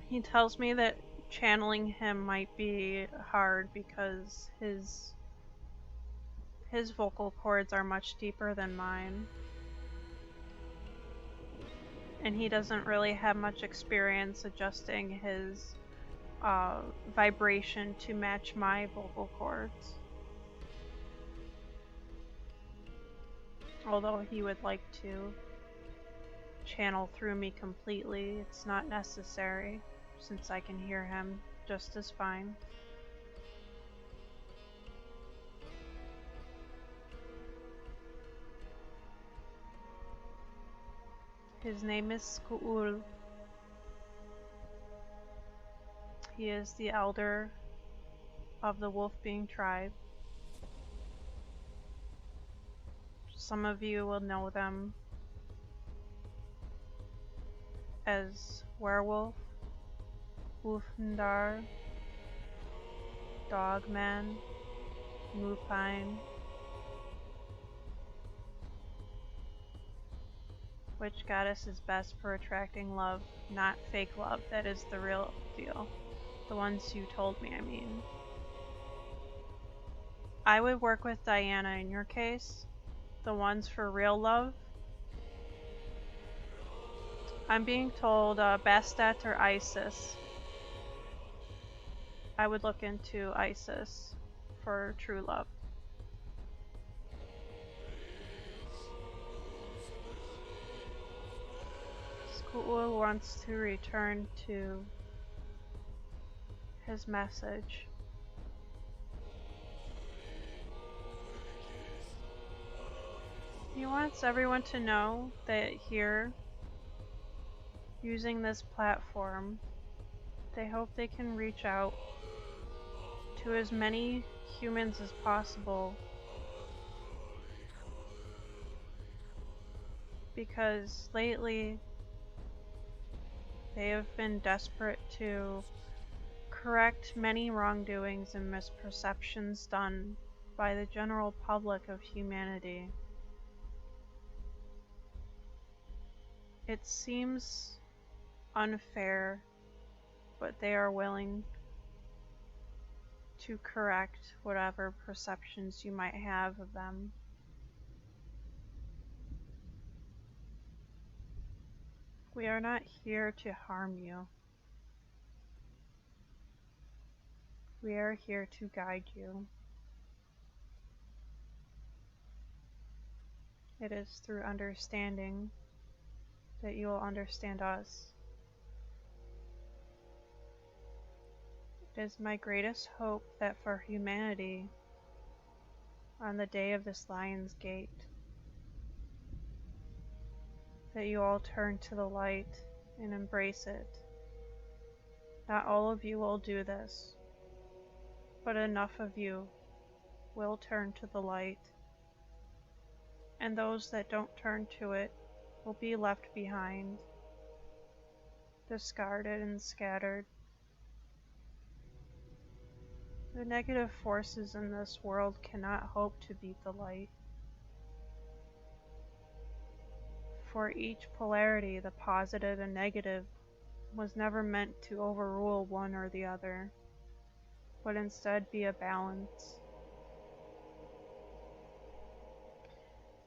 He tells me that channeling him might be hard because his vocal cords are much deeper than mine. And he doesn't really have much experience adjusting his vibration to match my vocal cords. Although he would like to. channel through me completely. It's not necessary, since I can hear him just as fine. His name is Skuul. He is the elder of the Wolfbeing tribe. Some of you will know them as Werewolf, Wolfendar, Dogman, Mupine. Which goddess is best for attracting love, not fake love, that is the real deal. The ones you told me, I mean. I would work with Diana in your case. The ones for real love. I'm being told Bastet or Isis. I would look into Isis for true love. Skuul wants to return to his message. He wants everyone to know that here, using this platform, they hope they can reach out to as many humans as possible, because lately they have been desperate to correct many wrongdoings and misperceptions done by the general public of humanity. It seems unfair, but they are willing to correct whatever perceptions you might have of them. We are not here to harm you. We are here to guide you. It is through understanding that you will understand us. It is my greatest hope that for humanity, on the day of this Lion's Gate, that you all turn to the light and embrace it. Not all of you will do this, but enough of you will turn to the light, and those that don't turn to it will be left behind, discarded and scattered. The negative forces in this world cannot hope to beat the light. For each polarity, the positive and negative, was never meant to overrule one or the other, but instead be a balance.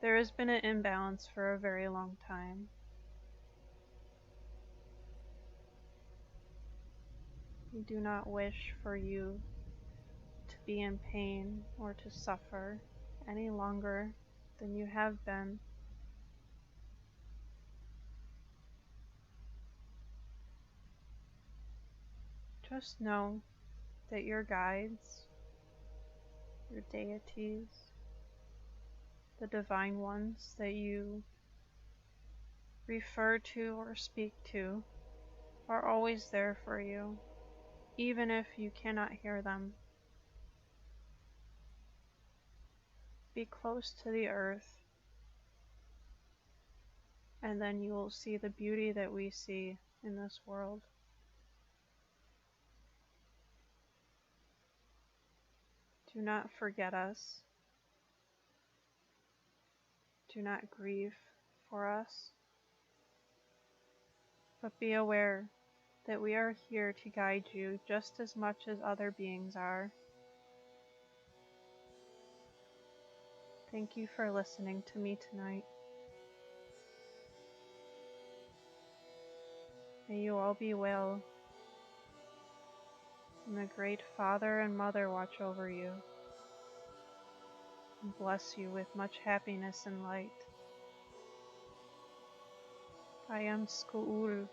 There has been an imbalance for a very long time. We do not wish for you to be in pain or to suffer any longer than you have been. Just know that your guides, your deities, the divine ones that you refer to or speak to, are always there for you, even if you cannot hear them. Be close to the earth, and then you will see the beauty that we see in this world. Do not forget us. Do not grieve for us, but be aware that we are here to guide you just as much as other beings are. Thank you for listening to me tonight. May you all be well, and the great Father and Mother watch over you, and bless you with much happiness and light. I am Skull.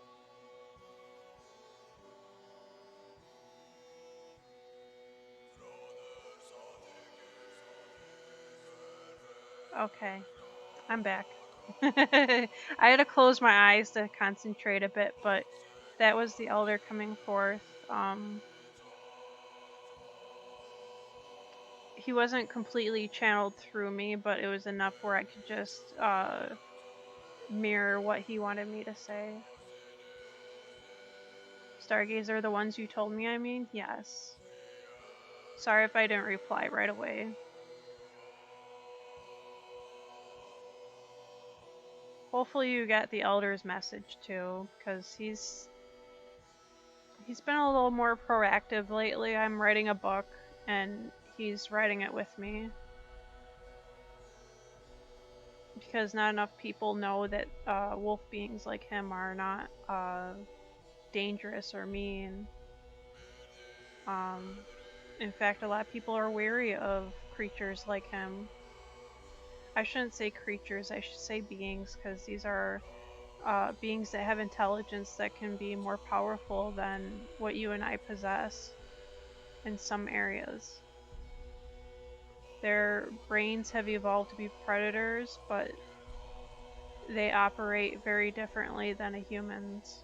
Okay, I'm back. I had to close my eyes to concentrate a bit, but that was the elder coming forth. He wasn't completely channeled through me, but it was enough where I could just mirror what he wanted me to say. Stargazer, the ones you told me, I mean? Yes. Sorry if I didn't reply right away. Hopefully you got the elder's message too, because he's been a little more proactive lately. I'm writing a book, and he's writing it with me. Because not enough people know that wolf beings like him are not dangerous or mean. In fact, a lot of people are wary of creatures like him. I shouldn't say creatures, I should say beings, because these are beings that have intelligence that can be more powerful than what you and I possess in some areas. Their brains have evolved to be predators, but they operate very differently than a human's.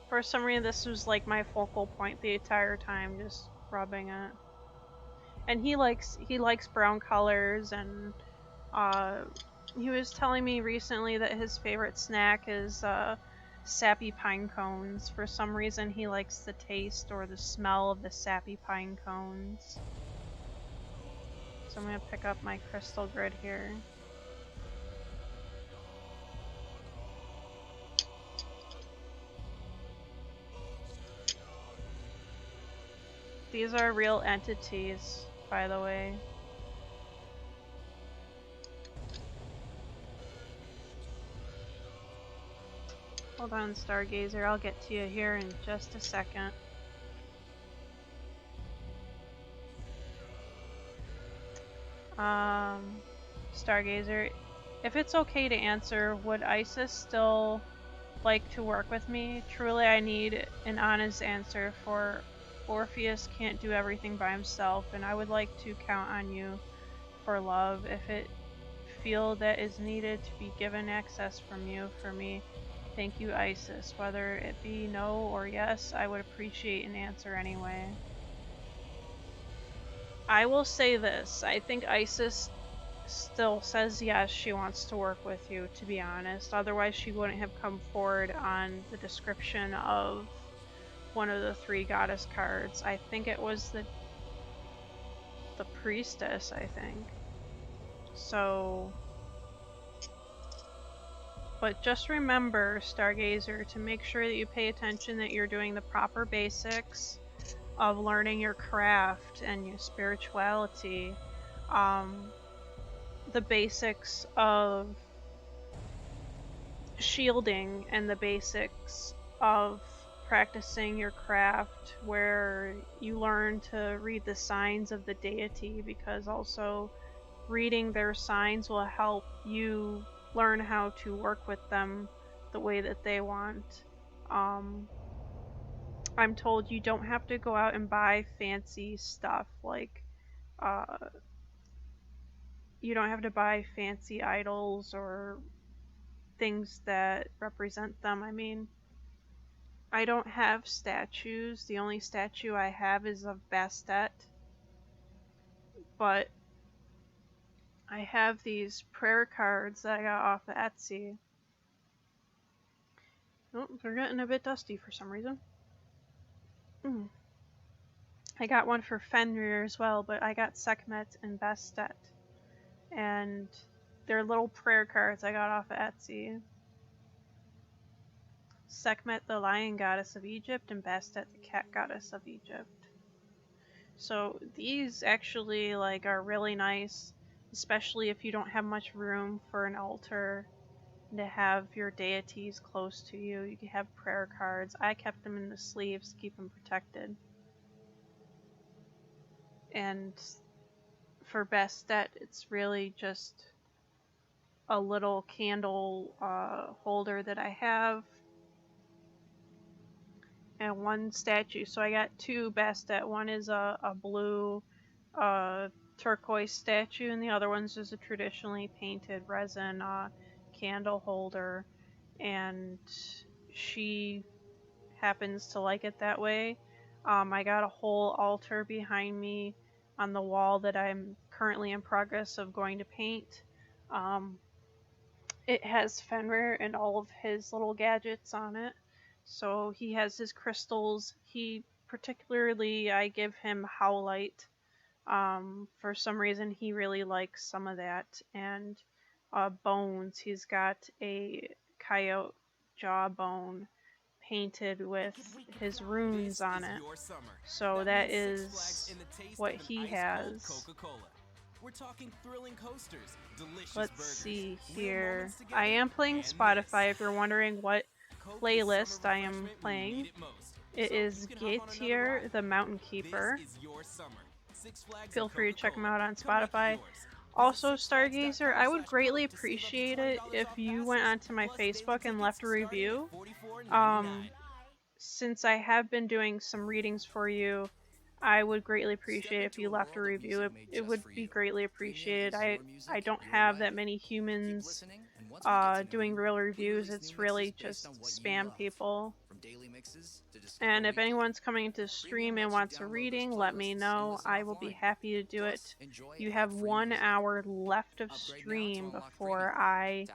For some reason, this was like my focal point the entire time, just rubbing it. And he likes brown colors, and he was telling me recently that his favorite snack is sappy pine cones. For some reason, he likes the taste or the smell of the sappy pine cones. So I'm gonna pick up my crystal grid here. These are real entities, by the way. Hold on, Stargazer, I'll get to you here in just a second. Stargazer, if it's okay to answer, would Isis still like to work with me? Truly, I need an honest answer, for Orpheus can't do everything by himself, and I would like to count on you for love. If it feel that is needed to be given access from you for me, thank you, Isis. Whether it be no or yes, I would appreciate an answer anyway. I will say this, I think Isis still says yes, she wants to work with you, to be honest. Otherwise, she wouldn't have come forward on the description of one of the 3 goddess cards. I think it was the priestess, I think. So, but just remember, Stargazer, to make sure that you pay attention that you're doing the proper basics of learning your craft and your spirituality. The basics of shielding and the basics of practicing your craft, where you learn to read the signs of the deity, because also reading their signs will help you learn how to work with them the way that they want. I'm told you don't have to go out and buy fancy stuff, like you don't have to buy fancy idols or things that represent them. I mean, I don't have statues. The only statue I have is of Bastet. But I have these prayer cards that I got off of Etsy. Oh, they're getting a bit dusty for some reason. I got one for Fenrir as well, but I got Sekhmet and Bastet. And they're little prayer cards I got off of Etsy. Sekhmet, the lion goddess of Egypt, and Bastet, the cat goddess of Egypt. So these actually are really nice, especially if you don't have much room for an altar to have your deities close to you. You can have prayer cards. I kept them in the sleeves to keep them protected. And for Bastet, it's really just a little candle holder that I have, and one statue. So I got two Bastet. One is a blue turquoise statue, and the other one's just a traditionally painted resin candle holder. And she happens to like it that way. I got a whole altar behind me on the wall that I'm currently in progress of going to paint. It has Fenrir and all of his little gadgets on it. So he has his crystals. He particularly, I give him Howlite. For some reason, he really likes some of that. And bones, he's got a coyote jawbone painted with his runes on it. So that is what he has. We're talking thrilling coasters, delicious Let's burgers, see real here. moments together, I am playing and Spotify this. if you're wondering what Coke is playlist summer I am refreshment when you playing. need it most. It So is you can hop on another Gateir, ride. the Mountain Keeper. This is your summer. Six Flags Feel and free to check him out on Coca-Cola. Come make it Spotify. yours. Also, Visit Stargazer, I would sixflags.com/Coke greatly to save up to appreciate it $20 if off you went passes, onto my plus daily Facebook and tickets left a starting at review. $44.99. Since I have been doing some readings for you, I would greatly appreciate if you left a review. It would be greatly appreciated. I don't have that many humans doing real reviews. It's really just spam people. And if anyone's coming to stream and wants a reading, let me know. I will be happy to do it. You have 1 hour left of stream before I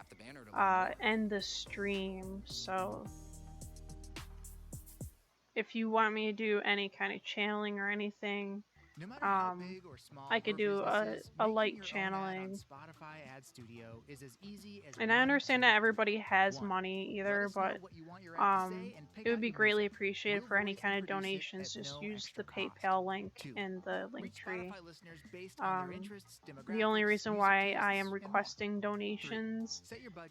end the stream, so if you want me to do any kind of channeling or anything, I could do a light channeling. And I understand that everybody has money either, but it would be greatly appreciated for any kind of donations. Just use the PayPal link in the link tree. The only reason why I am requesting donations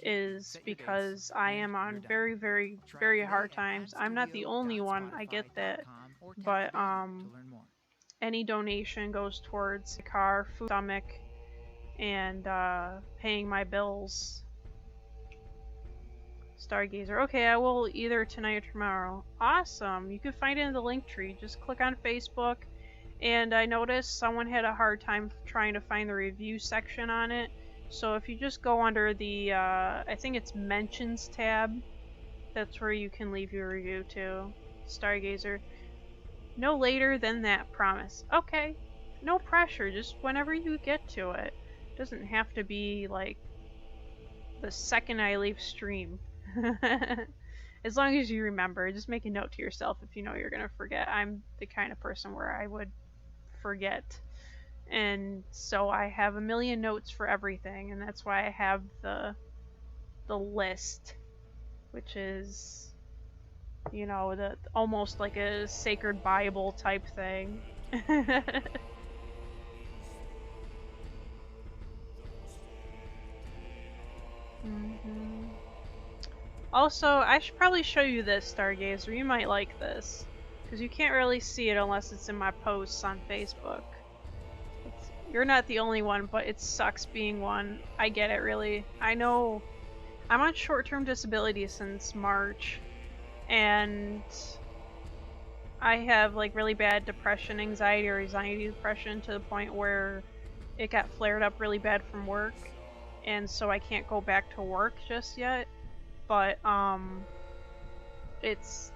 is because I am on very, very, very hard times. I'm not the only one, I get that, but any donation goes towards car, food, stomach, and paying my bills. Stargazer. Okay, I will either tonight or tomorrow. Awesome. You can find it in the link tree. Just click on Facebook. And I noticed someone had a hard time trying to find the review section on it. So if you just go under the, I think it's Mentions tab, that's where you can leave your review too. Stargazer. No later than that, promise. Okay. No pressure, just whenever you get to it. Doesn't have to be like the second I leave stream. As long as you remember, just make a note to yourself if you know you're gonna forget. I'm the kind of person where I would forget. And so I have a million notes for everything, and that's why I have the list, which is, you know, the almost like a sacred Bible type thing. Also, I should probably show you this, Stargazer. You might like this, because you can't really see it unless it's in my posts on Facebook. You're not the only one, but it sucks being one. I get it, really. I know I'm on short-term disability since March, and I have like really bad depression, anxiety, or anxiety depression to the point where it got flared up really bad from work, and so I can't go back to work just yet. But it's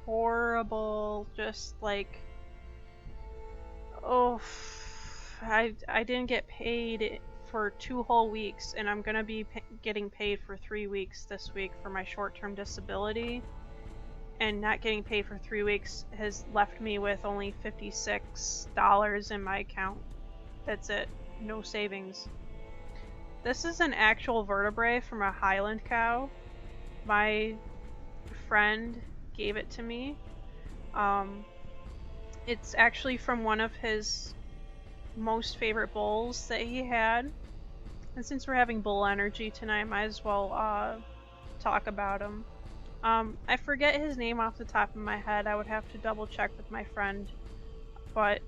horrible. Just like, oh, I didn't get paid for 2 whole weeks, and I'm gonna be getting paid for 3 weeks this week for my short-term disability. And not getting paid for 3 weeks has left me with only $56 in my account. That's it. No savings. This is an actual vertebrae from a Highland cow. My friend gave it to me. It's actually from one of his most favorite bulls that he had. And since we're having bull energy tonight, I might as well talk about him. I forget his name off the top of my head. I would have to double check with my friend. But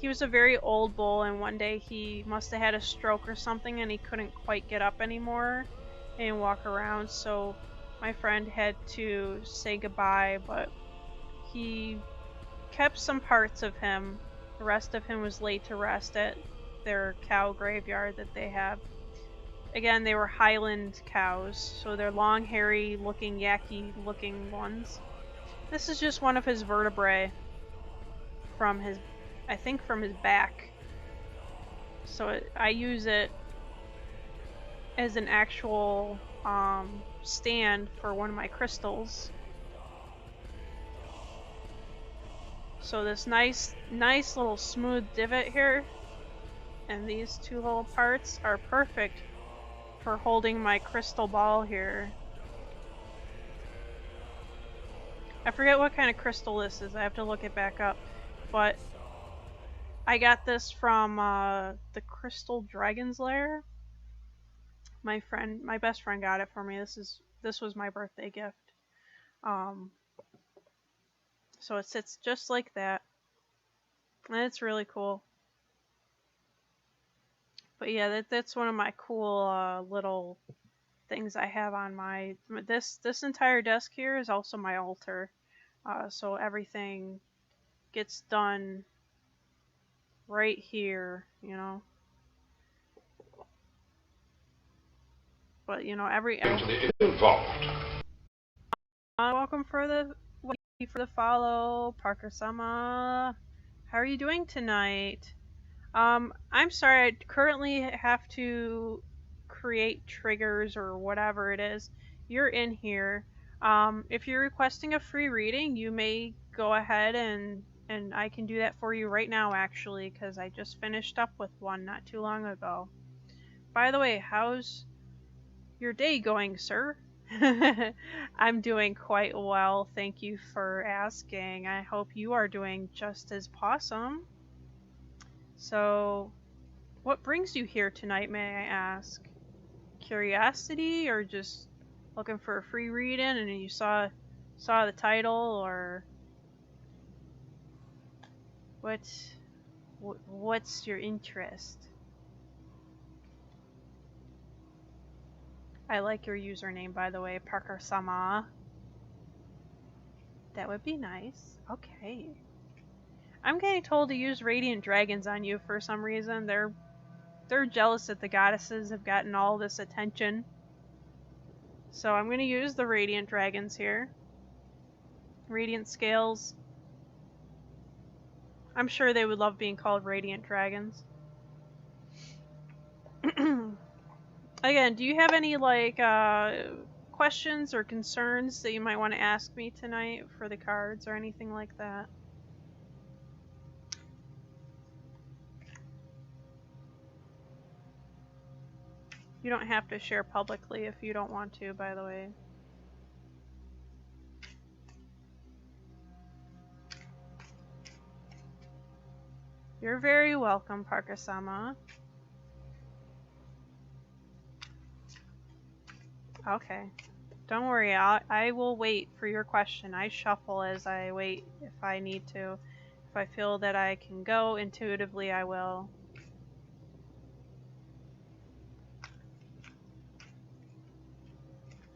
he was a very old bull, and one day he must have had a stroke or something, and he couldn't quite get up anymore and walk around. So my friend had to say goodbye, but he kept some parts of him. The rest of him was laid to rest at their cow graveyard that they have. Again, they were Highland cows, so they're long, hairy looking, yaki looking ones. This is just one of his vertebrae from his, I think from his back. So I use it as an actual stand for one of my crystals. So this nice little smooth divot here, and these two little parts are perfect for holding my crystal ball here. I forget what kind of crystal this is, I have to look it back up, but I got this from the Crystal Dragon's Lair. My best friend got it for me. This was my birthday gift. So it sits just like that, and it's really cool. But yeah, that's one of my cool little things I have on my this entire desk here is also my altar. So everything gets done right here, you know. But you know, welcome for the follow, Parker Sama. How are you doing tonight? I'm sorry, I currently have to create triggers or whatever it is. You're in here. If you're requesting a free reading, you may go ahead and I can do that for you right now, actually, because I just finished up with one not too long ago. By the way, how's your day going, sir? I'm doing quite well, thank you for asking. I hope you are doing just as awesome. So, what brings you here tonight, may I ask? Curiosity, or just looking for a free reading and you saw the title, or what's your interest? I like your username, by the way, Parker-sama. That would be nice. Okay. I'm getting told to use Radiant Dragons on you for some reason. They're jealous that the goddesses have gotten all this attention. So I'm going to use the Radiant Dragons here. Radiant Scales. I'm sure they would love being called Radiant Dragons. Again, do you have any questions or concerns that you might want to ask me tonight for the cards or anything like that? You don't have to share publicly if you don't want to, by the way. You're very welcome, Parker-sama. Okay. Don't worry, I will wait for your question. I shuffle as I wait if I need to. If I feel that I can go intuitively, I will.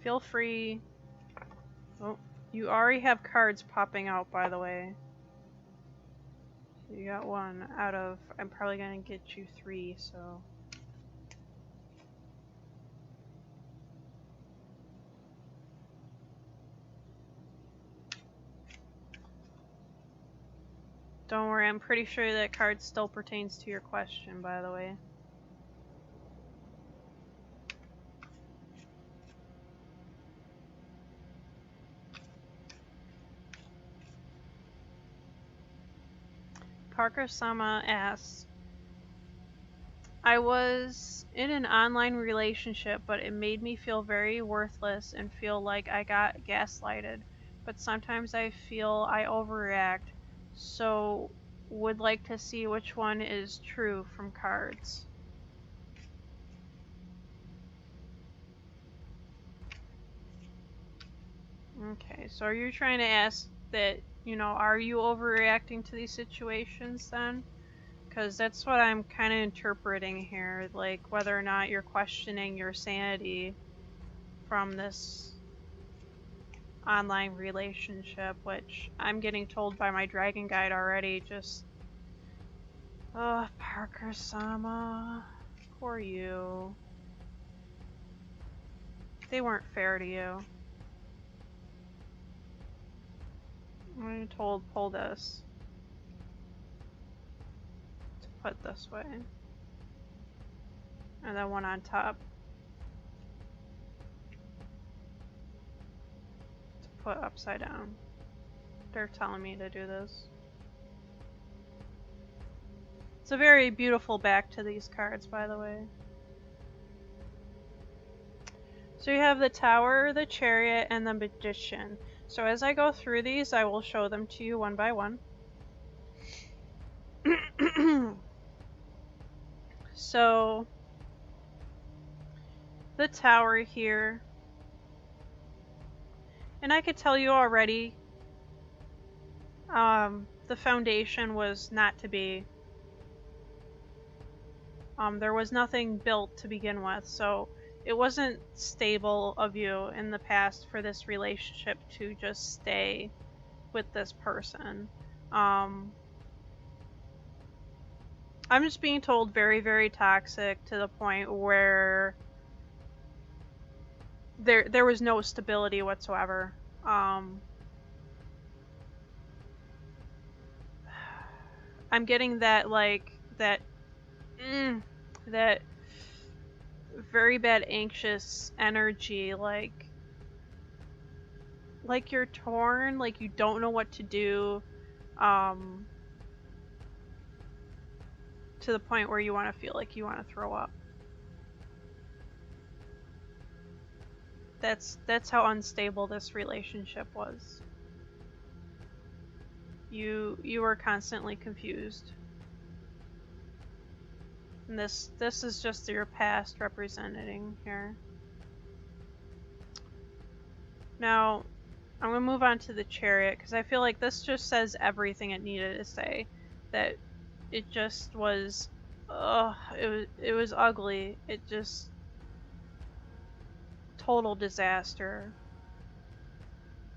Feel free. Oh, you already have cards popping out, by the way. You got one out of... I'm probably gonna get you 3, so... Don't worry, I'm pretty sure that card still pertains to your question, by the way. Parker-sama asks, I was in an online relationship, but it made me feel very worthless and feel like I got gaslighted. But sometimes I feel I overreact, so would like to see which one is true from cards. Okay, so are you trying to ask that, you know, are you overreacting to these situations then? Because that's what I'm kind of interpreting here, like whether or not you're questioning your sanity from this online relationship, which I'm getting told by my dragon guide already, just... Oh, Parker-sama. Poor you. They weren't fair to you. I'm told pull this. To put this way. And then one on top. To put upside down. They're telling me to do this. It's a very beautiful back to these cards, by the way. So you have the Tower, the Chariot, and the Magician. So as I go through these, I will show them to you one by one. So, the Tower here. And I could tell you already, the foundation was not to be. There was nothing built to begin with, so it wasn't stable of you in the past for this relationship to just stay with this person. I'm just being told very, very toxic to the point where there was no stability whatsoever. I'm getting that, like, that very bad anxious energy, like you're torn, like you don't know what to do, to the point where you want to feel like you want to throw up. That's how unstable this relationship was. You were constantly confused. And this is just your past representing here. Now, I'm going to move on to the Chariot, because I feel like this just says everything it needed to say. That it just was, it was ugly. It just, total disaster.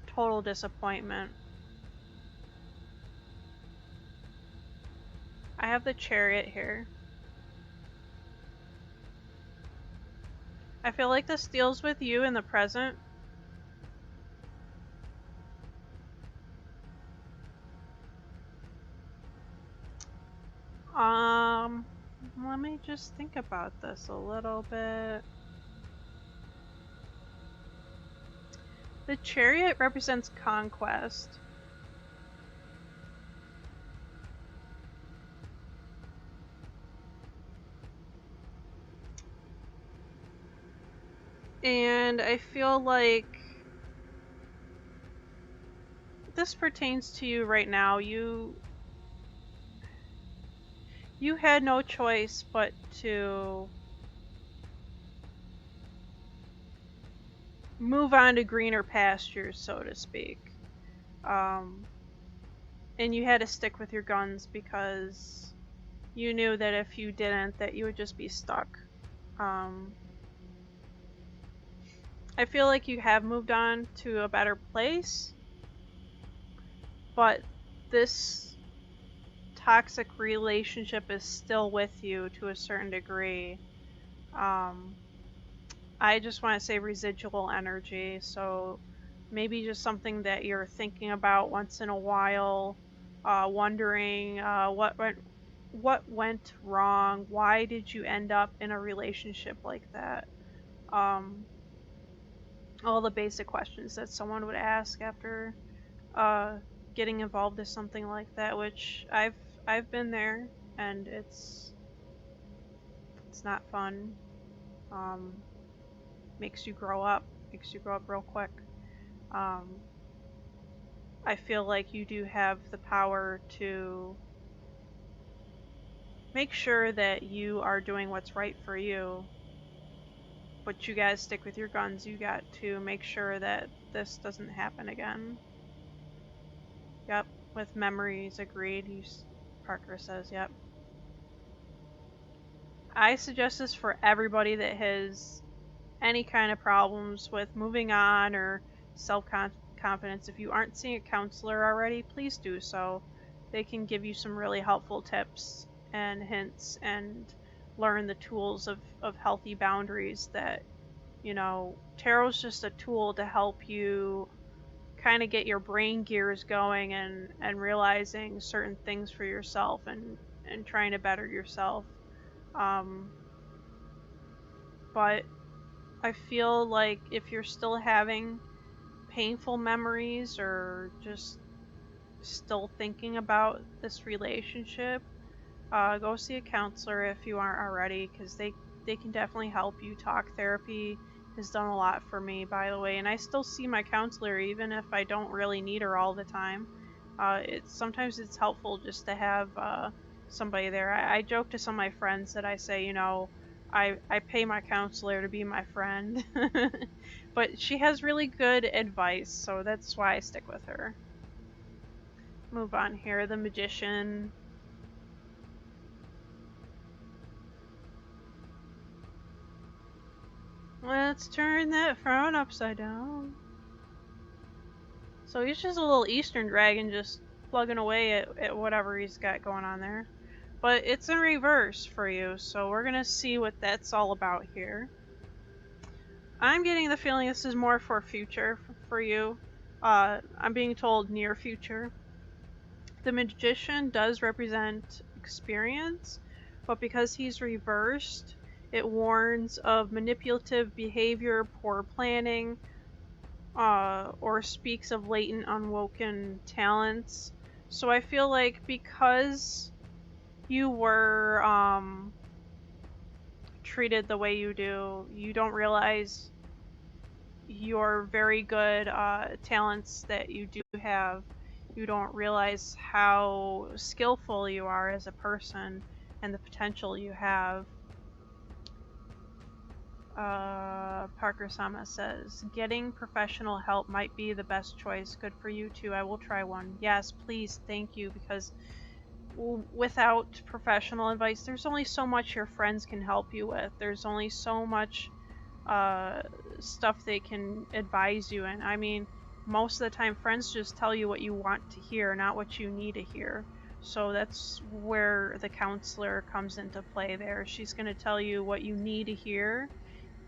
Total disappointment. I have the Chariot here. I feel like this deals with you in the present. Let me just think about this a little bit. The Chariot represents conquest. And I feel like this pertains to you right now. You had no choice but to move on to greener pastures, so to speak. And you had to stick with your guns because you knew that if you didn't, that you would just be stuck. I feel like you have moved on to a better place, but this toxic relationship is still with you to a certain degree. I just want to say residual energy, so maybe just something that you're thinking about once in a while, wondering what went wrong, why did you end up in a relationship like that? All the basic questions that someone would ask after getting involved in something like that, which I've been there, and it's not fun. Makes you grow up real quick. I feel like you do have the power to make sure that you are doing what's right for you, but you guys stick with your guns. You got to make sure that this doesn't happen again. Yep, with memories, agreed. Parker says, yep. I suggest this for everybody that has any kind of problems with moving on or self-confidence. If you aren't seeing a counselor already, please do so. They can give you some really helpful tips and hints and learn the tools of healthy boundaries that, you know, tarot's just a tool to help you kind of get your brain gears going and realizing certain things for yourself and trying to better yourself. But I feel like if you're still having painful memories or just still thinking about this relationship, go see a counselor if you aren't already, because they can definitely help you. Talk therapy has done a lot for me, by the way, and I still see my counselor even if I don't really need her all the time. Sometimes it's helpful just to have somebody there. I joke to some of my friends that I say, you know, I pay my counselor to be my friend, but she has really good advice, so that's why I stick with her. Move on here, the Magician. Let's turn that frown upside down. So he's just a little Eastern dragon just plugging away at whatever he's got going on there. But it's in reverse for you, so we're gonna see what that's all about here. I'm getting the feeling this is more for future for you. I'm being told near future. The Magician does represent experience, but because he's reversed, it warns of manipulative behavior, poor planning, or speaks of latent unwoken talents. So I feel like because you were treated the way you do, you don't realize your very good talents that you do have. You don't realize how skillful you are as a person and the potential you have. Parker Sama says, getting professional help might be the best choice. Good for you too. I will try one. Yes, please, thank you, because without professional advice, there's only so much your friends can help you with. There's only so much stuff they can advise you in. I mean, most of the time friends just tell you what you want to hear, not what you need to hear. So that's where the counselor comes into play there. She's going to tell you what you need to hear,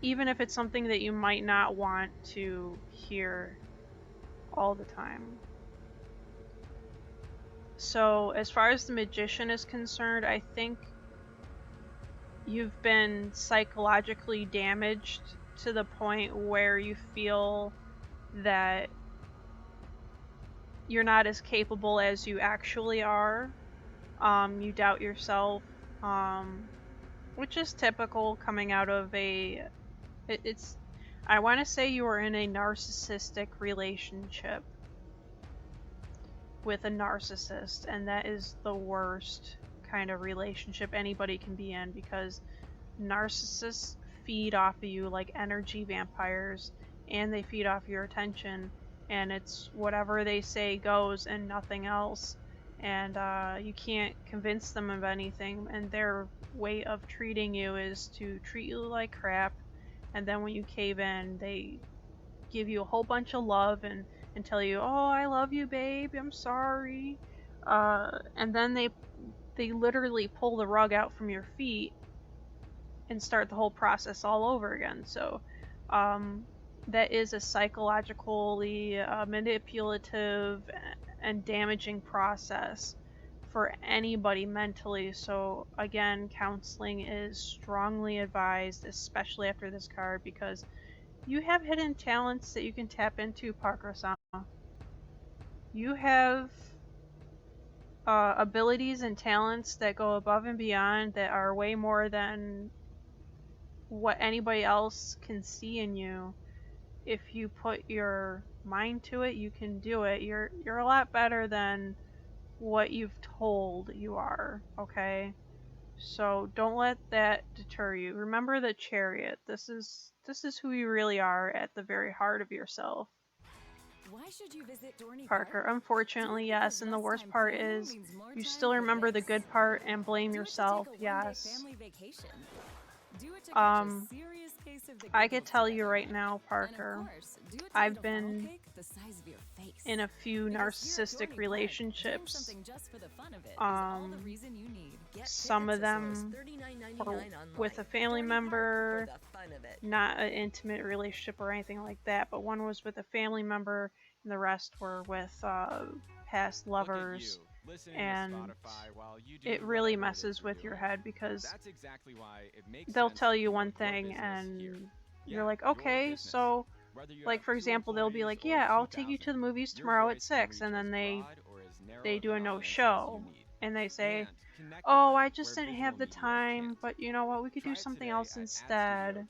even if it's something that you might not want to hear all the time. So as far as the Magician is concerned, I think you've been psychologically damaged to the point where you feel that you're not as capable as you actually are. You doubt yourself, which is typical coming out of I want to say you were in a narcissistic relationship with a narcissist, and that is the worst kind of relationship anybody can be in, because narcissists feed off of you like energy vampires, and they feed off your attention, and it's whatever they say goes and nothing else, and you can't convince them of anything, and their way of treating you is to treat you like crap, and then when you cave in, they give you a whole bunch of love and tell you, oh, I love you, babe, I'm sorry, and then they literally pull the rug out from your feet and start the whole process all over again. So that is a psychologically manipulative and damaging process for anybody mentally. So again, counseling is strongly advised, especially after this card, because you have hidden talents that you can tap into, Parker-sama. You have abilities and talents that go above and beyond, that are way more than what anybody else can see in you. If you put your mind to it, you can do it. You're a lot better than what you've told you are, okay? So don't let that deter you. Remember the Chariot. This is who you really are at the very heart of yourself. Why should you visit Dorney Parker, Park? unfortunately, Do it yes, because and the less worst time part planning is means more you time still for remember the this. good part and blame Do it to yourself, take a one-day yes. family vacation. Do it to catch a serious case of the I could giggles tell you together. right now, And Parker, of course, do it to I've eat a funnel been cake the size of your face. in a few Because here at narcissistic Dorney Park, doing relationships. something just for the fun of it is all the reason you need. Some of them were with a family member, not an intimate relationship or anything like that, but one was with a family member and the rest were with past lovers. And it really messes with your head because they'll tell you one thing and you're like, okay, so like for example, they'll be like, yeah, I'll take you to the movies tomorrow at 6, and then they do a no-show and they say, oh, I just didn't have the time, but you know what, we could do something else instead.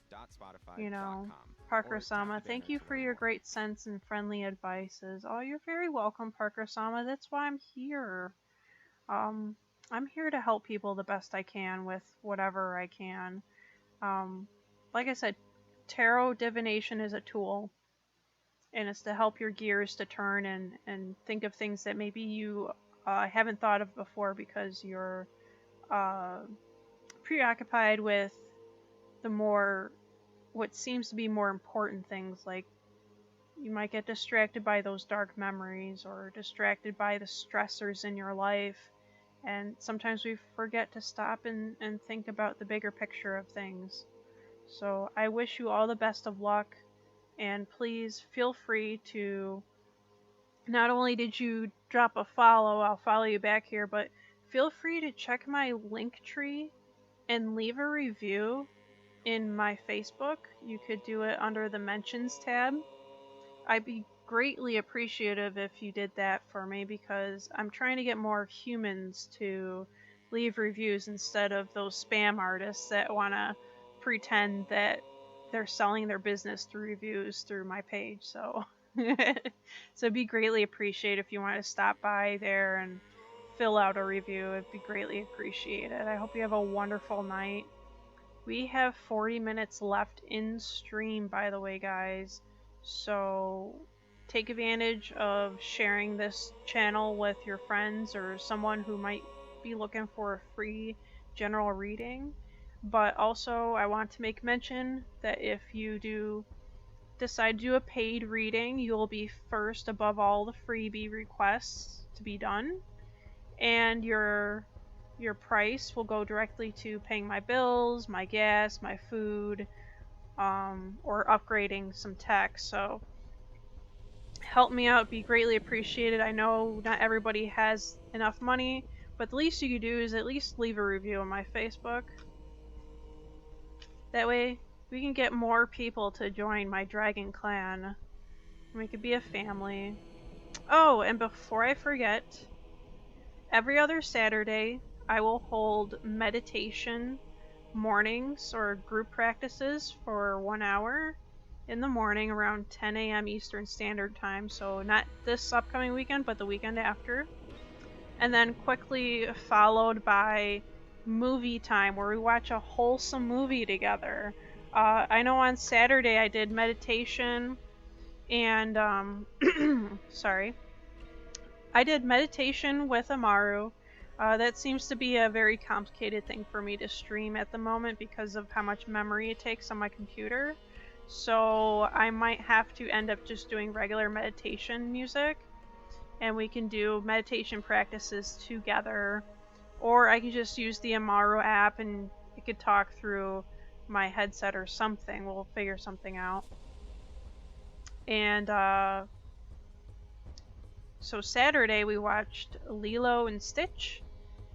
You know, Parker-sama, thank you for your great sense and friendly advices. Oh, you're very welcome, Parker-sama. That's why I'm here. I'm here to help people the best I can with whatever I can. Like I said, tarot divination is a tool, and it's to help your gears to turn and think of things that maybe you haven't thought of before because you're preoccupied with what seems to be more important things. Like you might get distracted by those dark memories or distracted by the stressors in your life, and sometimes we forget to stop and think about the bigger picture of things. So I wish you all the best of luck, and please feel free to, not only did you drop a follow, I'll follow you back here, but feel free to check my link tree and leave a review in my Facebook. You could do it under the mentions tab. I'd be greatly appreciative if you did that for me because I'm trying to get more humans to leave reviews instead of those spam artists that want to pretend that they're selling their business through reviews through my page. So it'd be greatly appreciated if you want to stop by there and fill out a review. It'd be greatly appreciated. I hope you have a wonderful night. We have 40 minutes left in stream, by the way, guys. So take advantage of sharing this channel with your friends or someone who might be looking for a free general reading. But also, I want to make mention that if you do decide to do a paid reading, you will be first above all the freebie requests to be done, and your price will go directly to paying my bills, my gas, my food, or upgrading some tech. So help me out, be greatly appreciated. I know not everybody has enough money, but the least you could do is at least leave a review on my Facebook. That way we can get more people to join my dragon clan. We could be a family. Oh, and before I forget, every other Saturday I will hold meditation mornings or group practices for 1 hour in the morning around 10 a.m. Eastern Standard Time. So not this upcoming weekend, but the weekend after. And then quickly followed by movie time, where we watch a wholesome movie together. I know on Saturday I did meditation and sorry, I did meditation with Amaru. That seems to be a very complicated thing for me to stream at the moment because of how much memory it takes on my computer. So I might have to end up just doing regular meditation music, and we can do meditation practices together. Or I could just use the Amaru app and it could talk through my headset or something. We'll figure something out. And so Saturday we watched Lilo and Stitch,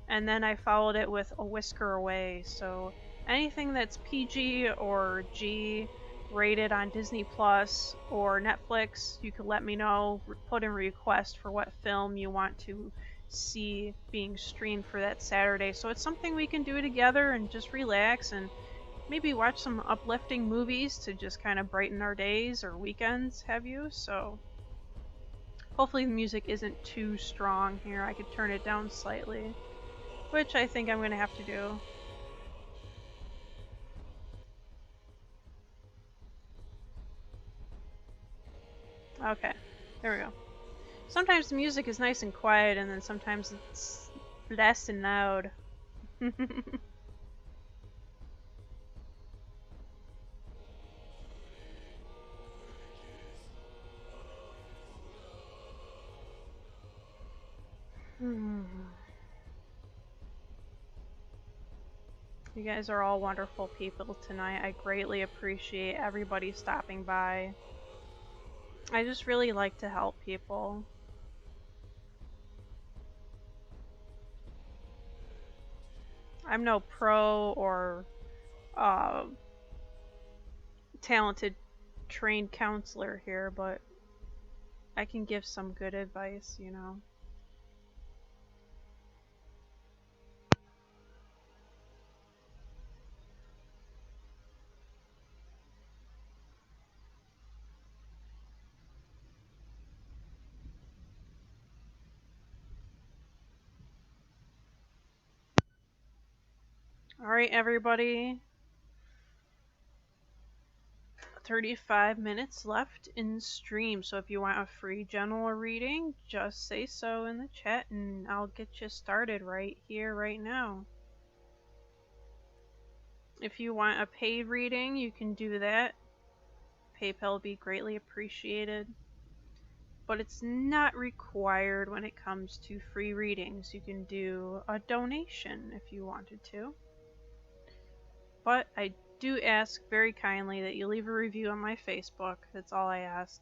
and then I followed it with A Whisker Away. So anything that's PG or G rated on Disney Plus or Netflix, you could let me know, put in a request for what film you want to see being streamed for that Saturday. So it's something we can do together and just relax and maybe watch some uplifting movies to just kind of brighten our days or weekends, have you? So hopefully the music isn't too strong here. I could turn it down slightly, which I think I'm going to have to do. Okay. There we go. Sometimes the music is nice and quiet, and then sometimes it's blessed and loud. You guys are all wonderful people tonight. I greatly appreciate everybody stopping by. I just really like to help people. I'm no pro or talented trained counselor here, but I can give some good advice, you know. Alright, everybody. 35 minutes left in stream, so if you want a free general reading, just say so in the chat and I'll get you started right here, right now. If you want a paid reading, you can do that. PayPal would be greatly appreciated. But it's not required when it comes to free readings. You can do a donation if you wanted to. But I do ask very kindly that you leave a review on my Facebook. That's all I ask.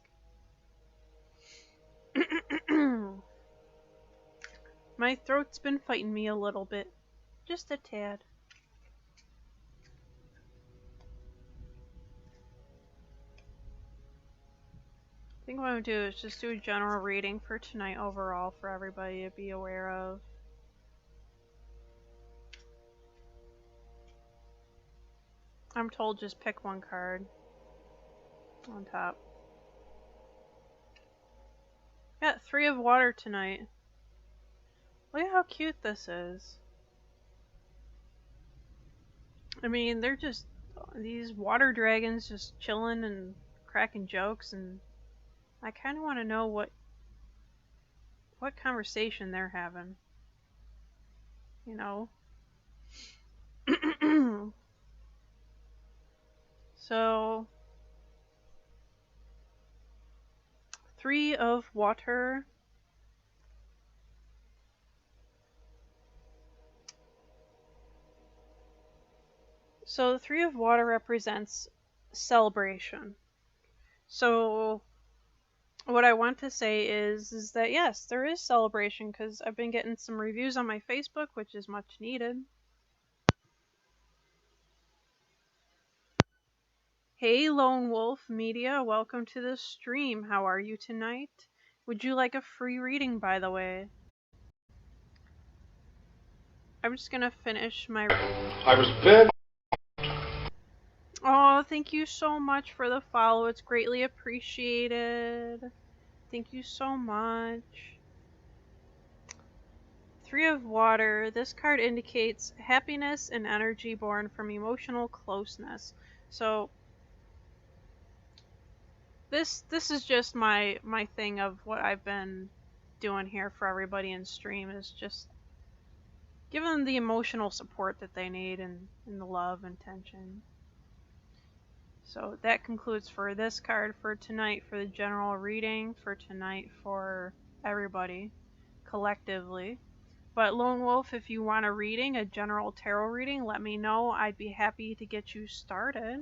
My throat's been fighting me a little bit. Just a tad. I think what I'm going to do is just do a general reading for tonight overall for everybody to be aware of. I'm told just pick one card on top. Got 3 of water tonight. Look at how cute this is. I mean, they're just these water dragons just chilling and cracking jokes, and I kind of want to know what conversation they're having. You know? So 3 of water. So the 3 of water represents celebration. So what I want to say is that yes, there is celebration, because I've been getting some reviews on my Facebook, which is much needed. Hey Lone Wolf Media, welcome to the stream. How are you tonight? Would you like a free reading, by the way? I'm just gonna finish my reading. I was very... Oh, thank you so much for the follow. It's greatly appreciated. Thank you so much. 3 of water. This card indicates happiness and energy born from emotional closeness. So this is just my thing of what I've been doing here for everybody in stream, is just give them the emotional support that they need and the love and attention. So that concludes for this card for tonight, for the general reading for tonight for everybody collectively. But Lone Wolf, if you want a reading, a general tarot reading, let me know. I'd be happy to get you started.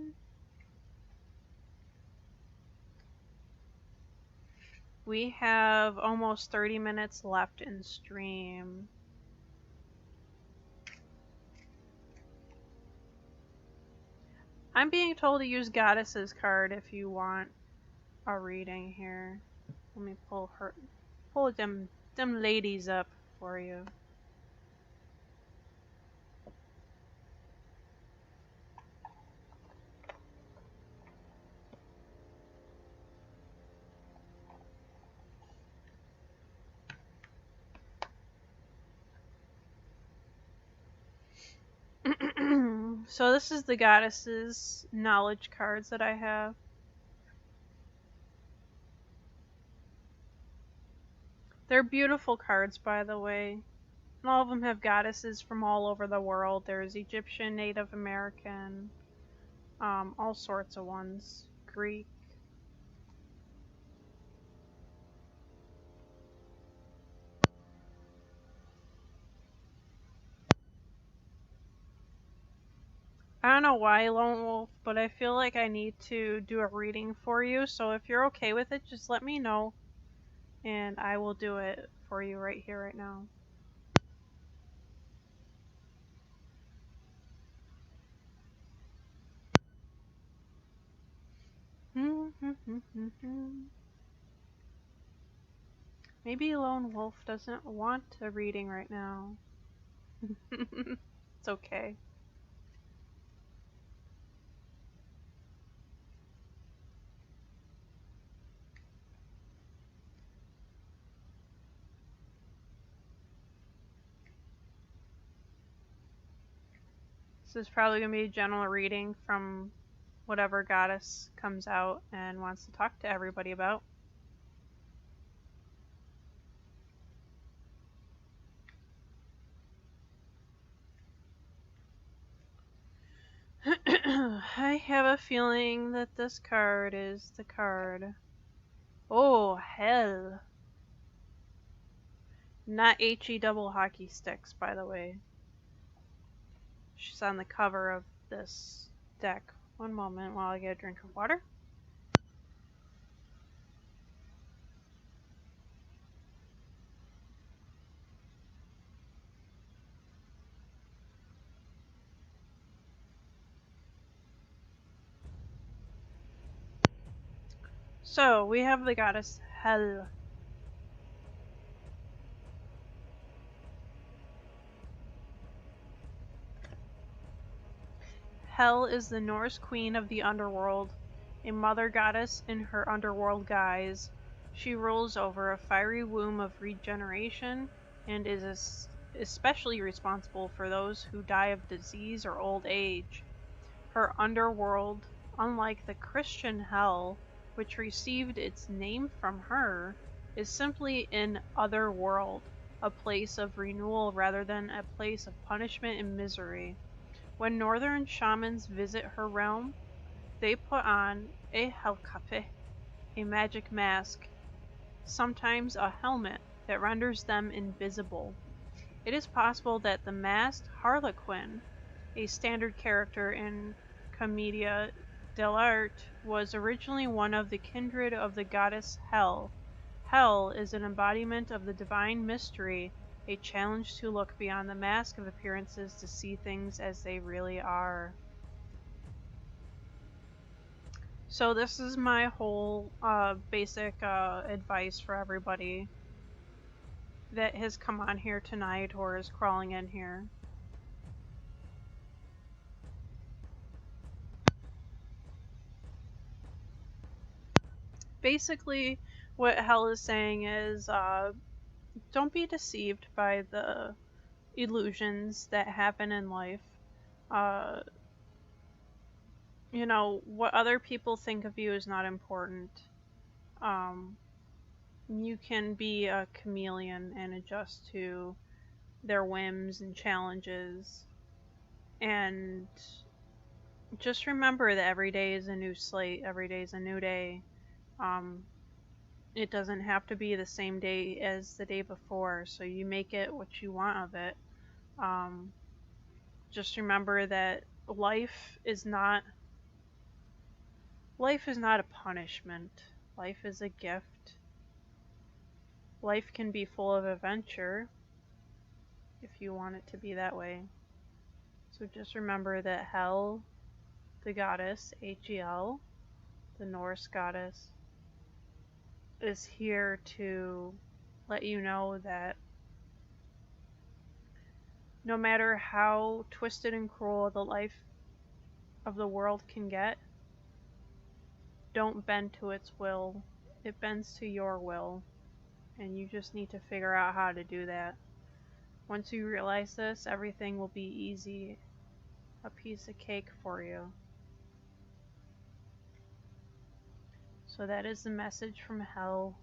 We have almost 30 minutes left in stream. I'm being told to use Goddess's card if you want a reading here. Let me pull them ladies up for you. So this is the Goddess's knowledge cards that I have. They're beautiful cards, by the way. And all of them have goddesses from all over the world. There's Egyptian, Native American, all sorts of ones. Greek. I don't know why, Lone Wolf, but I feel like I need to do a reading for you. So if you're okay with it, just let me know. And I will do it for you right here, right now. Maybe Lone Wolf doesn't want a reading right now. It's okay. This is probably going to be a general reading from whatever goddess comes out and wants to talk to everybody about. I have a feeling that this card is the card. Oh, hell. Not HE double hockey sticks, by the way. She's on the cover of this deck. One moment while I get a drink of water. So, we have the goddess Hel. Hel is the Norse queen of the underworld, a mother goddess in her underworld guise. She rules over a fiery womb of regeneration and is especially responsible for those who die of disease or old age. Her underworld, unlike the Christian hell, which received its name from her, is simply an other world, a place of renewal rather than a place of punishment and misery. When northern shamans visit her realm, they put on a Hellkappe, a magic mask, sometimes a helmet that renders them invisible. It is possible that the masked Harlequin, a standard character in Commedia dell'arte, was originally one of the kindred of the goddess Hel. Hel is an embodiment of the divine mystery, a challenge to look beyond the mask of appearances to see things as they really are. So this is my whole basic advice for everybody that has come on here tonight or is crawling in here. Basically, what Hel is saying is don't be deceived by the illusions that happen in life. You know, what other people think of you is not important. You can be a chameleon and adjust to their whims and challenges. And just remember that every day is a new slate, every day is a new day. It doesn't have to be the same day as the day before, so you make it what you want of it. Just remember that life is not a punishment. Life is a gift. Life can be full of adventure if you want it to be that way. So just remember that Hel, the goddess, Hel, the Norse goddess, is here to let you know that no matter how twisted and cruel the life of the world can get, don't bend to its will. It bends to your will, and you just need to figure out how to do that. Once you realize this, everything will be easy, a piece of cake for you. So that is the message from Hel.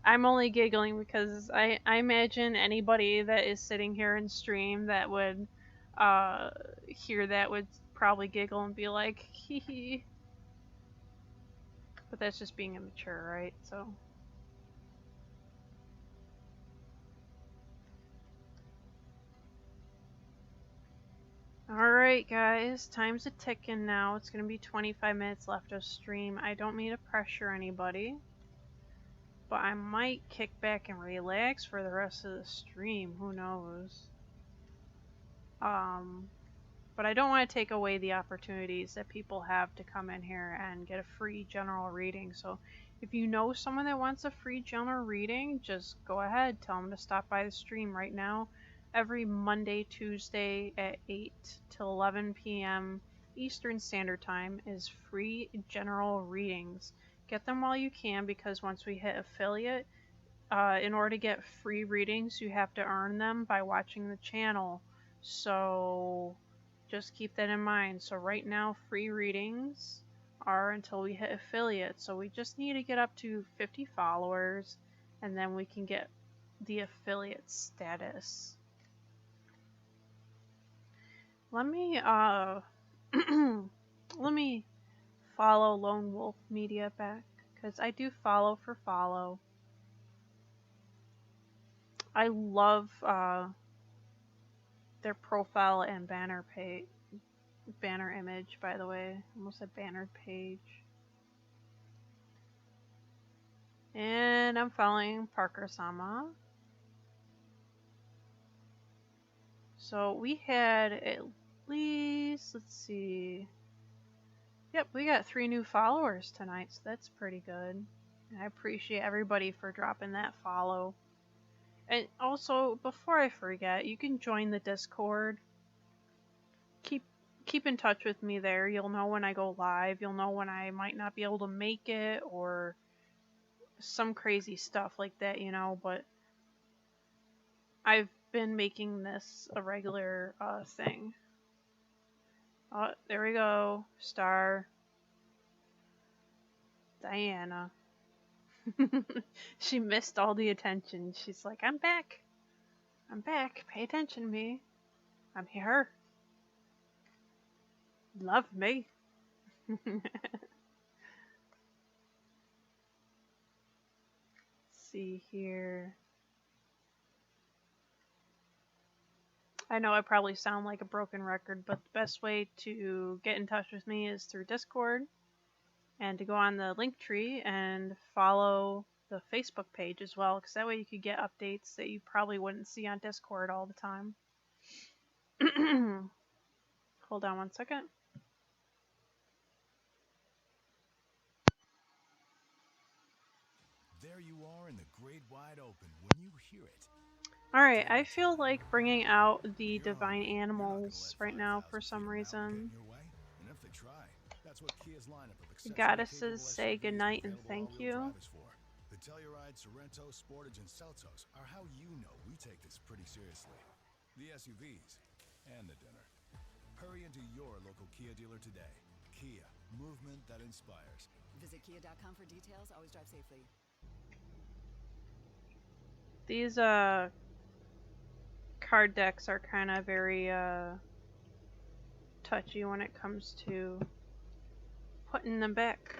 I'm only giggling because I imagine anybody that is sitting here in stream that would hear that would probably giggle and be like, hee hee. But that's just being immature, right? So. Alright guys, time's a ticking now. It's gonna be 25 minutes left of stream. I don't mean to pressure anybody, but I might kick back and relax for the rest of the stream. Who knows? But I don't want to take away the opportunities that people have to come in here and get a free general reading. So if you know someone that wants a free general reading, just go ahead, tell them to stop by the stream right now. Every Monday, Tuesday at 8 to 11 p.m. Eastern Standard Time is free general readings. Get them while you can, because once we hit affiliate, in order to get free readings, you have to earn them by watching the channel. So just keep that in mind. So right now, free readings are until we hit affiliate. So we just need to get up to 50 followers, and then we can get the affiliate status. Let me let me follow Lone Wolf Media back, because I do follow for follow. I love their profile and banner image, by the way. Almost said banner page. And I'm following Parker Sama. So we had at least, let's see. Yep, we got 3 new followers tonight, so that's pretty good. And I appreciate everybody for dropping that follow. And also, before I forget, you can join the Discord. Keep in touch with me there. You'll know when I go live. You'll know when I might not be able to make it, or some crazy stuff like that, you know. But I've been making this a regular thing. Oh, there we go. Star. Diana. She missed all the attention. She's like, I'm back. I'm back. Pay attention to me. I'm here. Love me. See here. I know I probably sound like a broken record, but the best way to get in touch with me is through Discord, and to go on the Linktree and follow the Facebook page as well, because that way you could get updates that you probably wouldn't see on Discord all the time. Hold on one second. There you are in the great wide open. When you hear it, Alright, I feel like bringing out the divine animals right now for some reason. The goddesses say goodnight and thank you. The Telluride, Sorento, Sportage, and Seltos are how you know we take this pretty seriously. The SUVs and the dinner. Hurry into your local Kia dealer today. Kia, movement that inspires. Visit kia.com for details. Always drive safely. These card decks are kind of very touchy when it comes to putting them back.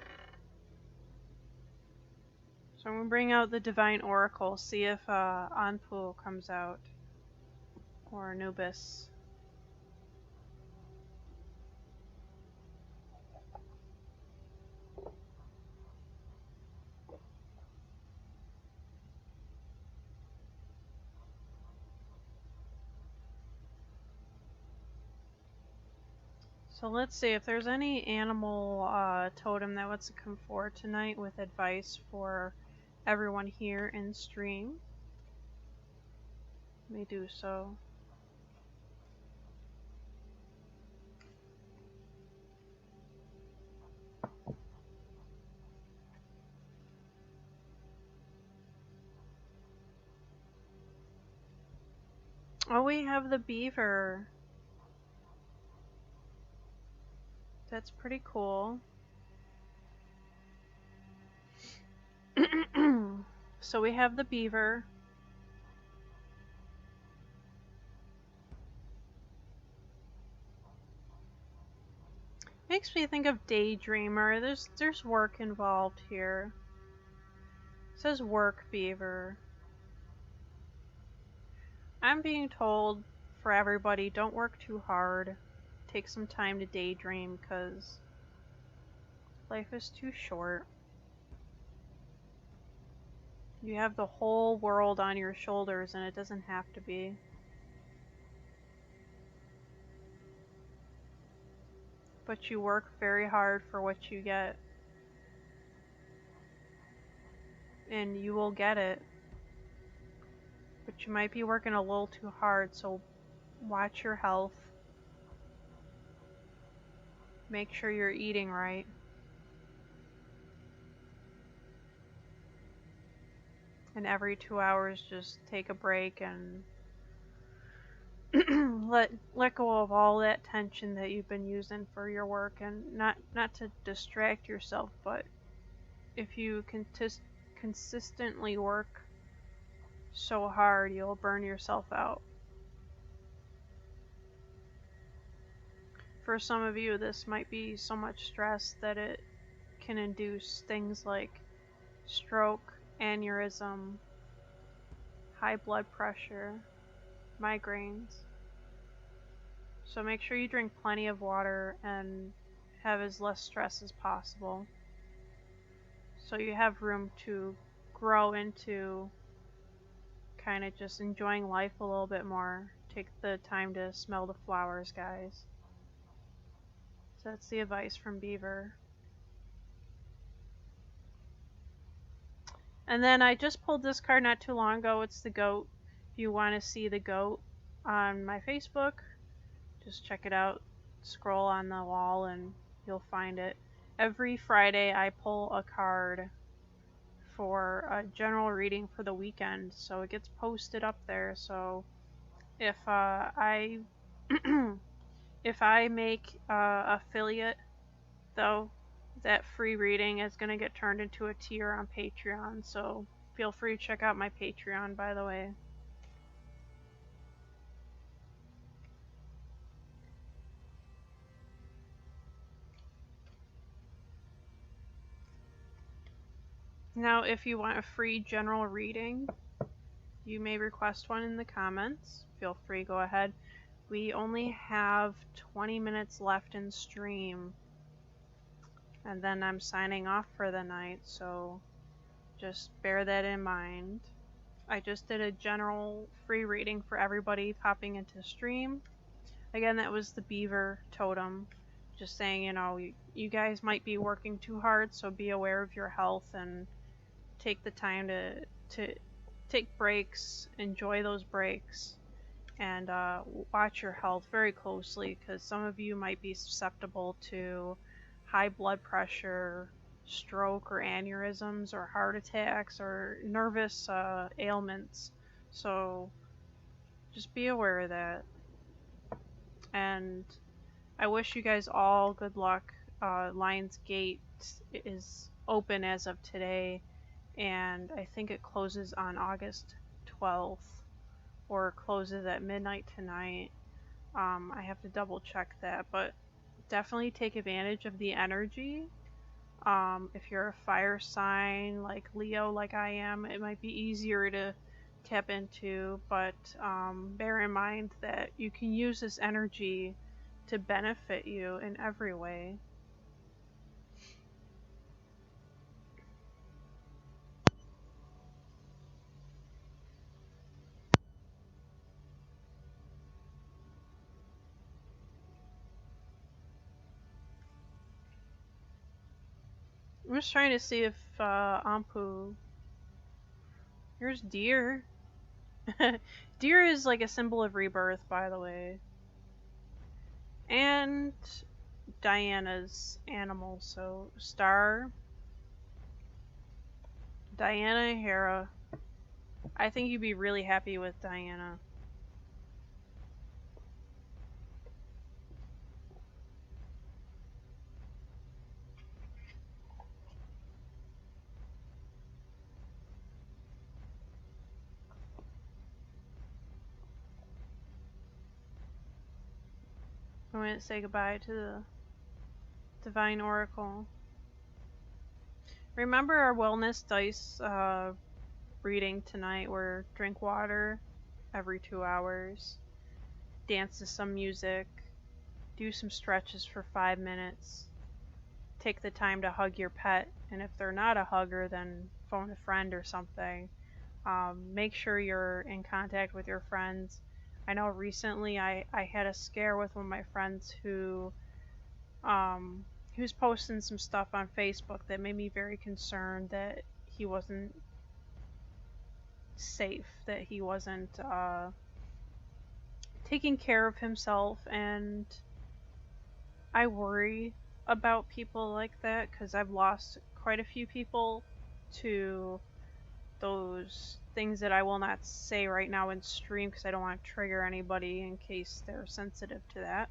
So I'm going to bring out the Divine Oracle, see if Anpu comes out, or Anubis. So let's see if there's any animal totem that wants to come forward tonight with advice for everyone here in stream. Let me do so. Oh, we have the beaver. That's pretty cool. So we have the beaver. Makes me think of Daydreamer. There's work involved here. It says work beaver. I'm being told for everybody, don't work too hard. Take some time to daydream, because life is too short. You have the whole world on your shoulders, and it doesn't have to be. But you work very hard for what you get. And you will get it. But you might be working a little too hard, so watch your health. Make sure you're eating right. And every 2 hours, just take a break and let go of all that tension that you've been using for your work, and not to distract yourself, but if you consistently work so hard, you'll burn yourself out. For some of you, this might be so much stress that it can induce things like stroke, aneurysm, high blood pressure, migraines. So make sure you drink plenty of water and have as less stress as possible, so you have room to grow into kind of just enjoying life a little bit more. Take the time to smell the flowers, guys. So that's the advice from Beaver. And then I just pulled this card not too long ago. It's the goat. If you want to see the goat on my Facebook, just check it out. Scroll on the wall and you'll find it. Every Friday I pull a card for a general reading for the weekend, so it gets posted up there. So if I if I make affiliate, though, that free reading is going to get turned into a tier on Patreon, so feel free to check out my Patreon, by the way. Now, if you want a free general reading, you may request one in the comments. Feel free, go ahead. We only have 20 minutes left in stream, and then I'm signing off for the night, so just bear that in mind. I just did a general free reading for everybody popping into stream. Again, that was the beaver totem. Just saying, you know, you guys might be working too hard, so be aware of your health and take the time to take breaks, enjoy those breaks, and watch your health very closely, because some of you might be susceptible to high blood pressure, stroke or aneurysms, or heart attacks, or nervous ailments. So just be aware of that. And I wish you guys all good luck. Lionsgate is open as of today, and I think it closes on August 12th, or closes at midnight tonight. I have to double check that, but definitely take advantage of the energy. If you're a fire sign like Leo, like I am, it might be easier to tap into, but bear in mind that you can use this energy to benefit you in every way. I'm just trying to see if Ampu... Here's deer. Deer is like a symbol of rebirth, by the way. And Diana's animal, so Star, Diana, Hera. I think you'd be really happy with Diana. a minute to say goodbye to the Divine Oracle. Remember our wellness dice reading tonight where drink water every 2 hours, dance to some music, do some stretches for 5 minutes, take the time to hug your pet, and if they're not a hugger, then phone a friend or something. Make sure you're in contact with your friends. I know recently I had a scare with one of my friends who he was posting some stuff on Facebook that made me very concerned that he wasn't safe, that he wasn't taking care of himself, and I worry about people like that because I've lost quite a few people to those things that I will not say right now in stream because I don't want to trigger anybody in case they're sensitive to that.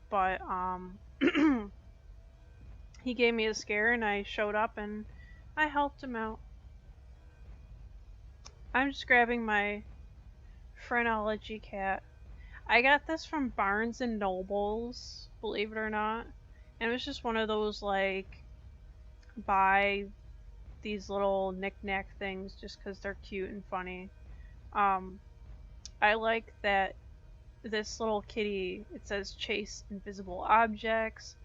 But he gave me a scare and I showed up and I helped him out. I'm just grabbing my Phrenology cat. I got this from Barnes and Nobles, believe it or not. And it was just one of those, like, buy these little knick-knack things just because they're cute and funny. I like that this little kitty, it says chase invisible objects,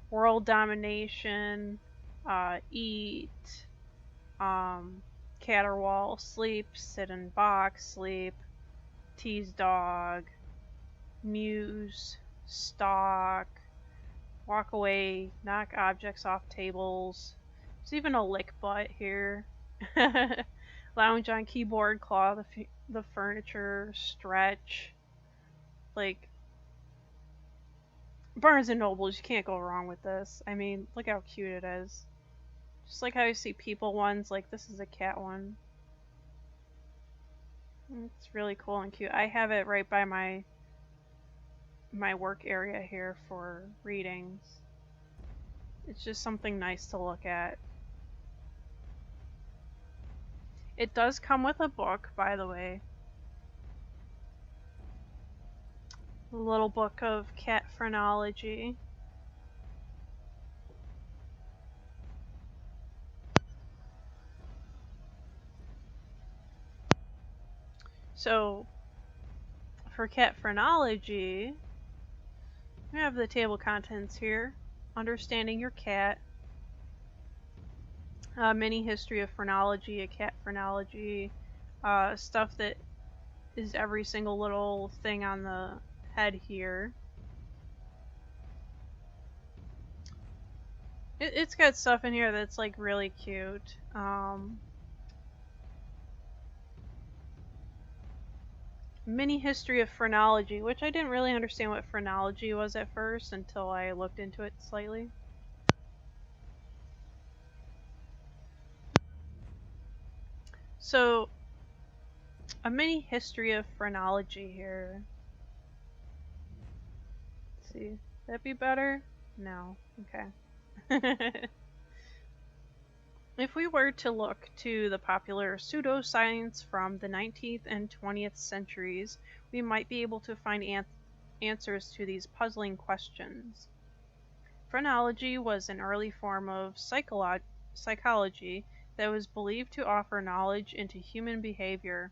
world domination, eat, caterwaul, sleep, sit and box, sleep, tease dog, muse, stalk, walk away, knock objects off tables. There's even a lick butt here. Lounge on keyboard, claw the furniture, stretch. Like, Barnes and Nobles, you can't go wrong with this. I mean, look how cute it is. Just like how you see people ones, like this is a cat one. It's really cool and cute. I have it right by my work area here for readings. It's just something nice to look at. It does come with a book, by the way. A little book of cat phrenology. So, for cat phrenology, we have the table of contents here. Understanding your cat. Mini history of phrenology, a cat phrenology. Stuff that is every single little thing on the head here. It's got stuff in here that's like really cute. Mini history of phrenology, which I didn't really understand what phrenology was at first until I looked into it slightly. So, a mini history of phrenology here. Let's see, would that be better? No, okay. If we were to look to the popular pseudoscience from the 19th and 20th centuries, we might be able to find answers to these puzzling questions. Phrenology was an early form of psychology that was believed to offer knowledge into human behavior.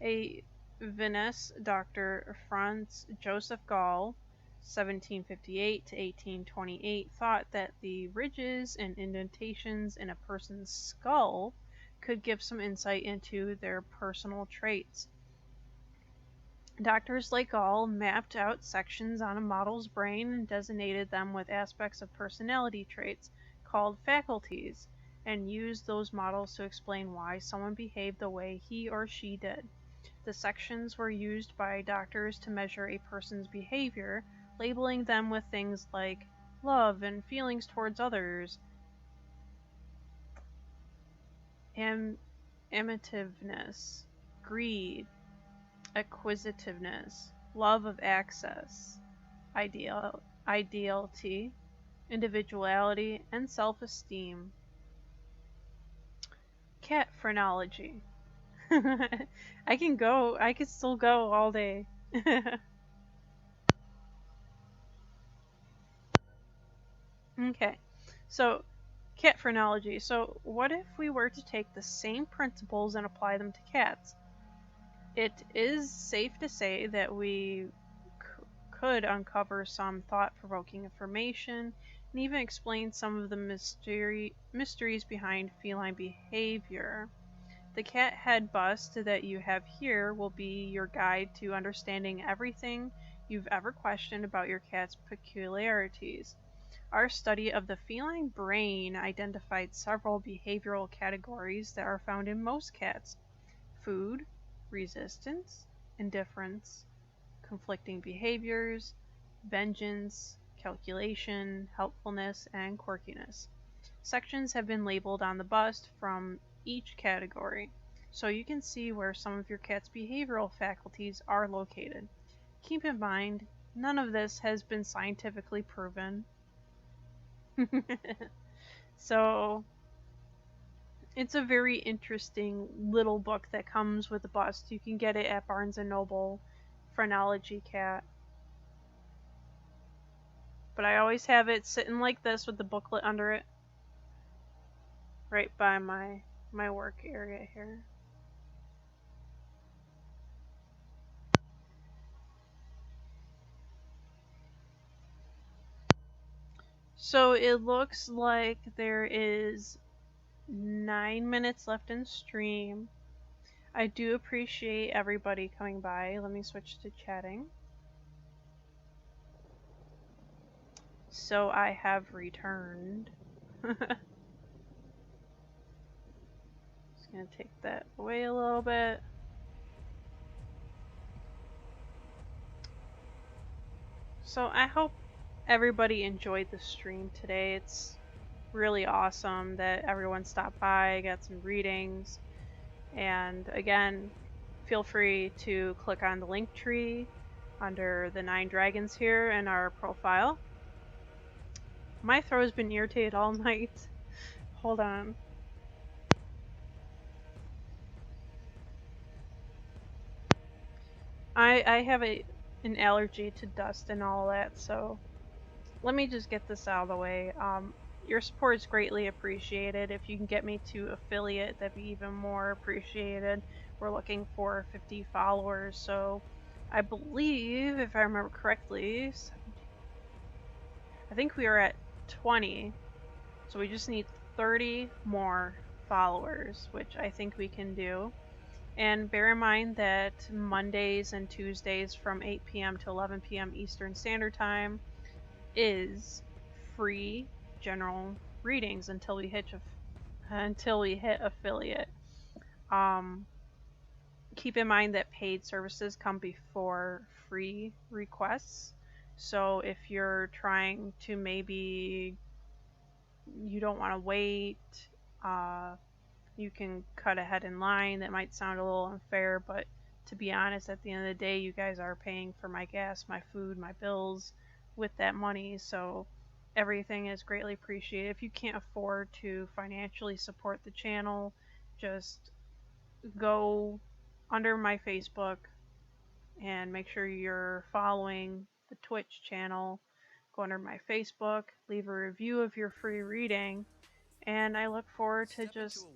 A Viennese doctor, Franz Joseph Gall, 1758 to 1828, thought that the ridges and indentations in a person's skull could give some insight into their personal traits. Doctors like Gall mapped out sections on a model's brain and designated them with aspects of personality traits called faculties, and used those models to explain why someone behaved the way he or she did. The sections were used by doctors to measure a person's behavior, labeling them with things like love and feelings towards others, amativeness, greed, acquisitiveness, love of access, ideality, individuality, and self-esteem. Cat phrenology. I could still go all day. Okay, so cat phrenology. So what if we were to take the same principles and apply them to cats? It is safe to say that we could uncover some thought-provoking information and even explain some of the mysteries behind feline behavior. The cat head bust that you have here will be your guide to understanding everything you've ever questioned about your cat's peculiarities. Our study of the feline brain identified several behavioral categories that are found in most cats: food, resistance, indifference, conflicting behaviors, vengeance, calculation, helpfulness, and quirkiness. Sections have been labeled on the bust from each category, so you can see where some of your cat's behavioral faculties are located. Keep in mind, none of this has been scientifically proven. So, it's a very interesting little book that comes with the bust. You can get it at Barnes & Noble, Phrenology Cat. But I always have it sitting like this with the booklet under it, right by my work area here. So it looks like there is 9 minutes left in stream. I do appreciate everybody coming by. Let me switch to chatting. So I have returned. Just gonna take that away a little bit. So I hope everybody enjoyed the stream today. It's really awesome that everyone stopped by, got some readings, and again, feel free to click on the link tree under the 9 dragons here in our profile. My throat has been irritated all night. Hold on. I have an allergy to dust and all that, so let me just get this out of the way. Your support is greatly appreciated. If you can get me to affiliate, that'd be even more appreciated. We're looking for 50 followers, so I believe, if I remember correctly, I think we are at 20, so we just need 30 more followers, which I think we can do. And bear in mind that Mondays and Tuesdays from 8 p.m. to 11 p.m. Eastern Standard Time is free general readings until we hit affiliate. Keep in mind that paid services come before free requests. So if you're trying to, maybe you don't want to wait, you can cut ahead in line. That might sound a little unfair, but to be honest, at the end of the day, you guys are paying for my gas, my food, my bills with that money, so everything is greatly appreciated. If you can't afford to financially support the channel, just go under my Facebook and make sure you're following the Twitch channel. Go under my Facebook, leave a review of your free reading, and I look forward to just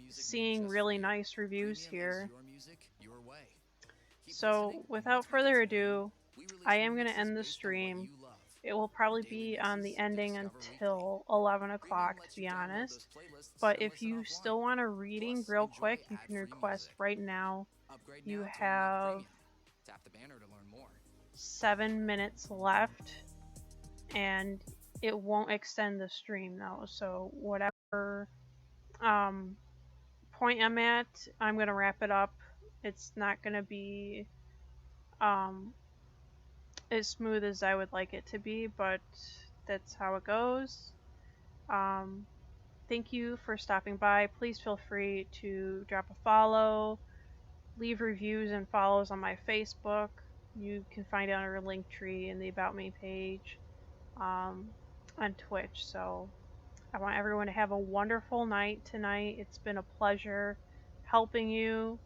seeing really nice reviews here. So without further ado, I am going to end the stream. It will probably be on the ending until 11 o'clock, to be honest. But if you still want a reading real quick, you can request right now. You have 7 minutes left, and it won't extend the stream though. So whatever point I'm at, I'm going to wrap it up. It's not going to be as smooth as I would like it to be, but that's how it goes. Thank you for stopping by. Please feel free to drop a follow, leave reviews and follows on my Facebook. You can find it on our link tree in the About Me page, on Twitch. So I want everyone to have a wonderful night tonight. It's been a pleasure helping you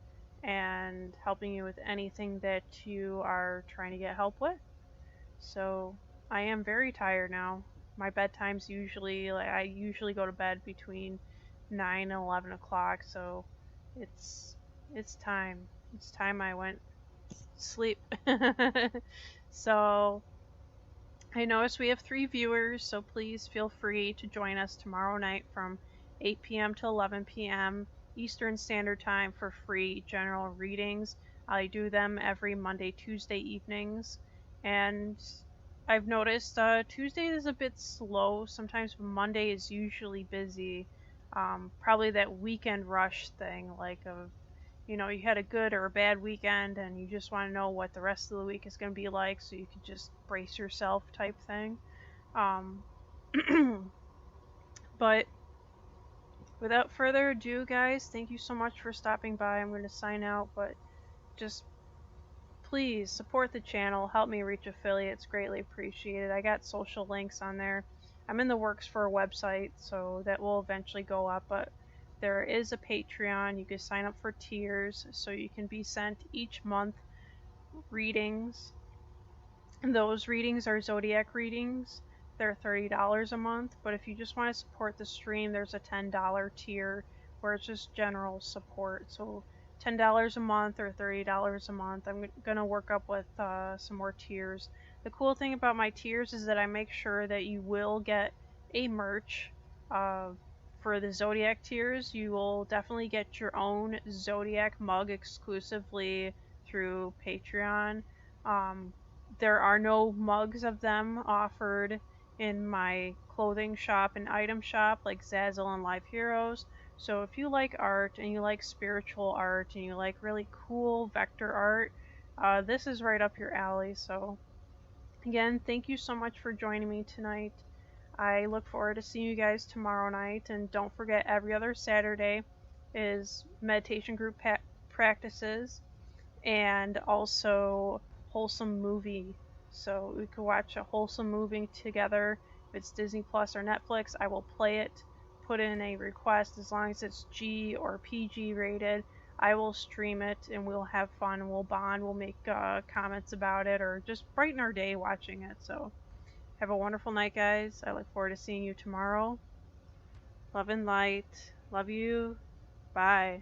and helping you with anything that you are trying to get help with. So I am very tired now. my bedtime's usually, like, I usually go to bed between 9 and 11 o'clock, so it's time. It's time I went sleep. So I noticed we have 3 viewers, so please feel free to join us tomorrow night from 8 p.m. to 11 p.m. Eastern Standard Time for free general readings. I do them every Monday, Tuesday evenings, and I've noticed Tuesday is a bit slow. Sometimes Monday is usually busy. Probably that weekend rush thing, like you had a good or a bad weekend and you just want to know what the rest of the week is going to be like so you can just brace yourself type thing. But without further ado, guys, thank you so much for stopping by. I'm going to sign out, but just please support the channel, help me reach affiliates, greatly appreciated. I got social links on there. I'm in the works for a website, so that will eventually go up, but there is a Patreon. You can sign up for tiers so you can be sent each month readings. And those readings are Zodiac readings. They're $30 a month, but if you just want to support the stream, there's a $10 tier where it's just general support. So $10 a month or $30 a month. I'm going to work up with some more tiers. The cool thing about my tiers is that I make sure that you will get a merch. For the Zodiac tiers, you will definitely get your own Zodiac mug exclusively through Patreon. There are no mugs of them offered in my clothing shop and item shop like Zazzle and Live Heroes. So if you like art and you like spiritual art and you like really cool vector art, this is right up your alley. So again, thank you so much for joining me tonight. I look forward to seeing you guys tomorrow night, and don't forget every other Saturday is meditation group practices and also wholesome movie. So we could watch a wholesome movie together. If it's Disney Plus or Netflix, I will play it, put in a request. As long as it's G or PG rated, I will stream it and we'll have fun, we'll bond, we'll make comments about it, or just brighten our day watching it. So have a wonderful night, guys. I look forward to seeing you tomorrow. Love and light. Love you. Bye.